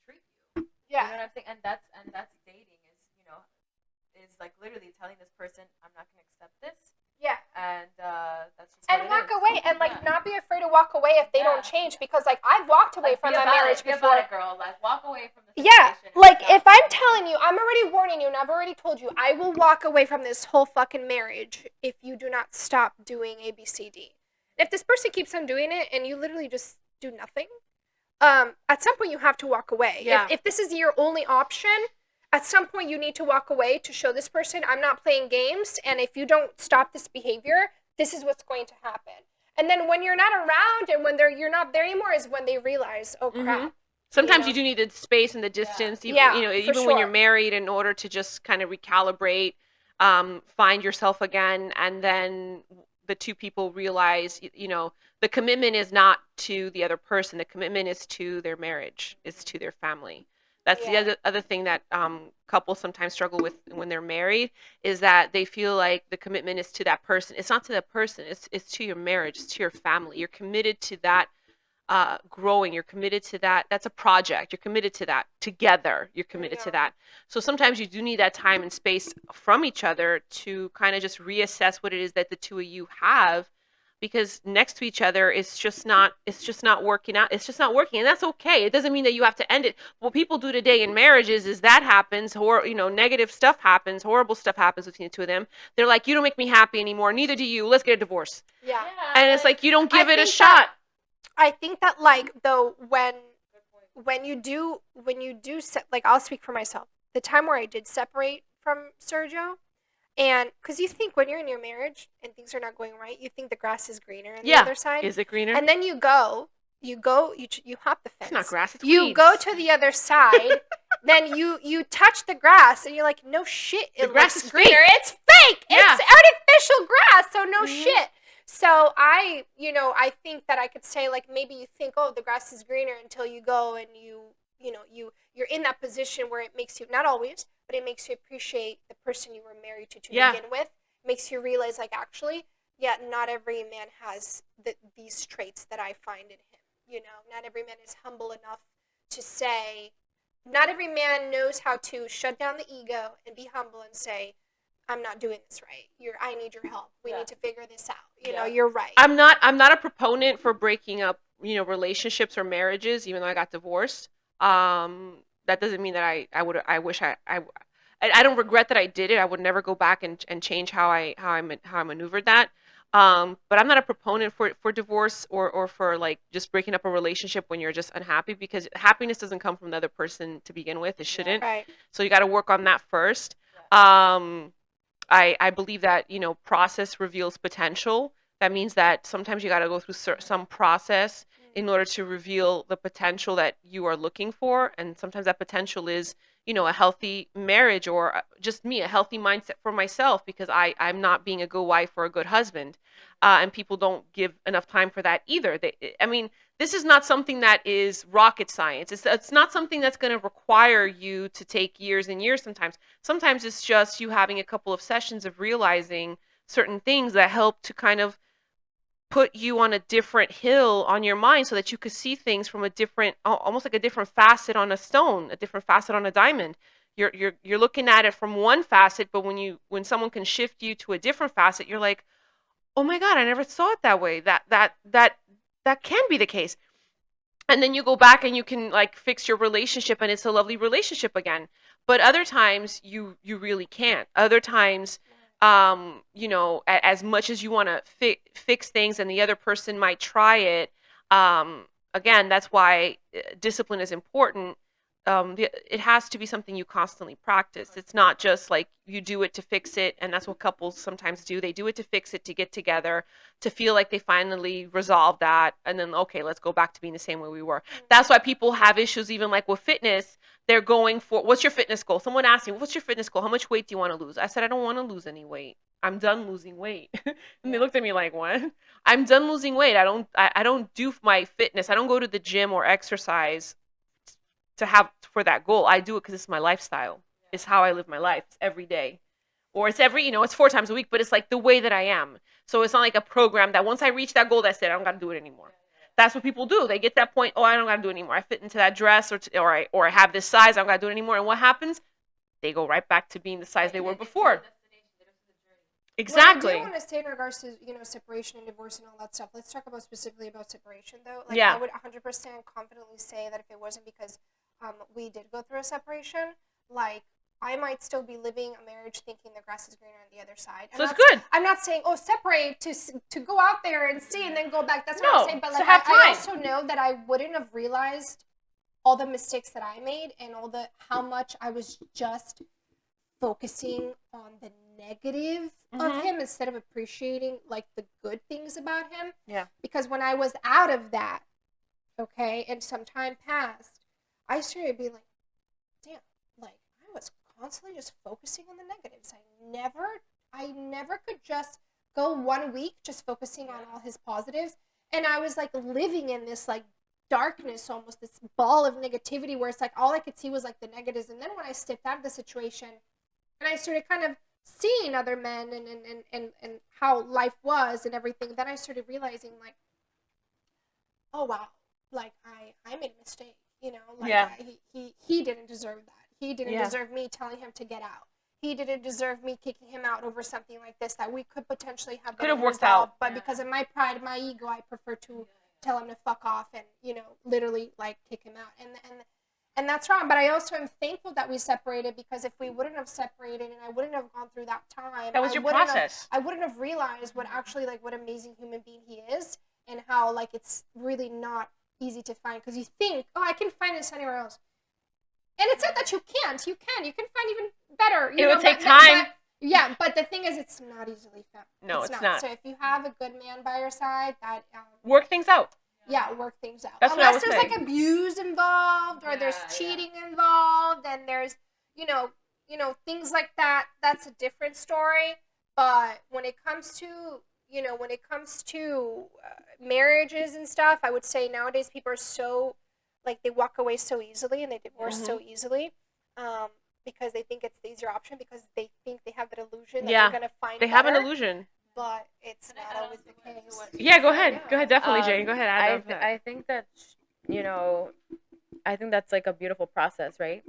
treat you. Yeah. You know what I'm saying? And that's dating is like literally telling this person, I'm not going to accept this. Yeah. And that's just and walk away, and like not be afraid to walk away if they don't change, because like I've walked away from my marriage before. Be about it, girl. Like walk away from the situation. Yeah, like if I'm telling you, I'm already warning you, and I've already told you, I will walk away from this whole fucking marriage if you do not stop doing A, B, C, D. If this person keeps on doing it and you literally just do nothing, at some point you have to walk away. Yeah. If this is your only option, at some point you need to walk away to show this person, I'm not playing games, and if you don't stop this behavior, this is what's going to happen. And then when you're not around and when you're not there anymore is when they realize, oh crap. Mm-hmm. Sometimes you do need the space and the distance, even when you're married, in order to just kind of recalibrate, find yourself again, and then the two people realize, the commitment is not to the other person. The commitment is to their marriage, is to their family. That's the other thing that couples sometimes struggle with when they're married, is that they feel like the commitment is to that person. It's not to that person. It's to your marriage. It's to your family. You're committed to that growing. You're committed to that. That's a project. You're committed to that together. You're committed to that. So sometimes you do need that time and space from each other to kind of just reassess what it is that the two of you have. Because next to each other, it's just not working out. It's just not working, and that's okay. It doesn't mean that you have to end it. What people do today in marriages is that happens, or negative stuff happens, horrible stuff happens between the two of them. They're like, you don't make me happy anymore. Neither do you. Let's get a divorce. Yeah. And it's like you don't give it a shot. I think that though when you do like, I'll speak for myself. The time where I did separate from Sergio. And because you think when you're in your marriage and things are not going right, you think the grass is greener on the other side. Is it greener? And then you go you go, you hop the fence. It's not grass, it's you weeds. go to the other side, then you touch the grass, and you're like, no shit, The it grass looks is greener. fake. It's fake. Yeah. It's artificial grass, so no Mhm. shit. So I think that I could say, like, maybe you think, oh, the grass is greener until you go and you're in that position where it makes you, not always, but it makes you appreciate the person you were married to Yeah. begin with. Makes you realize, like, actually, yeah, not every man has these traits that I find in him. Not every man is humble enough to say, not every man knows how to shut down the ego and be humble and say, I'm not doing this right. I need your help. We need to figure this out. You're right. I'm not a proponent for breaking up, relationships or marriages, even though I got divorced. That doesn't mean that I wish I don't regret that I did it. I would never go back and change how I maneuvered that. But I'm not a proponent for divorce or for like just breaking up a relationship when you're just unhappy, because happiness doesn't come from the other person to begin with. It shouldn't. Right. So you got to work on that first. I believe that, process reveals potential. That means that sometimes you got to go through some process in order to reveal the potential that you are looking for. And sometimes that potential is, a healthy marriage, or just me, a healthy mindset for myself, because I'm not being a good wife or a good husband. And people don't give enough time for that either. I mean, this is not something that is rocket science. It's not something that's going to require you to take years and years sometimes. Sometimes it's just you having a couple of sessions of realizing certain things that help to kind of put you on a different hill on your mind, so that you could see things from a different, almost like a different facet on a stone, a different facet on a diamond. You're looking at it from one facet, but when someone can shift you to a different facet, you're like, oh my God, I never saw it that way. That can be the case. And then you go back and you can like fix your relationship, and it's a lovely relationship again. But other times you really can't. Other times, as much as you want to fix things, and the other person might try it, again, that's why discipline is important. It has to be something you constantly practice. It's not just like you do it to fix it, and that's what couples sometimes do. They do it to fix it, to get together, to feel like they finally resolved that, and then, okay, let's go back to being the same way we were. That's why people have issues, even like with fitness. They're going for, what's your fitness goal? Someone asked me, what's your fitness goal? How much weight do you want to lose? I said, I don't want to lose any weight. I'm done losing weight. And they looked at me like, what? I'm done losing weight. I don't do my fitness. I don't go to the gym or exercise to have for that goal. I do it because it's my lifestyle. It's how I live my life. It's every day. Or it's it's 4 times a week, but it's like the way that I am. So it's not like a program that once I reach that goal, that's it. I don't got to do it anymore. That's what people do. They get that point, oh, I don't got to do it anymore. I fit into that dress, or I have this size. I don't got to do it anymore. And what happens? They go right back to being the size they were before. Exactly. What I do want to say in regards to separation and divorce and all that stuff, let's talk about specifically about separation though. Like, Yeah. I would 100% confidently say that if it wasn't because we did go through a separation, like, I might still be living a marriage thinking the grass is greener on the other side. So it's good. I'm not saying, oh, separate to go out there and see and then go back. That's No, what I'm saying. But to like, have I time. also know that I wouldn't have realized all the mistakes that I made and how much I was just focusing on the negative of him instead of appreciating like the good things about him. Yeah. Because when I was out of that, okay, and some time passed, I started being like, damn, like I was constantly just focusing on the negatives. I never could just go 1 week just focusing on all his positives. And I was like living in this like darkness, almost this ball of negativity where it's like all I could see was like the negatives. And then when I stepped out of the situation and I started kind of seeing other men and how life was and everything, then I started realizing like, oh wow, like I made a mistake, like Yeah. he didn't deserve that. He didn't Yeah. deserve me telling him to get out. He didn't deserve me kicking him out over something like this that we could potentially have Could have worked resolved, out. but because of my pride, my ego, I prefer to tell him to fuck off and literally like kick him out. And that's wrong. But I also am thankful that we separated, because if we wouldn't have separated and I wouldn't have gone through that time, That was your process. I wouldn't have realized what amazing human being he is, and how like it's really not easy to find, because you think, oh, I can find this anywhere else. And it's not that you can't. You can find even better. It would take time. But the thing is, it's not easily found. No, it's not. So if you have a good man by your side, that Work things out. work things out. That's what I Unless would there's say. like abuse involved or there's cheating involved and there's, you know, things like that, that's a different story. But when it comes to, marriages and stuff, I would say nowadays people are so, like, they walk away so easily and they divorce so easily, because they think it's the easier option because they think they have that illusion that they're going to find They have an better, illusion. but it's not always the case. Yeah, go ahead. Go ahead. Definitely, Jane. Go ahead. I think that, you know, I think that's like a beautiful process, right?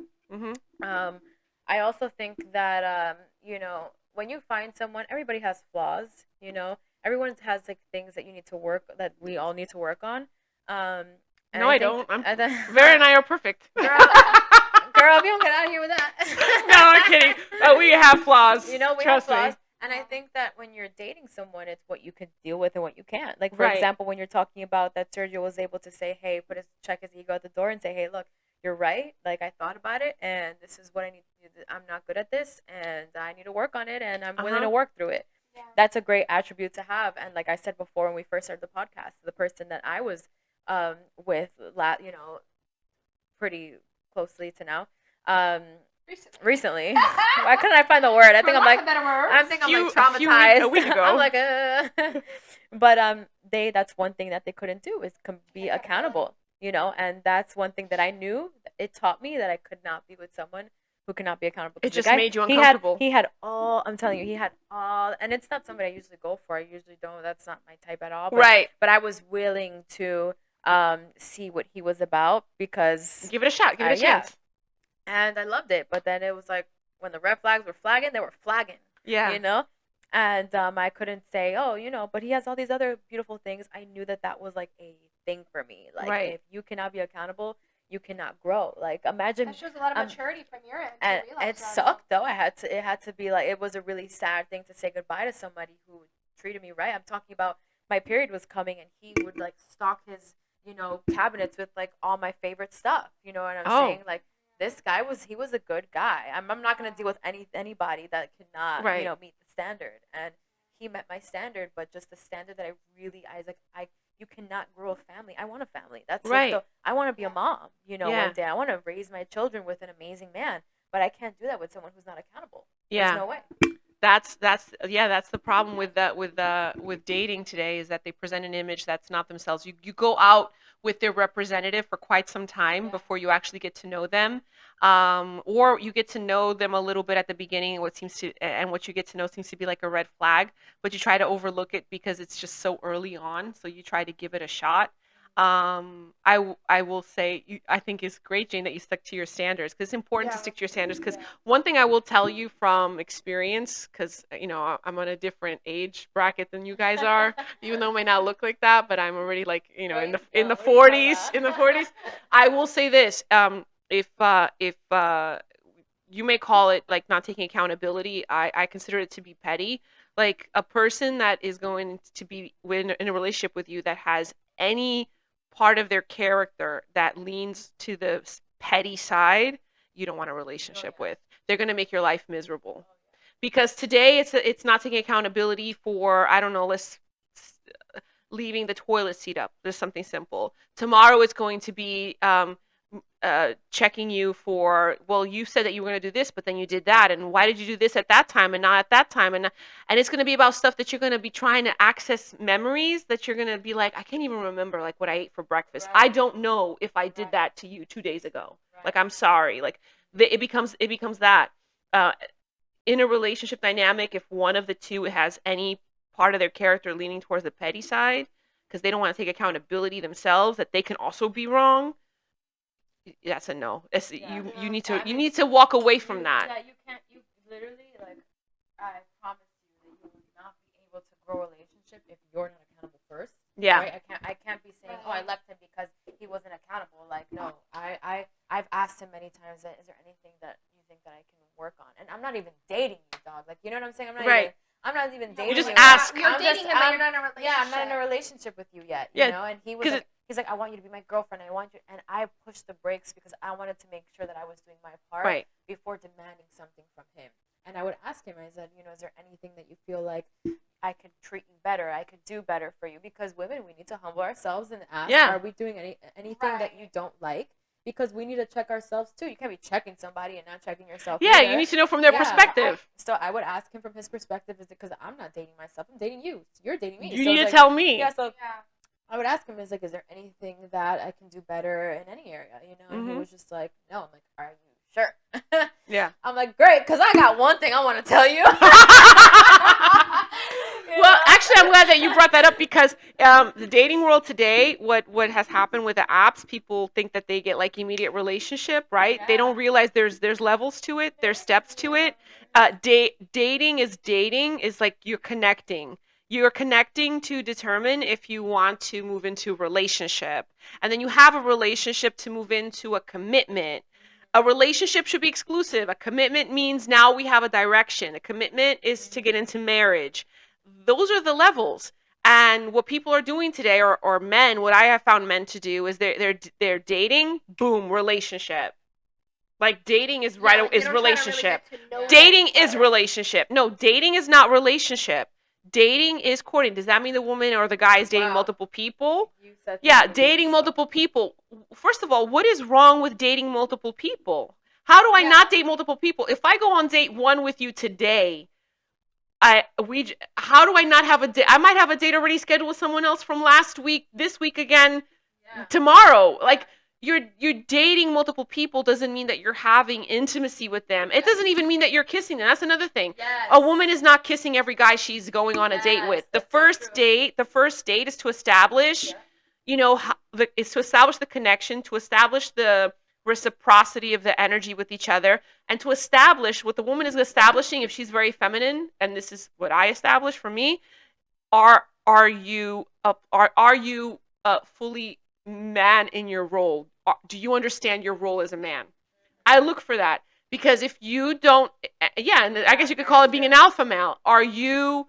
I also think that, you know, when you find someone, everybody has flaws, you know, everyone has like things that that we all need to work on. No, I don't. Vera and I are perfect. Girl, if you don't get out of here with that. No, I'm kidding. We have flaws. You know, we Trust have flaws. me. And I think that when you're dating someone, it's what you can deal with and what you can't. Like, for example, when you're talking about that Sergio was able to say, hey, check his ego at the door and say, hey, look, you're right. Like, I thought about it, and this is what I need to do. I'm not good at this, and I need to work on it, and I'm willing to work through it. Yeah. That's a great attribute to have. And like I said before when we first started the podcast, the person that I was with, you know, pretty closely to now, recently. Why couldn't I find the word? I think I'm like traumatized. A week ago. I'm like, but that's one thing that they couldn't do is be accountable, you know, and that's one thing that I knew. It taught me that I could not be with someone who cannot be accountable. It just made you uncomfortable. He had all. I'm telling you, he had all, and it's not somebody I usually go for. I usually don't. That's not my type at all. But, But I was willing to see what he was about because give it a shot. Give it a chance. And I loved it, but then it was like when the red flags were flagging, they were flagging. Yeah. You know? And I couldn't say, oh, you know, but he has all these other beautiful things. I knew that was like a thing for me. Like, if you cannot be accountable, you cannot grow. Like, imagine. That shows a lot of maturity from your end. And it sucked, though. It had to be like, it was a really sad thing to say goodbye to somebody who treated me right. I'm talking about my period was coming and he would like stock his, you know, cabinets with like all my favorite stuff. You know what I'm saying? Like, this guy was a good guy. I'm not gonna deal with anybody that cannot you know, meet the standard, and he met my standard, but just the standard that you cannot grow a family. I want a family. That's like I want to be a mom. You know, one day I want to raise my children with an amazing man, but I can't do that with someone who's not accountable. There's no way. That's the problem with dating today is that they present an image that's not themselves. You go out with their representative for quite some time before you actually get to know them, or you get to know them a little bit at the beginning. What you get to know seems to be like a red flag, but you try to overlook it because it's just so early on. So you try to give it a shot. I will say I think it's great, Jane, that you stuck to your standards because it's important to stick to your standards. Because one thing I will tell you from experience, because you know I'm on a different age bracket than you guys are, even though it may not look like that, but I'm already like in the 40s. I will say this: if you may call it like not taking accountability, I consider it to be petty. Like a person that is going to be in a relationship with you that has any part of their character that leans to the petty side, you don't want a relationship with. They're going to make your life miserable. Because today it's not taking accountability for, I don't know, leaving the toilet seat up. There's something simple. Tomorrow it's going to be checking you for, well, you said that you were going to do this, but then you did that, and why did you do this at that time and not at that time? And it's going to be about stuff that you're going to be trying to access memories that you're going to be like, I can't even remember like what I ate for breakfast. I don't know if I did that to you 2 days ago. Like, I'm sorry. Like, it becomes that in a relationship dynamic, if one of the two has any part of their character leaning towards the petty side because they don't want to take accountability themselves that they can also be wrong, that's a no. You need to walk away from that. Yeah, you literally, like, I promise you that you will not be able to grow a relationship if you're not accountable first. Yeah. Right? I can't be saying, oh, I left him because he wasn't accountable. Like, no, I've asked him many times, is there anything that you think that I can work on? And I'm not even dating you, dog. Like, you know what I'm saying? I'm not even dating you. You just ask. You're dating him, but you're not in a relationship. Yeah, I'm not in a relationship with you yet. You know? And he was like, he's like, I want you to be my girlfriend. And I pushed the brakes because I wanted to make sure that I was doing my part before demanding something from him. And I would ask him, I said, you know, is there anything that you feel like I could treat you better, I could do better for you. Because women, we need to humble ourselves and ask, Yeah. are we doing anything that you don't like? Because we need to check ourselves too. You can't be checking somebody and not checking yourself. Yeah, either. you need to know from their perspective. So I would ask him from his perspective, is it because I'm not dating myself, I'm dating you. You're dating me. You so need to tell me. Yeah, so I would ask him, is there anything that I can do better in any area? And he was just like, no. I'm like, are you sure? Yeah. I'm like, great, because I got one thing I want to tell you. Well, actually, I'm glad that you brought that up because the dating world today, what has happened with the apps, people think that they get like immediate relationship, right? They don't realize there's levels to it, there's steps to it. Dating is like you're connecting. You're connecting to determine if you want to move into a relationship. And then you have a relationship to move into a commitment. A relationship should be exclusive. A commitment means now we have a direction. A commitment is to get into marriage. Those are the levels. And what people are doing today, or men, what I have found men to do is they're dating, boom, relationship. Like dating is is relationship. Dating is relationship. No, dating is not relationship. Dating is courting. Does that mean the woman or the guy is dating multiple people? Yeah, dating multiple people. First of all, what is wrong with dating multiple people? How do I not date multiple people? If I go on date 1 with you today, how do I not have a date? I might have a date already scheduled with someone else from last week, this week again, tomorrow. Like you're dating multiple people doesn't mean that you're having intimacy with them. It doesn't even mean that you're kissing them. That's another thing. A woman is not kissing every guy she's going on a date with. The first date is to establish, is to establish the connection, to establish the reciprocity of the energy with each other, and to establish what the woman is establishing if she's very feminine, and this is what I established for me, are you fully man in your role? Do you understand your role as a man? I look for that because if you don't, and I guess you could call it being an alpha male. Are you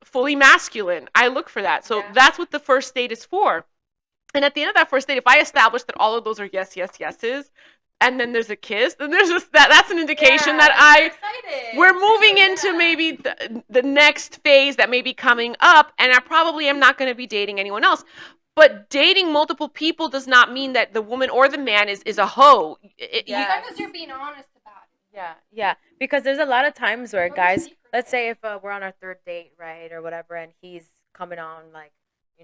fully masculine? I look for that. So that's what the first date is for. And at the end of that first date, if I establish that all of those are yeses, and then there's a kiss, then there's that's an indication that we're moving into maybe the next phase that may be coming up, and I probably am not going to be dating anyone else. But dating multiple people does not mean that the woman or the man is a hoe. As long as you're being honest about it. Yeah. Because there's a lot of times where guys, let's say if we're on our 3rd date, right, or whatever, and he's coming on like,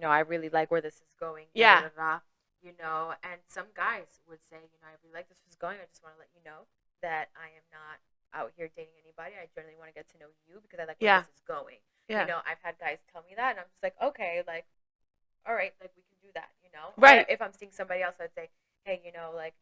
I really like where this is going. And some guys would say, I really like this is going. I just want to let you know that I am not out here dating anybody. I generally want to get to know you because I like where this is going. I've had guys tell me that, and I'm just like, okay, like, all right, like we can do that, Right. Or if I'm seeing somebody else, I'd say, hey, like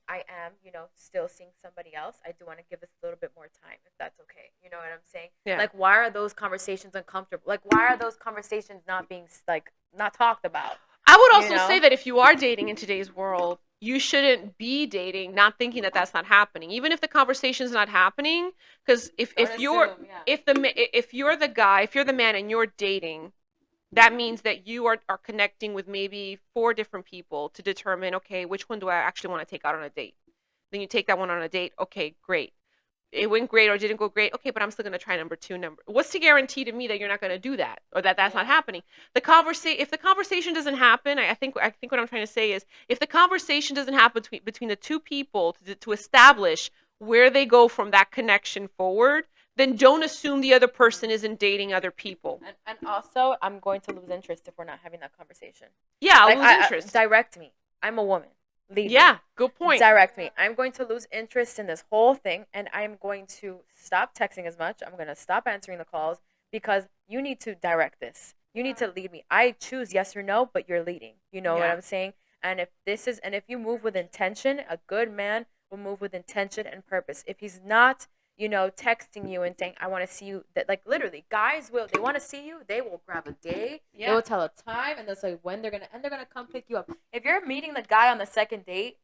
I am, still seeing somebody else. I do want to give this a little bit more time, if that's okay. You know what I'm saying? Yeah. Like, why are those conversations uncomfortable? Like, why are those conversations not being, like, not talked about? I would also say that if you are dating in today's world, you shouldn't be dating not thinking that that's not happening. Even if the conversation's not happening, because if you're the guy, if you're the man and you're dating, that means that you are connecting with maybe 4 different people to determine, okay, which one do I actually want to take out on a date? Then you take that one on a date. Okay, great. It went great or didn't go great. Okay, but I'm still going to try number 2. What's to guarantee to me that you're not going to do that or that that's not happening? If the conversation doesn't happen, I think what I'm trying to say is if the conversation doesn't happen between the 2 people to establish where they go from that connection forward, then don't assume the other person isn't dating other people. And also, I'm going to lose interest if we're not having that conversation. Yeah, I'll lose interest. Direct me. I'm a woman. Lead me. Good point. Direct me. I'm going to lose interest in this whole thing, and I'm going to stop texting as much. I'm going to stop answering the calls because you need to direct this. You need to lead me. I choose yes or no, but you're leading. You know what I'm saying? And if you move with intention, a good man will move with intention and purpose. If he's not, texting you and saying, I want to see you, that like literally guys they want to see you, they will grab a day, they will tell a time, and they'll say when they're going to come pick you up. If you're meeting the guy on the 2nd date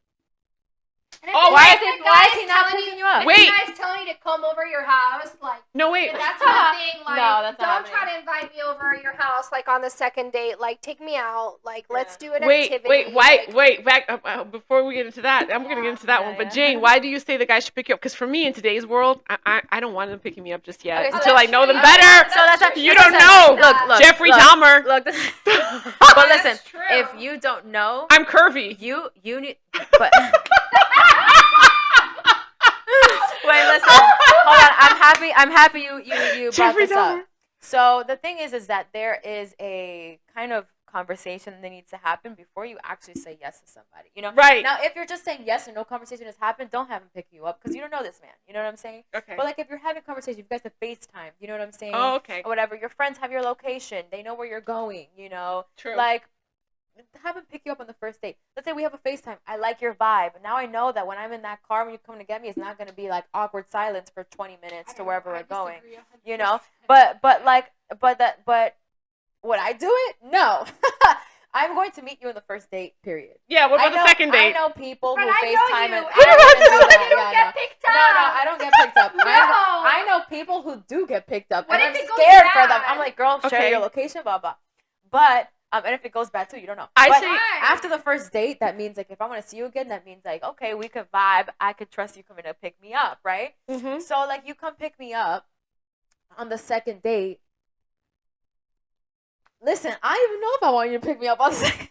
And if Oh, the Why guy- is if he the why guy is he is not telling picking you up? If Wait. the guy's telling you to come over your house, like, No, wait. and that's one thing, like, No, that's not don't try to invite me over your house, like, on the second date. Like, take me out. Like, let's do an activity. Wait, like, back before we get into that. I'm gonna get into that one. But Jane, why do you say the guy should pick you up? Because for me, in today's world, I don't want them picking me up just yet Okay, so until I that's know true. them Okay, better. So that's You don't know. Look, Jeffrey look, Dahmer. Look, but That's listen, true. if you don't know, I'm curvy. you need. But wait, listen. Hold on. I'm happy you brought Jeffrey this up. Dahmer. So the thing is that there is a kind of conversation that needs to happen before you actually say yes to somebody. You know. Right. Now, if you're just saying yes and no conversation has happened, don't have him pick you up because you don't know this man. You know what I'm saying? Okay. But like, if you're having a conversation, you guys have FaceTime. You know what I'm saying? Oh, okay. Or whatever. Your friends have your location. They know where you're going. You know. True. Like, have him pick you up on the first date. Let's say we have a FaceTime. I like your vibe. Now I know that when I'm in that car when you come to get me, it's not going to be like awkward silence for 20 minutes to wherever we're going. You know? But would I do it? No. I'm going to meet you on the first date, period. Yeah, what about the second date? I know people But who I know FaceTime you. and I wouldn't know do that you that. don't get picked up. No, I don't get picked up. No. I know people who do get picked up, What and if I'm it goes scared for them. bad? I'm like, girl, share Okay. your location, blah blah. But and if it goes bad too, you don't know. I But say- after the first date, that means like if I want to see you again, that means like okay, we could vibe. I could trust you coming to pick me up, right? Mm-hmm. So like you come pick me up on the second date. Listen, I don't even know if I want you to pick me up on the second.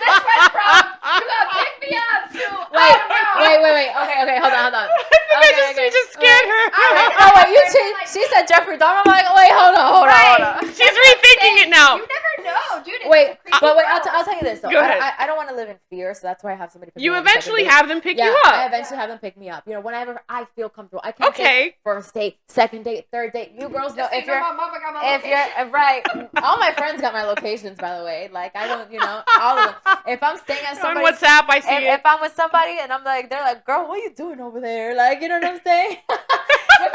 This went from, you gotta pick me up to, Wait. oh, no. Okay, hold on. You just scared her. She said Jeffrey Dahmer. I'm like, wait, hold on. She's rethinking it now. You never know, dude. It's Wait, a creepy but wait, world. I'll tell you this though. Go ahead. I don't want to live in fear, so that's why I have somebody pick You me up on the second eventually date. have them pick Yeah, you I up. eventually have them pick me up. You know, whenever I feel comfortable. I can't say Okay. first date, second date, third date. You girls know Just so if you know, you're my mama got my if you're location. right. All my friends got my locations, by the way. Like I don't, all of them. If I'm staying at On somebody's WhatsApp, I see it. if I'm with somebody and I'm like, they're like, girl, what are you doing over there? Like, you know what I'm saying? But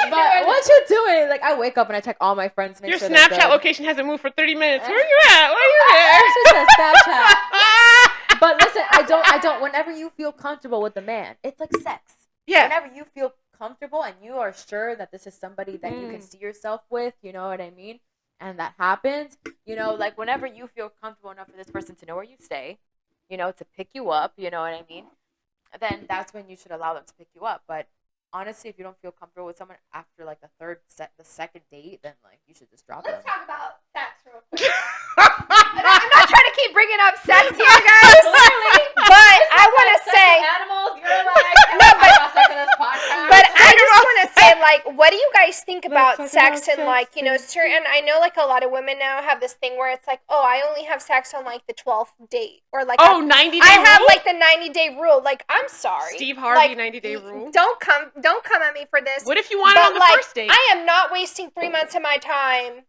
what you doing? Like, I wake up and I check all my friends. Make Your sure they're Snapchat good. location hasn't moved for 30 minutes. Where are you at? Why are you She said Snapchat. there? But listen, I don't. Whenever you feel comfortable with a man, it's like sex. Yeah. Whenever you feel comfortable and you are sure that this is somebody that you can see yourself with, you know what I mean? And that happens, like whenever you feel comfortable enough for this person to know where you stay, to pick you up, you know what I mean? Then that's when you should allow them to pick you up. But honestly, if you don't feel comfortable with someone after like the second date, then like you should just drop them. Let's talk about sex real quick. I'm not trying to keep bringing up sex here, guys. But I want to say, animals. You're like, No, but but I just want to say, like, what do you guys think about talk sex about and, like, sex. certain, I know, like, a lot of women now have this thing where it's like, oh, I only have sex on, like, the 12th date. Or, like, Oh, 90 day I have, rule? like, the 90-day rule. Like, I'm sorry. Steve Harvey, Like, 90-day rule. Don't come at me for this. What if you want it But, on the like, first date? I am not wasting 3 months of my time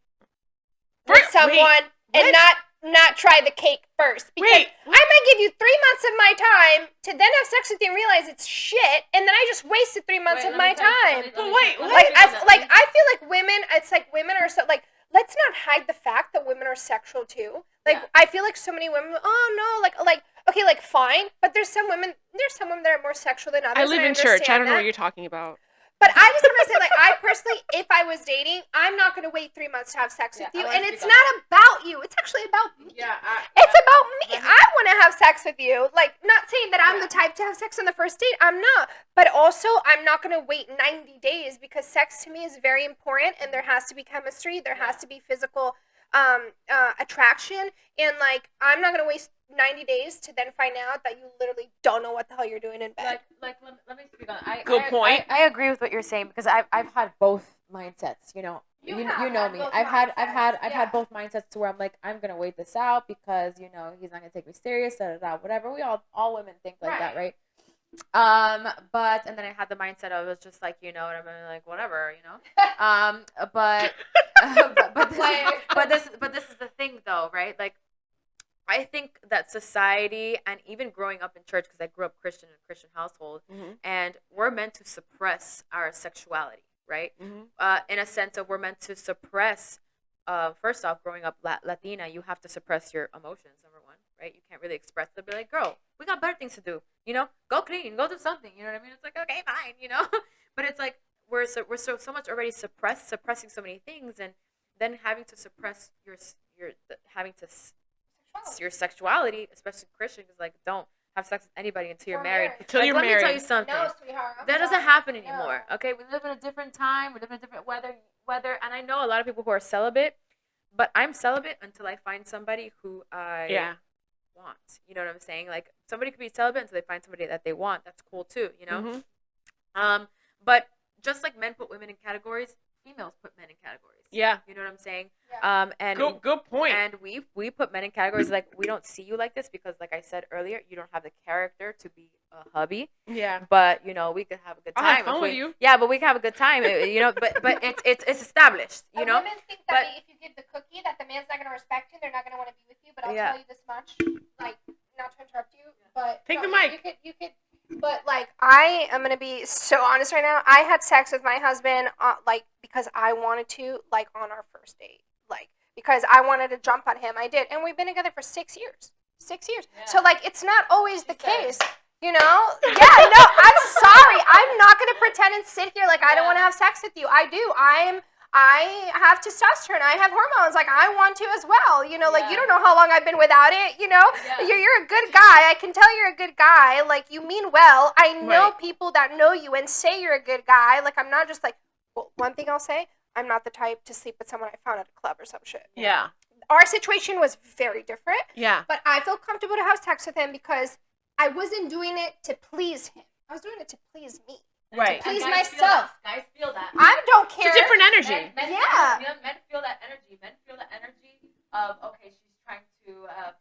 with Wait, someone and what? not try the cake first. Because Wait, I might give you 3 months of my time to then have sex with you and realize it's shit, and then I just wasted 3 months of my time. But wait, Like I feel like women. It's like women are so like. Let's not hide the fact that women are sexual too. Like I feel like so many women. Oh no, like okay, like fine, but there's some women. that are more sexual than others. I live and in church. I understand don't know that. what you're talking about. But I just want to say, like, I personally, if I was dating, I'm not going to wait 3 months to have sex with Yeah, you. I wanna And speak it's on not about you. It's actually about me. Yeah. It's about me. I want to have sex with you. Like, not saying that I'm the type to have sex on the first date. I'm not. But also, I'm not going to wait 90 days because sex to me is very important and there has to be chemistry. There has to be physical attraction. And, like, I'm not going to waste 90 days to then find out that you literally don't know what the hell you're doing in bed. Let me speak on it. Good point. I agree with what you're saying because I've had both mindsets. You know me. I've had both mindsets to where I'm like I'm gonna wait this out because he's not gonna take me serious. Whatever. We all women think like that, right? But and then I had the mindset of it's just like and I'm like whatever, but this is the thing though, right? Like. I think that society and even growing up in church, because I grew up Christian in a Christian household, and we're meant to suppress our sexuality, right? In a sense of we're meant to suppress, first off, growing up Latina, you have to suppress your emotions, number one. right? You can't really express it. Be like, girl, we got better things to do. You know, go clean, go do something. You know what I mean? It's like, okay, fine. You know, but it's like we're so much already suppressing so many things, and then having to suppress your having to your sexuality, especially Christian, is like, don't have sex with anybody until you're married. Until Like, you're let me tell married. you something. No, sweetheart. That doesn't happen anymore. Okay, we live in a different time. We live in a different weather, and I know a lot of people who are celibate, but I'm celibate until I find somebody who I want. You know what I'm saying? Like, somebody could be celibate until they find somebody that they want. That's cool too. You know. Mm-hmm. But just like men put women in categories, females put men in categories. Yeah. You know what I'm saying? Yeah. And good point. And we put men in categories like, we don't see you like this because, like I said earlier, you don't have the character to be a hubby. Yeah. But you know, we could have a good time. I'll have fun with you. Yeah, but we can have a good time. You know, but it's established. You know. Women think that if you give the cookie, that the man's not gonna respect you. They're not gonna want to be with you. But I'll tell you this much, like, not to interrupt you, but take the mic. You could. But like, I am gonna be so honest right now. I had sex with my husband, like, because I wanted to, like, on our first date, like, because I wanted to jump on him. I did, and we've been together for 6 years. 6 years. Yeah. So like, it's not always the case. You know? Yeah, no, I'm sorry. I'm not going to pretend and sit here like I don't want to have sex with you. I do. I have testosterone. I have hormones. Like, I want to as well. You know, like, you don't know how long I've been without it, you know? Yeah. You're a good guy. I can tell you're a good guy. Like, you mean well. I know people that know you and say you're a good guy. Like, I'm not just like, well, one thing I'll say, I'm not the type to sleep with someone I found at a club or some shit. Yeah. Our situation was very different. Yeah. But I feel comfortable to have sex with him because I wasn't doing it to please him. I was doing it to please me. Right. To please myself. Guys feel that. I don't care. It's a different energy. Men feel that energy. Men feel the energy of, okay, she's trying to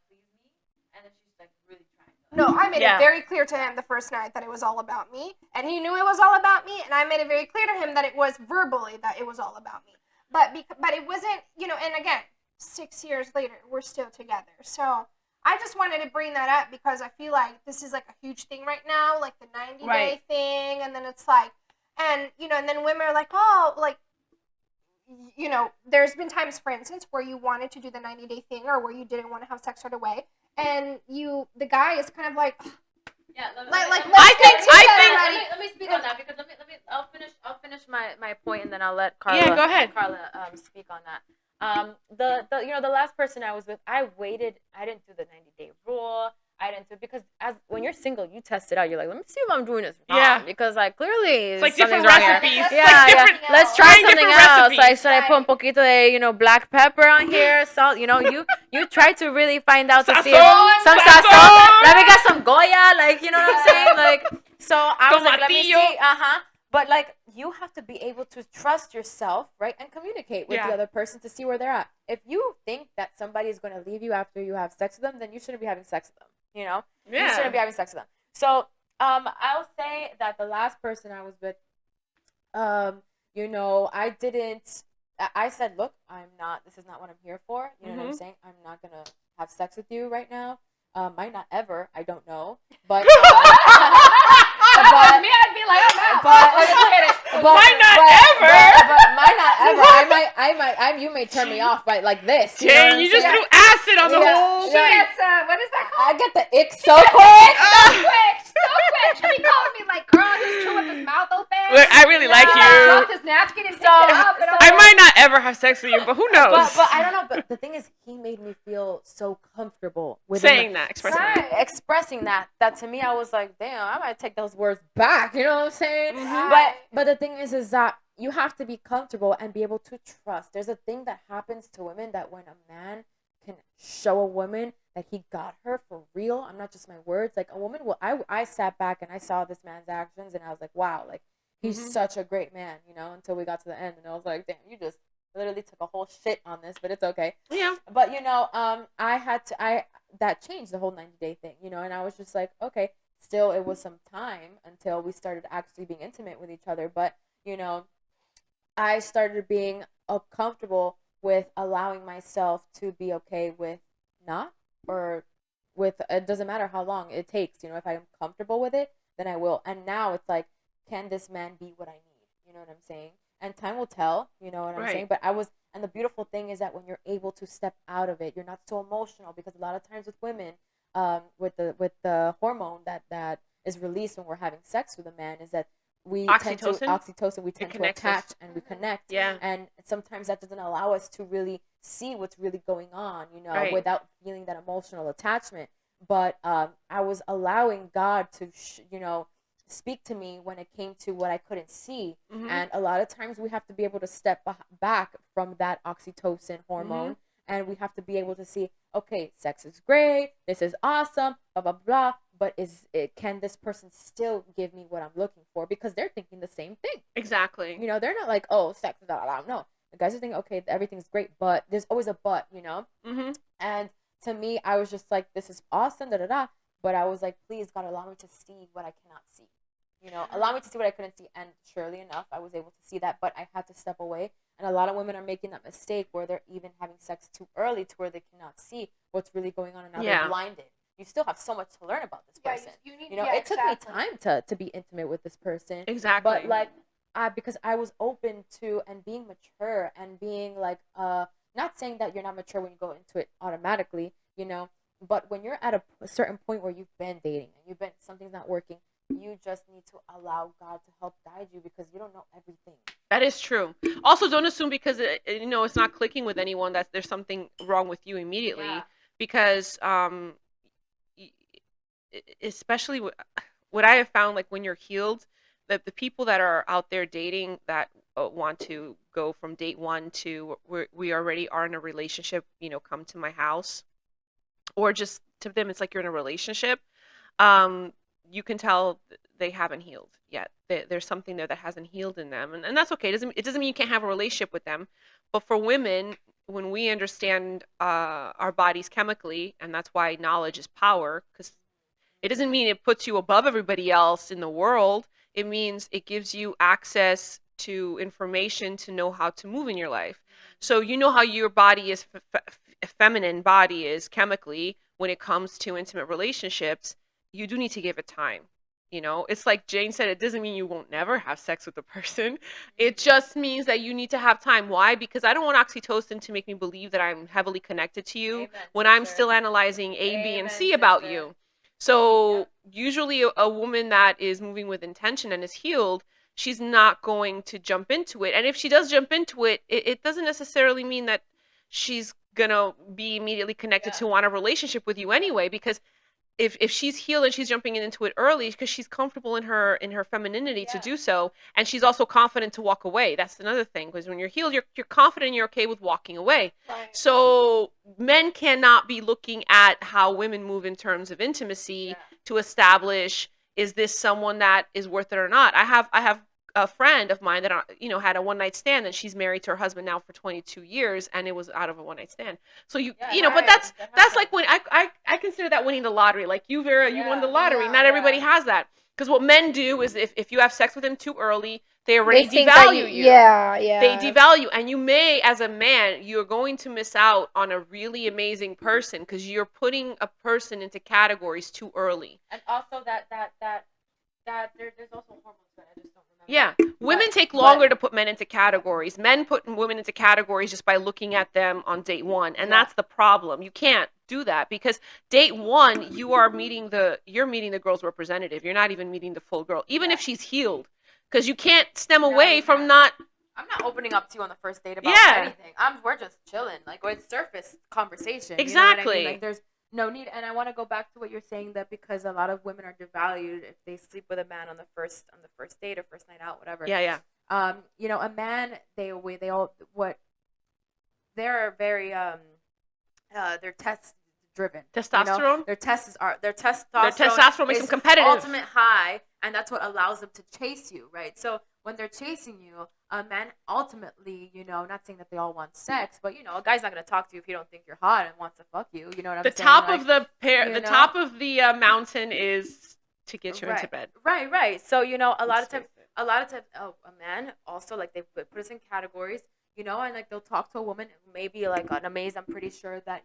please me, and then she's like really trying to. No, I made it very clear to him the first night that it was all about me, and he knew it was all about me, and I made it very clear to him that it was verbally that it was all about me. But it wasn't, you know, and again, 6 years later, we're still together. So I just wanted to bring that up because I feel like this is like a huge thing right now, like the 90-day thing. And then it's like, and, you know, and then women are like, oh, like, you know, there's been times, for instance, where you wanted to do the 90-day thing or where you didn't want to have sex right away. And the guy is kind of like, yeah, let me speak on that because I'll finish my point and then I'll let Carla. Yeah, go ahead. Carla speak on that. The last person I was with, I waited. I didn't do the 90-day rule. I didn't do because when you're single, you test it out. You're like, let me see if I'm doing this wrong. Yeah. Because like clearly it's like something's different wrong recipes. Here. Yeah. Let's try something else. Recipes. Like, should I put un poquito de black pepper on here, salt? You know, you try to really find out to see if some sazon. Let me get some Goya. Like, you know what I'm saying? Like, so I was like, let me see. But like, you have to be able to trust yourself, right, and communicate with the other person to see where they're at. If you think that somebody is going to leave you after you have sex with them, then you shouldn't be having sex with them. You know, you shouldn't be having sex with them. So, I'll say that the last person I was with, you know, I said, look, this is not what I'm here for. You know what I'm saying? I'm not gonna have sex with you right now. Might not ever. I don't know, but. But me, I'd be like, oh no. Might not ever. But might not ever. You may turn me off by like this. Dang, you just threw acid on the whole thing. What is that called? I get the ick so quick. So quick. Should be calling me like, girl, he's chewing with his mouth open. Look, I really like you. Dropped his napkin and picked it up. I might not ever have sex with you, but who knows? But I don't know. But the thing is, he made me feel so comfortable with expressing that. That to me, I was like, damn, I might take those words back. You know what I'm saying? But the thing is that you have to be comfortable and be able to trust. There's a thing that happens to women that when a man can show a woman that he got her for real, I'm not just my words. Like a woman will. I sat back and I saw this man's actions and I was like, wow, like he's such a great man. You know, until we got to the end and I was like, damn, you just literally took a whole shit on this, but it's okay. Yeah. But you know, that changed the whole 90-day thing. You know, and I was just like, okay. Still, it was some time until we started actually being intimate with each other. But, you know, I started being comfortable with allowing myself to be okay with not, or with, it doesn't matter how long it takes. You know, if I'm comfortable with it, then I will. And now it's like, can this man be what I need? You know what I'm saying? And time will tell, you know what I'm saying? Right. But and the beautiful thing is that when you're able to step out of it, you're not so emotional, because a lot of times with women, with the hormone that is released when we're having sex with a man, is that Oxytocin. we It tend to connects attach us. and we connect, Yeah. and sometimes that doesn't allow us to really see what's really going on, Right. without feeling that emotional attachment. But I was allowing God to speak to me when it came to what I couldn't see. Mhm. And a lot of times we have to be able to step back from that oxytocin Mhm. hormone, and we have to be able to see, okay, sex is great, this is awesome, blah blah blah, but can this person still give me what I'm looking for? Because they're thinking the same thing. Exactly. They're not like, oh, sex is blah blah blah. No, the guys are thinking, okay, everything's great, but there's always a but. Mhm. And to me, I was just like, this is awesome, da da da. But I was like, please, God, allow me to see what I cannot see. Allow me to see what I couldn't see. And surely enough, I was able to see that, but I had to step away. And a lot of women are making that mistake where they're even having sex too early to where they cannot see what's really going on, and now they're Yeah. blinded. You still have so much to learn about this Yeah, person. you need. It took me Exactly. time to be intimate with this person. Exactly. But like, because I was open to and being mature and being like, not saying that you're not mature when you go into it automatically, but when you're at a certain point where you've been dating and something's not working, you just need to allow God to help guide you, because you don't know everything. That is true. Also, don't assume because it's not clicking with anyone that there's something wrong with you immediately. Yeah. Because y- especially what I have found, like when you're healed, that the people that are out there dating that want to go from date one to we already are in a relationship, come to my house, or just to them it's like you're in a relationship. um, you can tell they haven't healed yet. There's something there that hasn't healed in them, and that's okay. It doesn't mean you can't have a relationship with them. But for women, when we understand our bodies chemically, and that's why knowledge is power, because it doesn't mean it puts you above everybody else in the world. It means it gives you access to information to know how to move in your life. So you know how your body is, feminine body is chemically when it comes to intimate relationships. You do need to give it time. It's like Jane said, it doesn't mean you won't never have sex with a person. It just means that you need to have time. Why? Because I don't want oxytocin to make me believe that I'm heavily connected to you. Amen, when I'm sister. still analyzing A, B, and Amen, C about sister. you. So Yep. usually a woman that is moving with intention and is healed, she's not going to jump into it. And if she does jump into it, it doesn't necessarily mean that she's gonna be immediately connected Yeah. to want a relationship with you anyway. Because if she's healed and she's jumping into it early because she's comfortable in her femininity to Yeah. do so, and she's also confident to walk away. That's another thing, because when you're healed, you're confident and you're okay with walking away. Right. So men cannot be looking at how women move in terms of intimacy Yeah. to establish, is this someone that is worth it or not. I have a friend of mine that had a one night stand, and she's married to her husband now for 22 years, and it was out of a one night stand. So Yeah, but right. that's like when I consider that winning the lottery. Like you, Vera, you won the Yeah. lottery. Yeah. Not everybody Yeah. has that. Because what men do is if you have sex with him too early, they They already think that devalue you. Yeah, They yeah. devalue, and you may, as a man, you're going to miss out on a really amazing person because you're putting a person into categories too early. And also there's also hormones, but I just don't remember. Yeah, women take but- longer to put men into categories. Men put women into categories just by looking at them on date one, and Yeah. that's the problem. You can't do that because date one, you're meeting the girl's representative. You're not even meeting the full girl, even if she's healed, because you can't stem No, away you from can't. not. I'm not opening up to you on the first date about Yeah. anything. We're just chilling. Like, it's surface conversation. Exactly. You know what I mean? Like, there's no need. And I want to go back to what you're saying, that because a lot of women are devalued if they sleep with a man on the first date or first night out, whatever. Yeah. A man, they're very they're test driven. Testosterone? Their testosterone. Their testosterone makes them competitive. Ultimate high, and that's what allows them to chase you, right? So when they're chasing you, a man ultimately, not saying that they all want sex, but a guy's not gonna talk to you if he don't think you're hot and wants to fuck you. You know what I'm The saying? top Like, of the top of the mountain is to get you into bed. Right. So a lot of face times, a man also, like, they put us in categories, and like they'll talk to a woman, maybe like an amaze. I'm pretty sure that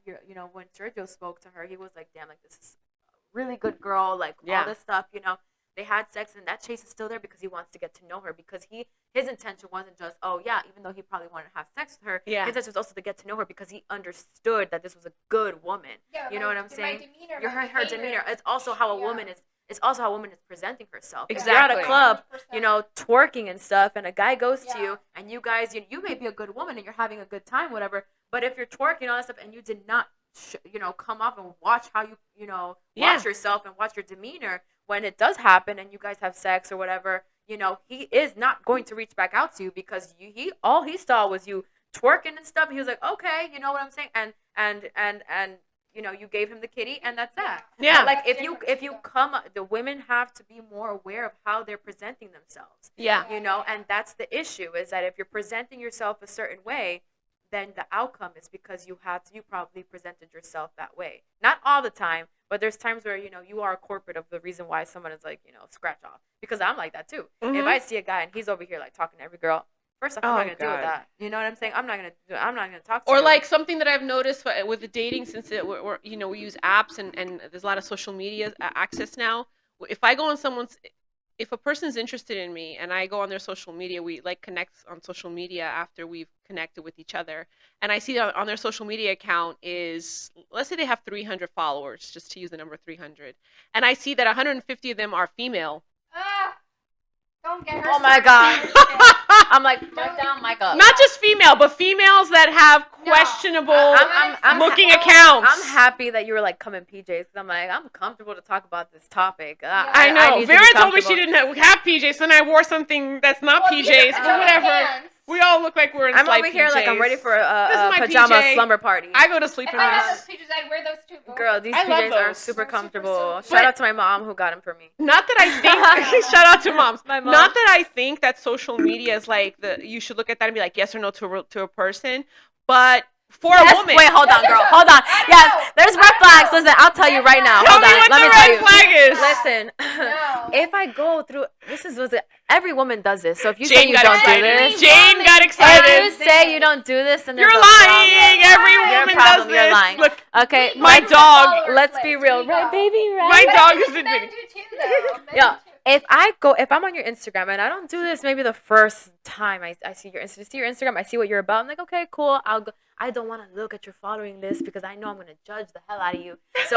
when Sergio spoke to her, he was like, damn, like, this is a really good girl, like, Yeah. all this stuff. They had sex, and that chase is still there because he wants to get to know her, because he his intention wasn't just, oh yeah, even though he probably wanted to have sex with her, Yeah. his intention was also to get to know her because he understood that this was a good woman. Yeah, You know what I'm my saying? demeanor, Your my her behavior. demeanor. It's also how a woman is. It's also how a woman is presenting herself. If you're Exactly. at a club, 100%. you know, twerking and stuff, and a guy goes to Yeah. you, and you guys, you may be a good woman and you're having a good time, whatever. But if you're twerking and all that stuff, and you did not, come up and watch how watch Yeah. yourself and watch your demeanor when it does happen, and you guys have sex or whatever, he is not going to reach back out to you because all he saw was you twerking and stuff. And he was like, okay, you know what I'm saying, and you gave him the kitty, and that's that. Yeah. But, like, That's if you different, the women have to be more aware of how they're presenting themselves. Yeah. And that's the issue, is that if you're presenting yourself a certain way, then the outcome is because you probably presented yourself that way. Not all the time, but there's times where you are a corporate of the reason why someone is like scratch off, because I'm like that too. Mhm. If I see a guy and he's over here like talking to every girl, first off, I'm Oh, not gonna deal with God. that. You know what I'm saying? I'm not gonna talk to Or you. like something that I've noticed with the dating, since we use apps and there's a lot of social media access now. If a person's interested in me and I go on their social media, we like connect on social media after we've connected with each other, and I see that on their social media account is, let's say they have 300 followers, just to use the number 300, and I see that 150 of them are female. Don't get her Oh my started. God. I'm like, mic down, mic up. Not just female, but females that have No. questionable I'm looking ha- accounts. I'm happy that you were like coming PJs, because I'm like, I'm comfortable to talk about this topic. I know. need to be Vera told me she comfortable. didn't have PJs, so then I wore something that's not Well, these are PJs, but pajama whatever. pants. We all look like we're in I'm slight over here PJs. like I'm ready for This a is my pajama PJ. slumber party. I go to sleep If in I had this. those pages, I'd wear those too. Boo. Girl, these I love PJs are those. super They're super comfortable. silky. Shout But- out to my mom who got them for me. Not that I think. Shout out to moms. My mom. Not that I think that social media is like you should look at that and be like yes or no to a person, but for a woman. Wait, hold on, girl. No. Hold on. I don't Yes, know. there's I red don't flags. know. Listen, I'll tell you right now. Tell Hold me on. what Let the me tell red you. flag is. Listen, No. if I go through, every woman does this. So if you say Jane you got don't do excited. this, Jane got if excited. you say you don't do this, then You're there's a problem. lying. Every You're a woman problem. does You're this. lying. Look, Okay, My let's- dog- Let's be real, right, baby? Right. My But dog I think is men admitting. do too, though. Men Yeah. do too. If I'm on your Instagram and I don't do this, maybe the first time I see your Instagram, I see what you're about. I'm like, okay, cool. I'll go. I don't want to look at your following list because I know I'm gonna judge the hell out of you. So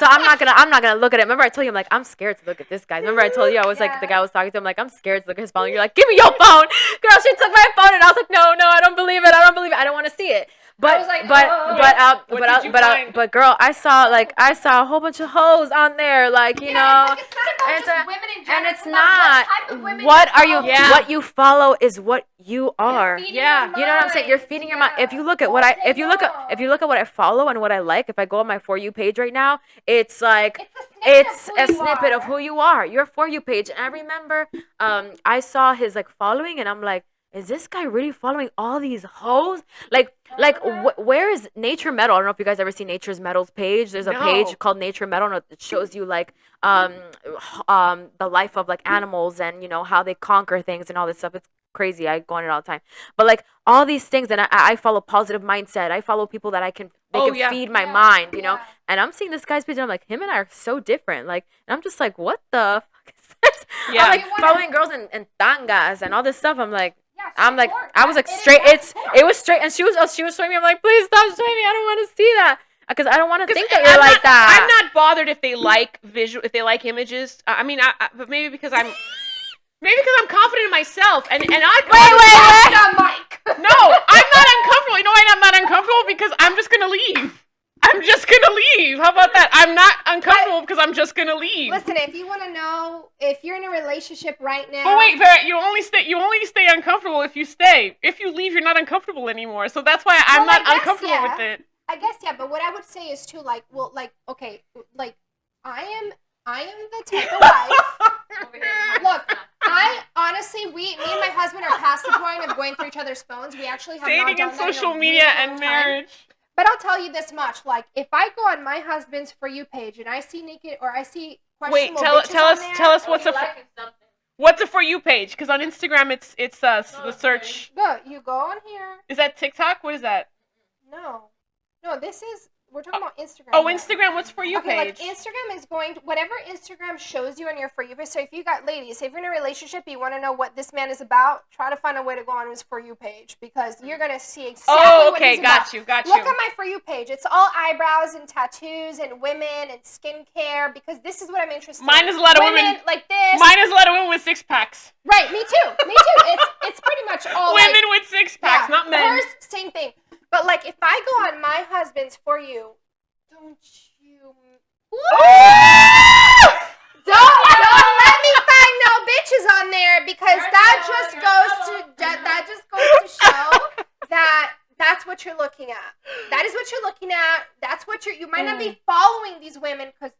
I'm not gonna look at it. Remember I told you I'm like I'm scared to look at this guy. Remember I told you I was like the guy I was talking to. I'm like I'm scared to look at his phone. You're like give me your phone, girl. She took my phone and I was like no, I don't believe it. I don't want to see it. But I was like, oh. but girl, I saw a whole bunch of hoes on there, like Yeah, it's not about it's just a- women in and general. it's about not. What type of women What are you? follow. Yeah. What you follow is what you are. Feeding Yeah. your You know what I'm saying? You're mind. feeding your mind. If you look at All what day if you look long. at what I follow and what I like, if I go on my For You page right now, it's like It's it's a snippet of who you are. Your For You page. And I remember I saw his like following and I'm like, is this guy really following all these hoes? Where is Nature Metal? I don't know if you guys ever see Nature's Metal's page. There's a No. page called Nature Metal and it shows you like the life of like animals and how they conquer things and all this stuff. It's crazy. I go on it all the time. But like all these things, and I follow positive mindset. I follow people that can feed my mind, Yeah. And I'm seeing this guy's page and I'm like, him and I are so different. Like, and I'm just like, what the fuck is this? Yeah. I'm like You wanna- following girls in tangas and all this stuff. I'm like, Yeah, I'm like, support. I was like It is straight. about It support. was straight, and she was showing me. I'm like, please stop showing me. I don't want to see that because I don't want to 'Cause think that I'm you're like not- that. I'm not bothered if they like if they like images. I mean, but maybe because I'm confident in myself, and I. Wait. On mic. No, I'm not uncomfortable. You know why I'm not uncomfortable? Because I'm just gonna leave. I'm just gonna leave. How about that? I'm not uncomfortable because I'm just gonna leave. Listen, if you want to know if you're in a relationship right now. But wait, Vera, you only stay uncomfortable if you stay. If you leave, you're not uncomfortable anymore. So that's why I'm Well, I not guess, uncomfortable yeah. with it. I guess yeah, but what I would say is too okay, like I am the type of wife. Look, I honestly, me and my husband are past the point of going through each other's phones. We actually have not Dating done and that in a social really media long and time. marriage. But I'll tell you this much: like, if I go on my husband's For You page and I see naked or I see Wait, questionable tell bitches on us there, what's a For You page? Because on Instagram it's the search. Go, you go on here. Is that TikTok? What is that? No, this is We're talking about Instagram. Oh, here. Instagram, what's For You Okay, page? like Instagram is going to, whatever Instagram shows you on your For You page. So if you got ladies, if you're in a relationship, you want to know what this man is about, try to find a way to go on his For You page because you're going to see exactly what he's about. Got Look you. at my For You page. It's all eyebrows and tattoos and women and skincare because this is what I'm interested in. Mine is a lot of women like this. Mine is a lot of women with 6-packs. Right, me too. It's pretty much all women with 6-packs, not men. Hers, same thing. But like if I go on my husband's For You, don't you don't let me find no bitches on there because that just goes to show that that's what you're looking at. That is what you're looking at. That's what you might not be following these women because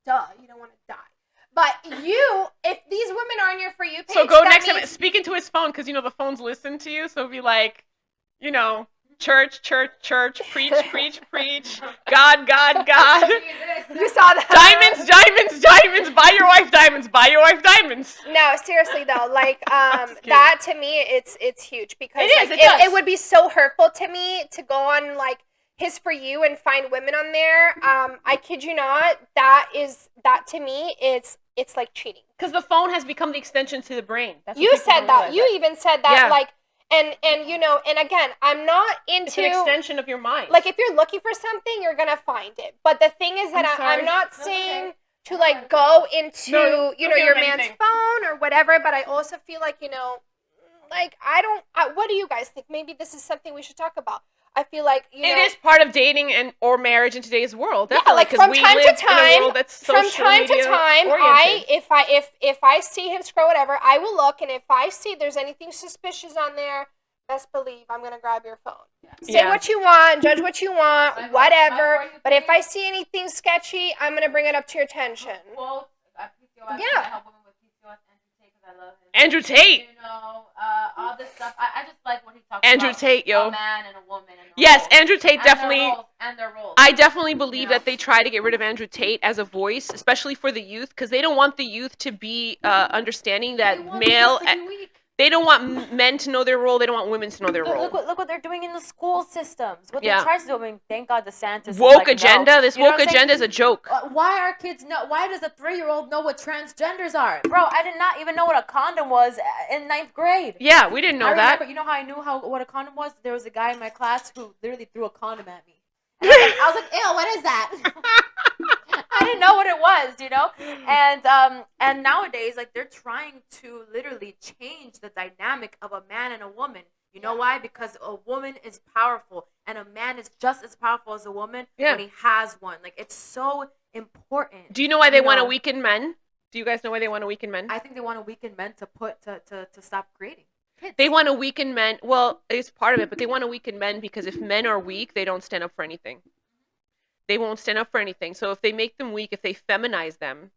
you don't want to die. But if these women are on your For You page, so go next time, speak into his phone because the phones listen to you. So be like, church, preach, God. You saw that. Diamonds, buy your wife diamonds. No, seriously though, like that to me, it's huge because it would be so hurtful to me to go on like his For You and find women on there. I kid you not, that to me, it's like cheating. Because the phone has become the extension to the brain. You said that. You even said that, like. And and again, I'm not into... It's an extension of your mind. Like, if you're looking for something, you're going to find it. But the thing is that I'm not saying to, like, go into, your man's phone or whatever, but I also feel like, like, what do you guys think? Maybe this is something we should talk about. I feel like, it is part of dating or marriage in today's world. Definitely, yeah, like from time to time, oriented. if I see him scroll whatever, I will look, and if I see there's anything suspicious on there, best believe I'm gonna grab your phone. Say what you want, judge what you want, whatever. But if I see anything sketchy, I'm gonna bring it up to your attention. Yeah. Andrew Tate. All this stuff. I just like what he talks Andrew about. Tate, yo. A man and a woman. Yes, Andrew Tate definitely. And their roles. I definitely believe that they try to get rid of Andrew Tate as a voice, especially for the youth, because they don't want the youth to be understanding that They don't want men to know their role. They don't want women to know their role. Look what they're doing in the school systems. What they're trying to do. I mean, thank God DeSantis. Woke agenda. This woke agenda is a joke. Why are kids know? Why does a 3-year-old know what transgenders are? Bro, I did not even know what a condom was in 9th grade. Yeah, we didn't know that. You know how I knew what a condom was? There was a guy in my class who literally threw a condom at me. And I was like, ew, what is that? I didn't know what it was, And nowadays, like, they're trying to literally change the dynamic of a man and a woman. You know why? Because a woman is powerful, and a man is just as powerful as a woman when he has one. Like, it's so important. Do you know why they want to weaken men? Do you guys know why they want to weaken men? I think they want to weaken men to stop creating kids. They want to weaken men. Well, it's part of it, but they want to weaken men because if men are weak, they don't stand up for anything. They won't stand up for anything. So if they make them weak, if they feminize them,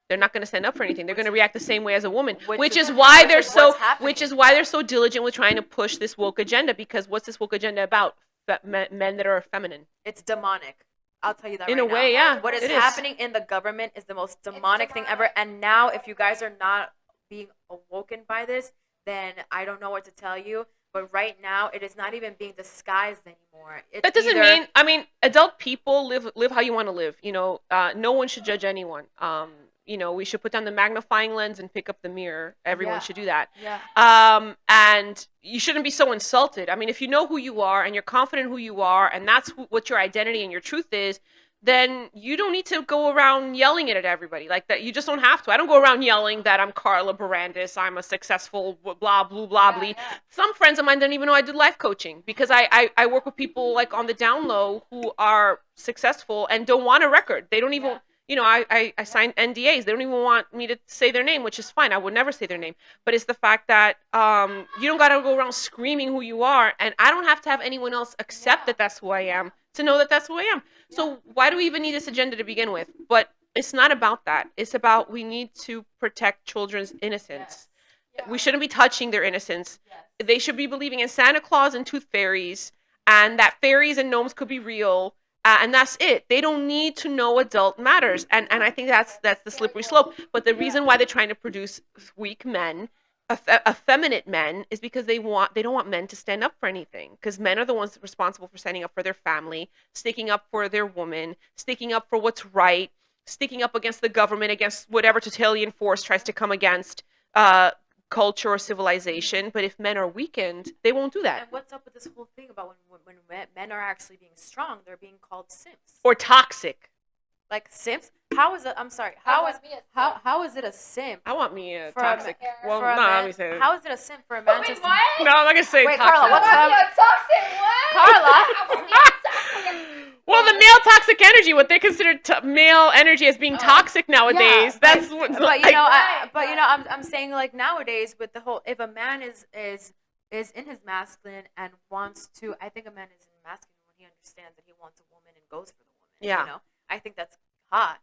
they're not going to stand up for anything. They're going to react the same way as a woman, which is why they're so diligent with trying to push this woke agenda. Because what's this woke agenda about? Men that are feminine. It's demonic. I'll tell you that. In a way, yeah. What is happening in the government is the most demonic thing ever. And now, if you guys are not being awoken by this, then I don't know what to tell you. But right now, it is not even being disguised anymore. That doesn't mean, adult people live how you want to live. No one should judge anyone. We should put down the magnifying lens and pick up the mirror. Everyone should do that. Yeah. And you shouldn't be so insulted. I mean, if you know who you are and you're confident who you are and that's what your identity and your truth is, then you don't need to go around yelling it at everybody like that. You just don't have to. I don't go around yelling that I'm Carla Barandis, I'm a successful blah, blah, blah, blah. Some friends of mine didn't even know I did life coaching because I work with people like on the down low who are successful and don't want a record. They don't even, I signed NDAs. They don't even want me to say their name, which is fine. I would never say their name. But it's the fact that you don't got to go around screaming who you are. And I don't have to have anyone else accept that that's who I am to know that that's who I am. So why do we even need this agenda to begin with? But it's not about that. It's about we need to protect children's innocence. We shouldn't be touching their innocence. They should be believing in Santa Claus and tooth fairies and that fairies and gnomes could be real. And that's it. They don't need to know adult matters. And I think that's the slippery slope. But the reason why they're trying to produce weak men effeminate men is because they don't want men to stand up for anything, because men are the ones responsible for standing up for their family, sticking up for their woman, sticking up for what's right, sticking up against the government, against whatever totalitarian force tries to come against uh, culture or civilization. But if men are weakened, they won't do that. And what's up with this whole thing about when men are actually being strong, they're being called simps or toxic? Like simps? How is it? I'm sorry. How is it a simp? I want me a For toxic. for Well, a no, let man, me say it. how is it a simp for a man to? Wait, what? No, I'm not gonna say Wait, toxic. Carla, what I want time? to be a toxic what? Carla. I want to be a toxic. Well, the male toxic energy, what they consider male energy as being toxic nowadays. Yeah, that's but, what. but you like, know, Right. I'm saying like nowadays with the whole, if a man is in his masculine and wants to, I think a man is in masculine when he understands that he wants a woman and goes for the woman. Yeah. You know, I think that's hot.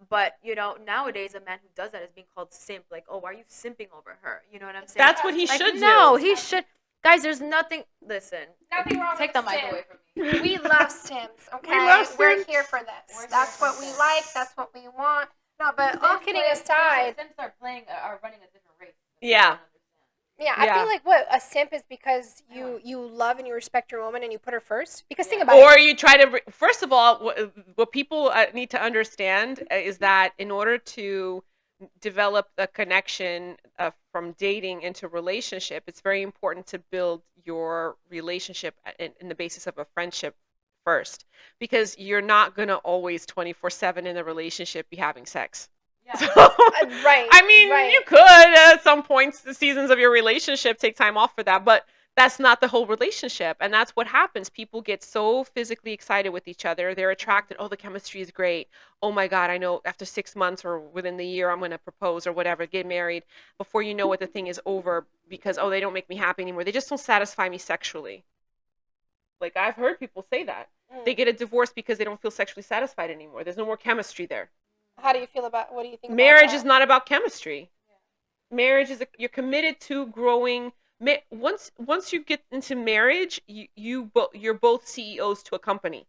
But you know, nowadays a man who does that is being called simp. Like, oh, why are you simping over her? You know what I'm saying? That's what he like, should no, do. he should. Guys, there's nothing. Listen, Nothing wrong take with the mic simp. away from me. We love Sims, okay? We love We're Sims. here for this. We're That's here what for we this. like. That's what we want. No, but all kidding aside, Simps are running a different race. Yeah. yeah, I Yeah. feel like what a simp is because you love and you respect your woman and you put her first. Because think Yeah. about it. Or you try to. First of all, what people need to understand is that in order to develop a connection from dating into relationship, it's very important to build your relationship in the basis of a friendship first, because you're not going to always 24/7 in a relationship be having sex. Yeah. So, Right. I mean, right. you could at some points, the seasons of your relationship, take time off for that, but that's not the whole relationship. And that's what happens. People get so physically excited with each other. They're attracted. Oh, the chemistry is great. Oh my God, I know after 6 months or within the year, I'm going to propose or whatever, get married. Before you know it, the thing is over because, oh, they don't make me happy anymore. They just don't satisfy me sexually. Like, I've heard people say that. They get a divorce because they don't feel sexually satisfied anymore. There's no more chemistry there. How do you feel about? What do you think? Marriage about is not about chemistry. Marriage is you're committed to growing. Once you get into marriage, you're both CEOs to a company.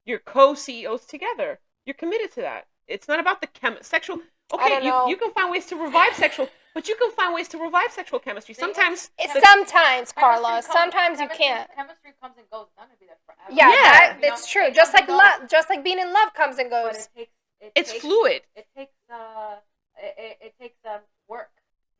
You're co-CEOs together. You're committed to that. It's not about the sexual. Okay, don't know. you can find ways to revive sexual, but you can find ways to revive sexual chemistry. Sometimes Sometimes, Carla. Sometimes you can't. Chemistry comes and goes. It's not gonna be there forever. Yeah, Yeah. that's true. Just like love, just like being in love comes and But goes. it's fluid. It takes it takes work.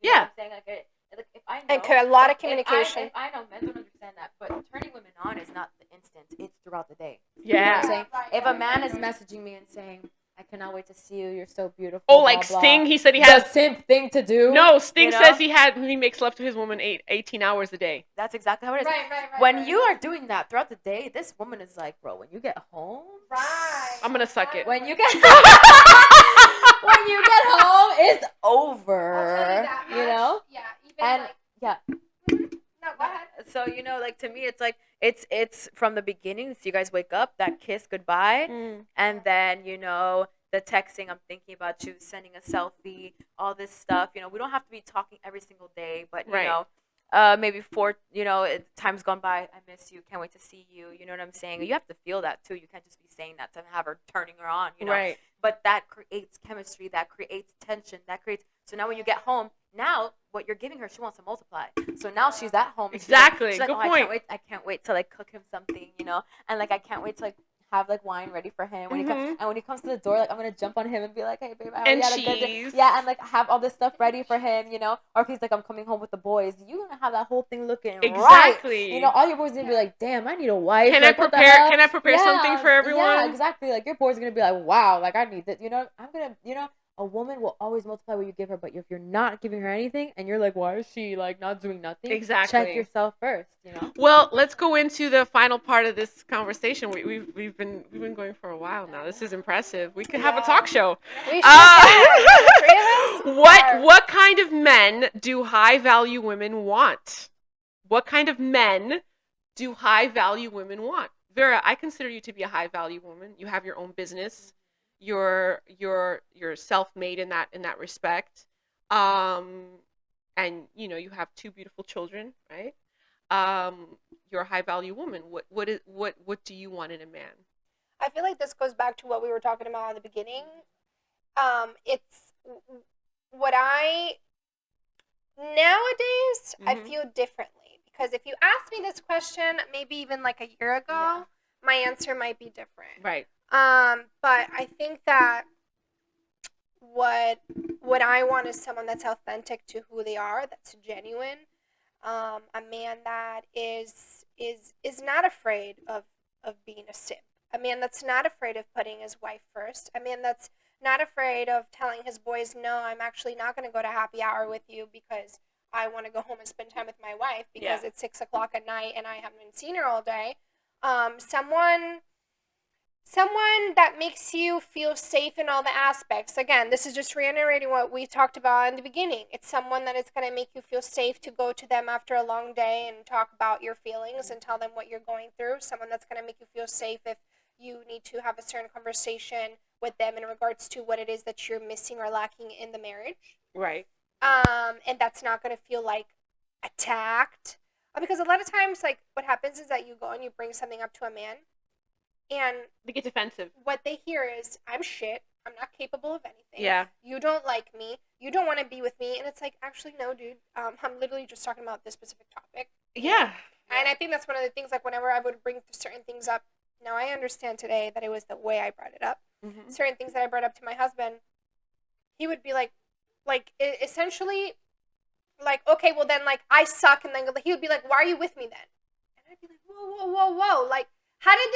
Yeah. Know what I'm saying? Like if I know, And a lot of if communication. If I know, men don't understand that, but turning women on is not the instant. It's throughout the day. Yeah. You know what I'm saying? Right, If a right, man right, is right. messaging me and saying, "I cannot wait to see you. You're so beautiful." Oh, blah, like blah. Sting. He said he The has. simp thing to do. No, Sting you know? says he makes love to his woman 18 hours a day. That's exactly how it is. Right, right, right. When right. you are doing that throughout the day, this woman is like, bro, when you get home, Right. I'm gonna suck it. when you get when you get home, it's over. I'll tell you that You much. know? Yeah. Even And like. yeah. No, go ahead. So you know, like to me, it's like it's from the beginning. So you guys wake up, that kiss goodbye, Mm. and then you know the texting. I'm thinking about you, sending a selfie, all this stuff. You know, we don't have to be talking every single day, but you Right. know, maybe time's gone by. I miss you. Can't wait to see you. You know what I'm saying? You have to feel that too. You can't just be saying that to have her turning her on. You know. Right. But that creates chemistry. That creates tension. That creates. So now when you get home, now what you're giving her, she wants to multiply. So now she's at home. And Exactly. She's like, Good oh, point. I can't wait to like cook him something, you know, and like I can't wait to like have like wine ready for him when he comes. And when he comes to the door, like I'm gonna jump on him and be like, hey babe, I And had a good day. cheese. Yeah, and like have all this stuff ready for him, you know. Or if he's like, I'm coming home with the boys, you're gonna have that whole thing looking right. Exactly. You know, all your boys gonna be like, damn, I need a wife. Can like, I what the prepare? hell? Can I prepare something for everyone? Yeah, exactly. Like your boys are gonna be like, wow, like I need this. You know, I'm gonna, you know. A woman will always multiply what you give her, but if you're not giving her anything and you're like, why is she like not doing nothing? Exactly. Check yourself first, you know? Well, let's go into the final part of this conversation. We've been going for a while now. This is impressive. We could have a talk show. We should the three of us. What kind of men do high value women want? What kind of men do high value women want? Vera, I consider you to be a high value woman. You have your own business. You're self-made in that respect. And you know, you have 2 beautiful children, right? You're a high value woman. What do you want in a man? I feel like this goes back to what we were talking about at the beginning. It's what I Nowadays, I Mhm. feel differently because if you asked me this question maybe even like a year ago, Yeah. my answer might be different. Right. But I think that what what I want is someone that's authentic to who they are, that's genuine, a man that is not afraid of being a simp, a man that's not afraid of putting his wife first, a man that's not afraid of telling his boys, no, I'm actually not going to go to happy hour with you because I want to go home and spend time with my wife because Yeah. it's 6 o'clock at night and I haven't seen her all day. Someone that makes you feel safe in all the aspects. Again, this is just reiterating what we talked about in the beginning. It's someone that is going to make you feel safe to go to them after a long day and talk about your feelings and tell them what you're going through. Someone that's going to make you feel safe if you need to have a certain conversation with them in regards to what it is that you're missing or lacking in the marriage. Right. And that's not going to feel like attacked. Because a lot of times, like, what happens is that you go and you bring something up to a man, and They get defensive. what they hear is, I'm shit. I'm not capable of anything. Yeah. You don't like me. You don't want to be with me. And it's like, actually, no, dude. I'm literally just talking about this specific topic. Yeah. And I think that's one of the things, like, whenever I would bring certain things up, now I understand today that it was the way I brought it up. Mhm. Certain things that I brought up to my husband, he would be like, essentially, like, okay, well, then, like, I suck. And then he would be like, why are you with me then? And I'd be like, whoa. Like, how did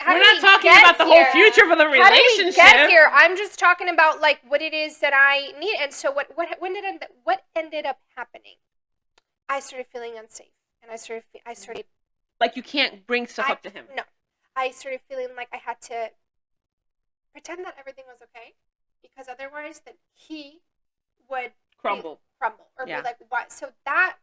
We're not talking about the whole future for the How did we relationship. get here? I'm just talking about, like, what it is that I need. And so what ended up happening? I started feeling unsafe, and I started Like you can't bring stuff up to him. No, I started feeling like I had to pretend that everything was okay, because otherwise, then he would Crumble. or Yeah. be like, what? So that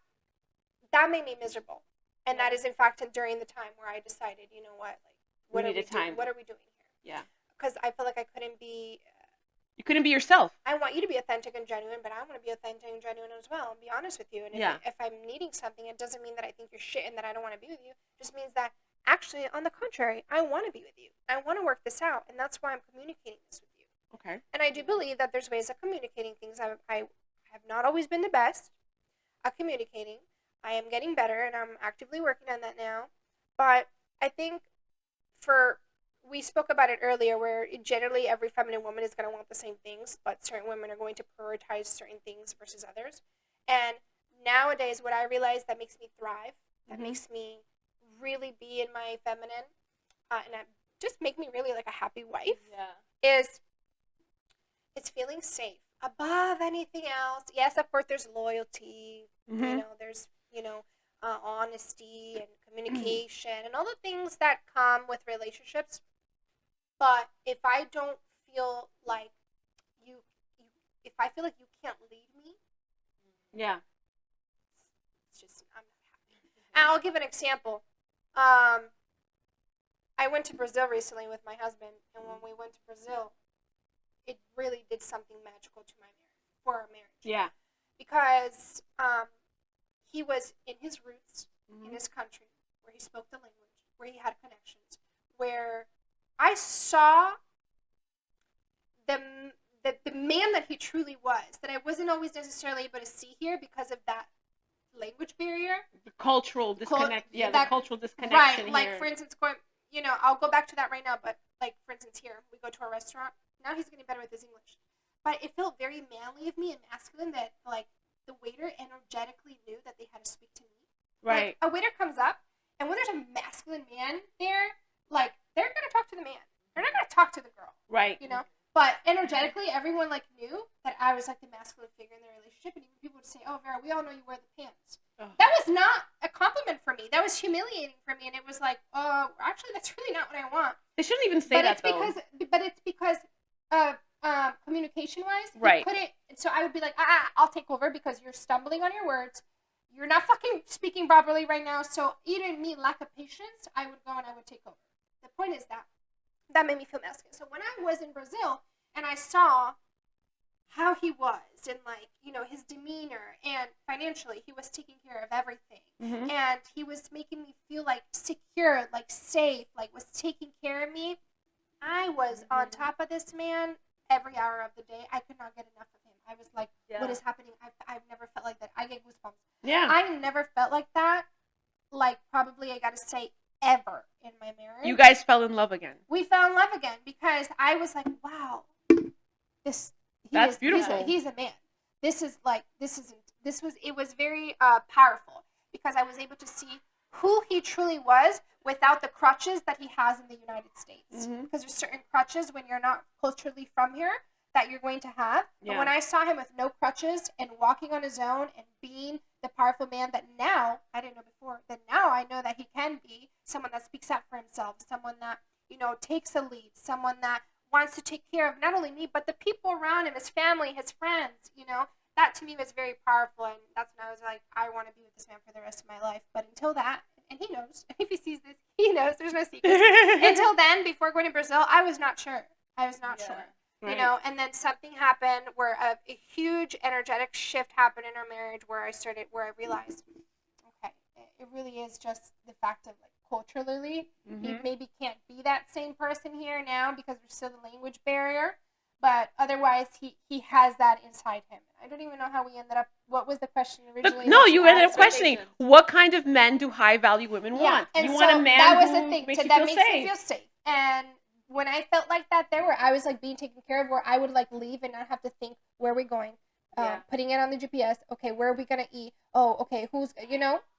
made me miserable, and that is in fact during the time where I decided, you know what, like, We needed time. what are we doing here? Yeah. Because I feel like I couldn't be. You couldn't be yourself. I want you to be authentic and genuine, but I want to be authentic and genuine as well, and be honest with you. And if I'm needing something, it doesn't mean that I think you're shit and that I don't want to be with you. It just means that, actually, on the contrary, I want to be with you. I want to work this out, and that's why I'm communicating this with you. Okay. And I do believe that there's ways of communicating things. I have not always been the best at communicating. I am getting better, and I'm actively working on that now. But I think we spoke about it earlier, where generally every feminine woman is going to want the same things, but certain women are going to prioritize certain things versus others. And nowadays, what I realize that makes me thrive, that makes me really be in my feminine, and just make me really like a happy wife, is it's feeling safe above anything else. Yes, of course, there's loyalty. There's honesty and communication and all the things that come with relationships. But if I don't feel like if I feel like you can't lead me, it's just, I'm not happy. And I'll give an example. I went to Brazil recently with my husband, and when we went to Brazil, it really did something magical to for our marriage. Yeah. Because he was in his roots, in his country, where he spoke the language, where he had connections, where I saw the man that he truly was, that I wasn't always necessarily able to see here because of that language barrier. The cultural disconnect. The cultural disconnection. Right, like, for instance, I'll go back to that right now, but, like, for instance, here, we go to a restaurant. Now he's getting better with his English. But it felt very manly of me and masculine that, like, the waiter energetically knew that they had to speak to me. Right. Like, a waiter comes up, and when there's a masculine man there, like, they're going to talk to the man. They're not going to talk to the girl. Right. But energetically, everyone, like, knew that I was, like, the masculine figure in the relationship. And even people would say, oh, Vera, we all know you wear the pants. Oh. That was not a compliment for me. That was humiliating for me. And it was like, oh, actually, that's really not what I want. They shouldn't even say that, though. But it's because communication-wise, right. Couldn't. So I would be like, I'll take over because you're stumbling on your words. You're not fucking speaking properly right now. So even me, lack of patience, I would go and I would take over. The point is that made me feel masculine. So when I was in Brazil and I saw how he was and, like, his demeanor, and financially he was taking care of everything, and he was making me feel like secure, like safe, like was taking care of me. I was on top of this man every hour of the day. I could not get enough of him. I was like, Yeah. what is happening? I've never felt like that. I get goosebumps. Yeah. I never felt like that. Like, probably, I gotta say, ever in my marriage. You guys fell in love again. We fell in love again because I was like, wow, That's beautiful. He's a man. It was very powerful because I was able to see who he truly was without the crutches that he has in the United States. Mhm. Because there's certain crutches when you're not culturally from here that you're going to have. Yeah. But when I saw him with no crutches and walking on his own and being the powerful man that now, I didn't know before, that now I know that he can be someone that speaks up for himself, someone that, takes a lead, someone that wants to take care of not only me, but the people around him, his family, his friends, that to me was very powerful. And that's when I was like, I want to be with this man for the rest of my life. But until that, and he knows, if he sees this, he knows, there's no secrets. Until then, before going to Brazil, I was not sure. Sure. Right. And then something happened where a huge energetic shift happened in our marriage where I realized, okay, it really is just the fact of like culturally, he maybe can't be that same person here now because there's still the language barrier, but otherwise he has that inside him. I don't even know how we ended up, what was the question originally? No, you ended up asked? questioning what kind of men do high value women want? And You so want a man that was who the thing. makes you that feel makes safe. me feel safe. And when I felt like that there, where I was like being taken care of, where I would like leave and not have to think, where are we going? Putting it on the GPS. Okay, where are we gonna eat? Oh, okay, who's,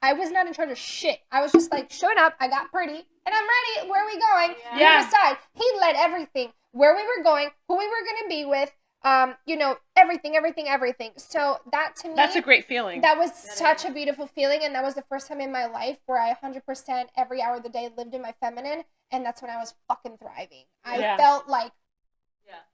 I was not in charge of shit. I was just like, showing up, I got pretty, and I'm ready. Where are we going? Yeah. You decide. He led everything. Where we were going, who we were gonna be with, everything. So that to me, That's a great feeling. that was such a beautiful feeling, and that was the first time in my life where I 100% every hour of the day lived in my feminine, and that's when I was fucking thriving. I felt like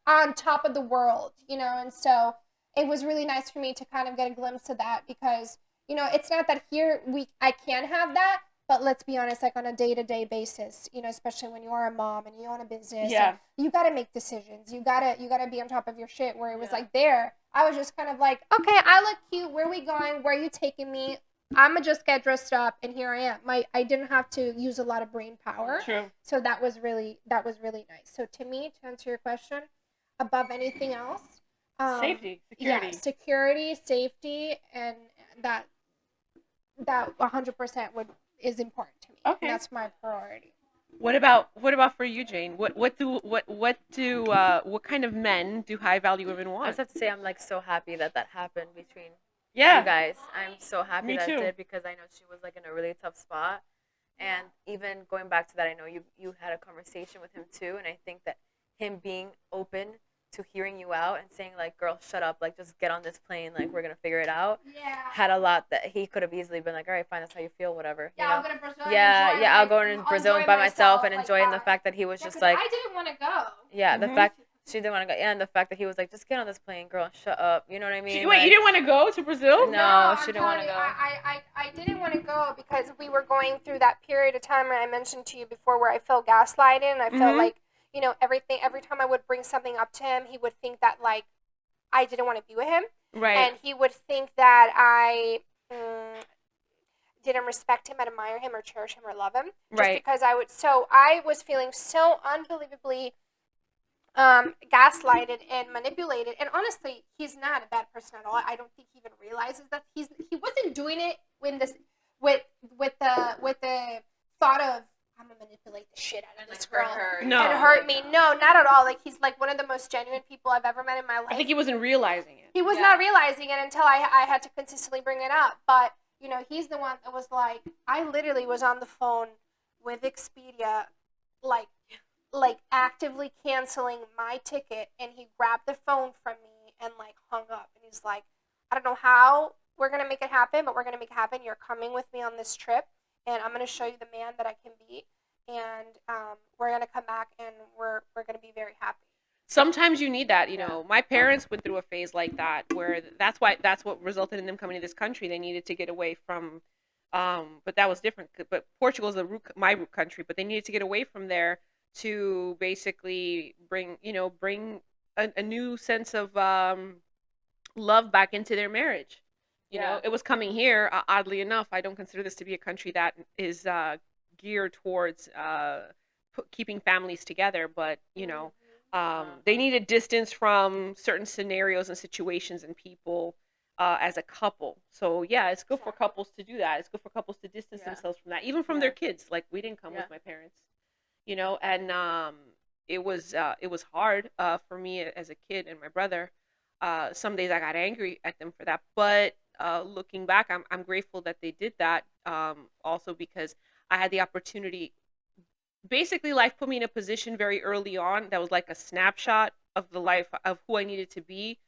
on top of the world, and so it was really nice for me to kind of get a glimpse of that because, it's not that here I can have that, but let's be honest, like on a day-to-day basis, especially when you are a mom and you own a business, and you got to make decisions. You got to be on top of your shit, where it was like there, I was just kind of like, okay, I look cute. Where are we going? Where are you taking me? I'm going to just get dressed up, and here I am. I didn't have to use a lot of brain power. True. So that was really nice. So to me, to answer your question, above anything else, Safety, security. Yeah, security, safety, and that 100% is important to me. Okay. And that's my priority. What about for you, Jane? What kind of men do high value women I want? just have to say I'm like so happy that happened between Yeah. you guys. I'm so happy Me that too. it did because I know she was like in a really tough spot. And even going back to that, I know you had a conversation with him too, and I think that him being open to hearing you out and saying like, girl, shut up, like just get on this plane, like we're gonna figure it out, had a lot that he could have easily been like, all right, fine, that's how you feel, whatever. I'll go to Brazil. I'll go in Brazil by myself and enjoying the fact that he was just like, I didn't want to go. the fact she didn't want to go, and the fact that he was like, just get on this plane, girl, shut up, you know what I mean? Wait, you didn't want to go to Brazil? No, she didn't want to go. I didn't want to go because we were going through that period of time where I mentioned to you before where I felt gaslighted, and I felt like, every time I would bring something up to him, he would think that like I didn't want to be with him. Right. And he would think that I didn't respect him, admire him, or cherish him, or love him. Just because I was feeling so unbelievably gaslighted and manipulated. And honestly, he's not a bad person at all. I don't think he even realizes that he wasn't doing it with the thought of, I'm gonna manipulate the shit out of this girl her. No. and hurt me. No, not at all. Like, he's like one of the most genuine people I've ever met in my life. I think he wasn't realizing it. He was not realizing it until I had to consistently bring it up. But he's the one that was like, I literally was on the phone with Expedia, like actively canceling my ticket, and he grabbed the phone from me and like hung up, and he's like, I don't know how we're gonna make it happen, but we're gonna make it happen. You're coming with me on this trip, and I'm going to show you the man that I can be, and we're going to come back, and we're going to be very happy. Sometimes you need that, My parents went through a phase like that where that's what resulted in them coming to this country. They needed to get away from, but that was different. But Portugal is my root country, but they needed to get away from there to basically bring a new sense of love back into their marriage. It was coming here. Oddly enough, I don't consider this to be a country that is geared towards keeping families together. But They needed distance from certain scenarios and situations and people as a couple. So yeah, it's good for Exactly. couples to do that. It's good for couples to distance Yeah. themselves from that, even from Yeah. their kids. Like we didn't come Yeah. with my parents, and it was hard for me as a kid and my brother. Some days I got angry at them for that, but looking back, I'm grateful that they did that. Also because I had the opportunity. Basically, life put me in a position very early on that was like a snapshot of the life of who I needed to be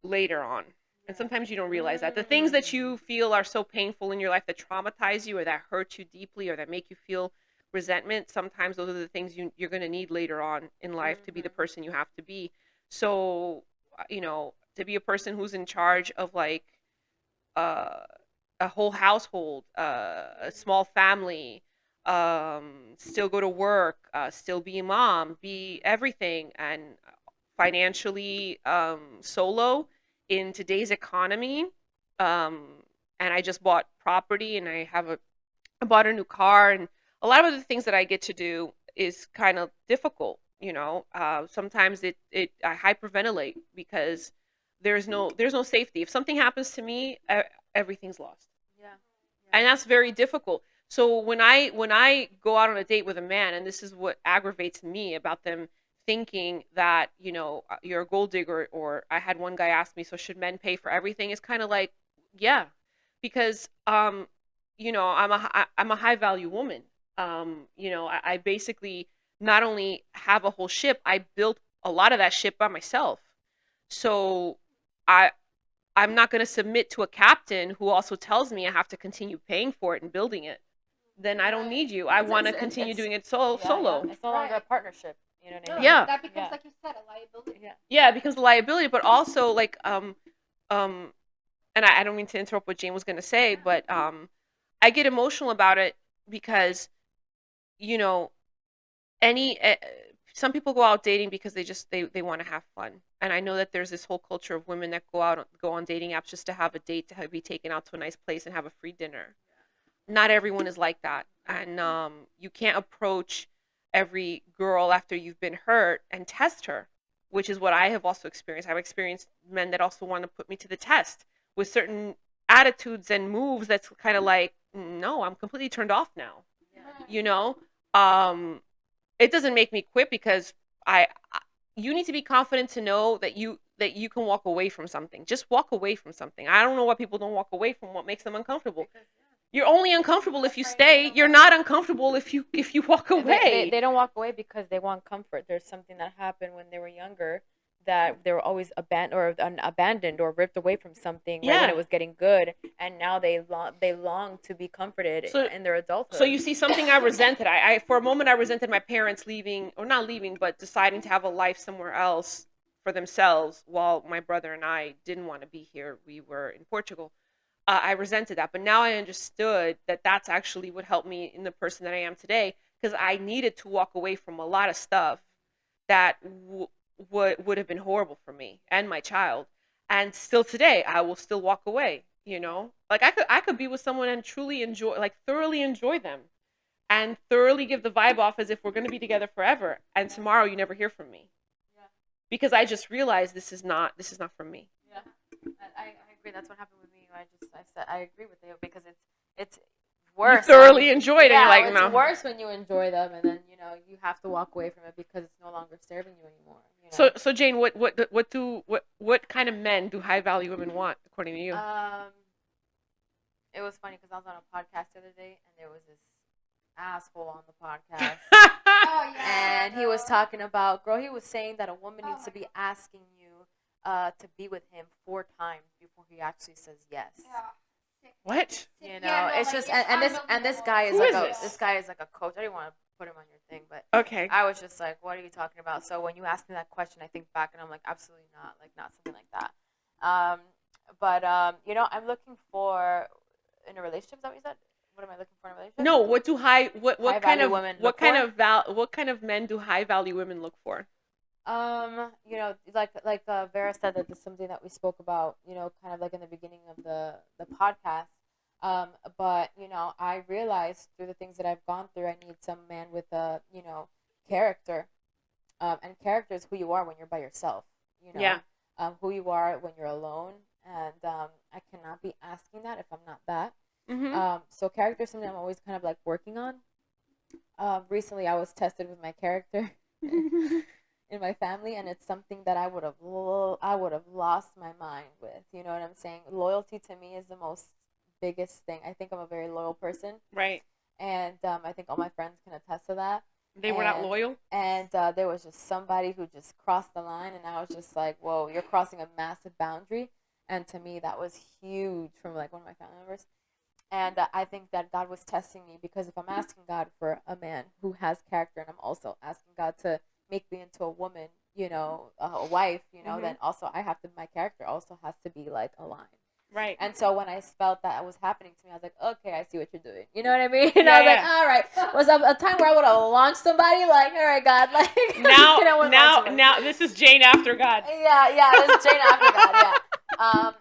later on. And Yeah. sometimes you don't realize that. The things that you feel are so painful in your life that traumatize you or that hurt you deeply or that make you feel resentment, sometimes those are the things you're going to need later on in life to be the person you have to be. So, to be a person who's in charge of like uh, a whole household, a small family, still go to work, still be a mom, be everything, and financially solo in today's economy. Um, and I just bought property, and I bought a new car, and a lot of the things that I get to do is kind of difficult. Sometimes I hyperventilate because there's no safety. If something happens to me, everything's lost, Yeah. and Yeah. that's very difficult. So when I go out on a date with a man, and this is what aggravates me about them thinking that you're a gold digger, or I had one guy ask me, so should men pay for everything? It's kind of like, yeah, because I'm a high value woman. I basically not only have a whole ship, I built a lot of that ship by myself. So I I'm not going to submit to a captain who also tells me I have to continue paying for it and building it. Then I don't Right. need you. I want to continue doing it solo. It's no longer a Right. partnership. You know what I No, mean? Yeah. that becomes, Yeah. like you said, a liability. Yeah. Yeah, because the liability, but also like um and I don't mean to interrupt what Jane was going to say, but I get emotional about it because you know any some people go out dating because they want to have fun, and I know that there's this whole culture of women that go on dating apps just to have a date, be taken out to a nice place and have a free dinner. Not everyone is like that, and you can't approach every girl after you've been hurt and test her, which is what I have also experienced. I've experienced men that also want to put me to the test with certain attitudes and moves that's kind of like, no, I'm completely turned off now, Right. you know um it doesn't make me quit because you need to be confident to know that you can walk away from something. Just walk away from something. I don't know why people don't walk away from what makes them uncomfortable. You're only uncomfortable if you Afraid to stay. get You're away. not uncomfortable if you walk away. They don't walk away because they want comfort. There's something that happened when they were younger that they were always abandoned or ripped away from something right when Yeah. it was getting good, and now they long to be comforted So in their adulthood. so you see something I resented. I for a moment I resented my parents leaving, or not leaving, but deciding to have a life somewhere else for themselves while my brother and I didn't want to be here. We were in Portugal. I resented that, but now I understood that that's actually what helped me in the person that I am today, because I needed to walk away from a lot of stuff that would have been horrible for me and my child. And still today, I will still walk away. Like I could be with someone and truly enjoy, like thoroughly enjoy them, and thoroughly give the vibe off as if we're going to be together forever. And tomorrow you never hear from me Yeah. because I just realized this is not for me. Yeah, I agree. That's what happened with me. I said I agree with you because it's worse. You thoroughly enjoyed it. And Yeah, you're like, it's no. worse when you enjoy them and then you have to walk away from it because it's no longer serving you anymore. So Jane, what kind of men do high value women want according to you? It was funny because I was on a podcast the other day and there was this asshole on the podcast. Oh yeah. And he was talking about, girl, he was saying that a woman Oh needs to my be asking you to be with him 4 times before he actually says yes. Yeah. What? Sick. You know, Yeah, no, it's like, just it's and this guy is Who like is this? this guy is like a coach. I didn't want to put him on your thing, but Okay. I was just like, what are you talking about? So when you asked me that question, I think back and I'm like, absolutely not, like not something like that. But I'm looking for in a relationship. Is that what you said? What am I looking for in a relationship? No, what kind High-value of women what look kind for? of what kind of men do high value women look for? Like Vera said, that this is something that we spoke about, kind of like in the beginning of the podcast. But I realized through the things that I've gone through, I need some man with a character, And character is who you are when you're by yourself. You Yeah. know, who you are when you're alone, and I cannot be asking that if I'm not that. Mhm. So character is something I'm always kind of like working on. Recently, I was tested with my character in my family, and it's something that I would have lost my mind with. You know what I'm saying? Loyalty to me is the most biggest thing. I think I'm a very loyal person, Right. and I think all my friends can attest to that. They were not And loyal. there was just somebody who just crossed the line, and I was just like, "Whoa, you're crossing a massive boundary." And to me, that was huge from like one of my family members. And I think that God was testing me, because if I'm asking God for a man who has character, and I'm also asking God to make me into a woman, a wife, then Mhm. also I have to, my character also has to be like aligned. Right. And so when I felt that was happening to me, I was like, okay, I see what you're doing. You know what I mean? And Yeah, I was like, yeah. all right. Was a time where I would have launched somebody? Like, all right, God, like, I'm just Now, kidding, I wouldn't launch now, somebody. now, this is Jane after God. Yeah, this is Jane after God, yeah.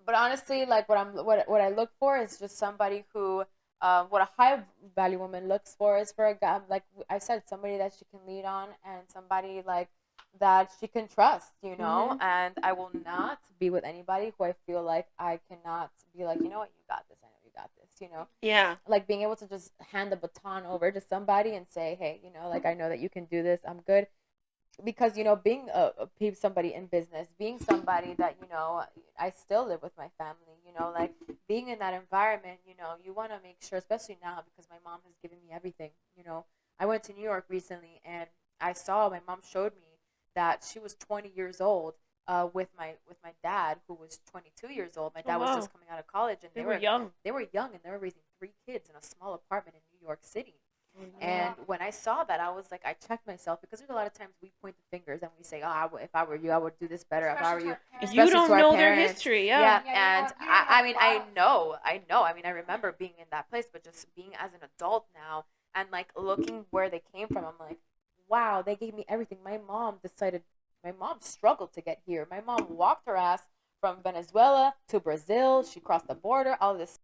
But honestly, like what I look for is just somebody who, what a high value woman looks for is for a guy, like I said, somebody that she can lead on, and somebody like that she can trust, Mhm. and I will not be with anybody who I feel like I cannot be like, you know what, you got this, I know you got this. Yeah. Like being able to just hand the baton over to somebody and say, hey, like I know that you can do this, I'm good. Because being somebody in business, being somebody that I still live with my family, like being in that environment, you want to make sure, especially now because my mom has given me everything. I went to New York recently, and I saw, my mom showed me that she was 20 years old, with my dad, who was 22 years old. My Oh dad was wow. just coming out of college, and They were young. they were young, and they were raising 3 kids in a small apartment in New York City. Oh, And yeah. when I saw that, I was like, I checked myself, because there's a lot of times we point the fingers and we say, "Oh, if I were you, I would do this better. If I were Especially to you," our parents. You especially to don't our know their parents. history. Yeah. Yeah, Yeah, and you don't know I a mean, lot I know. I mean, I remember being in that place, but just being as an adult now, and like looking where they came from, I'm like, wow, they gave me everything. My mom struggled to get here. My mom walked her ass from Venezuela to Brazil. She crossed the border, all this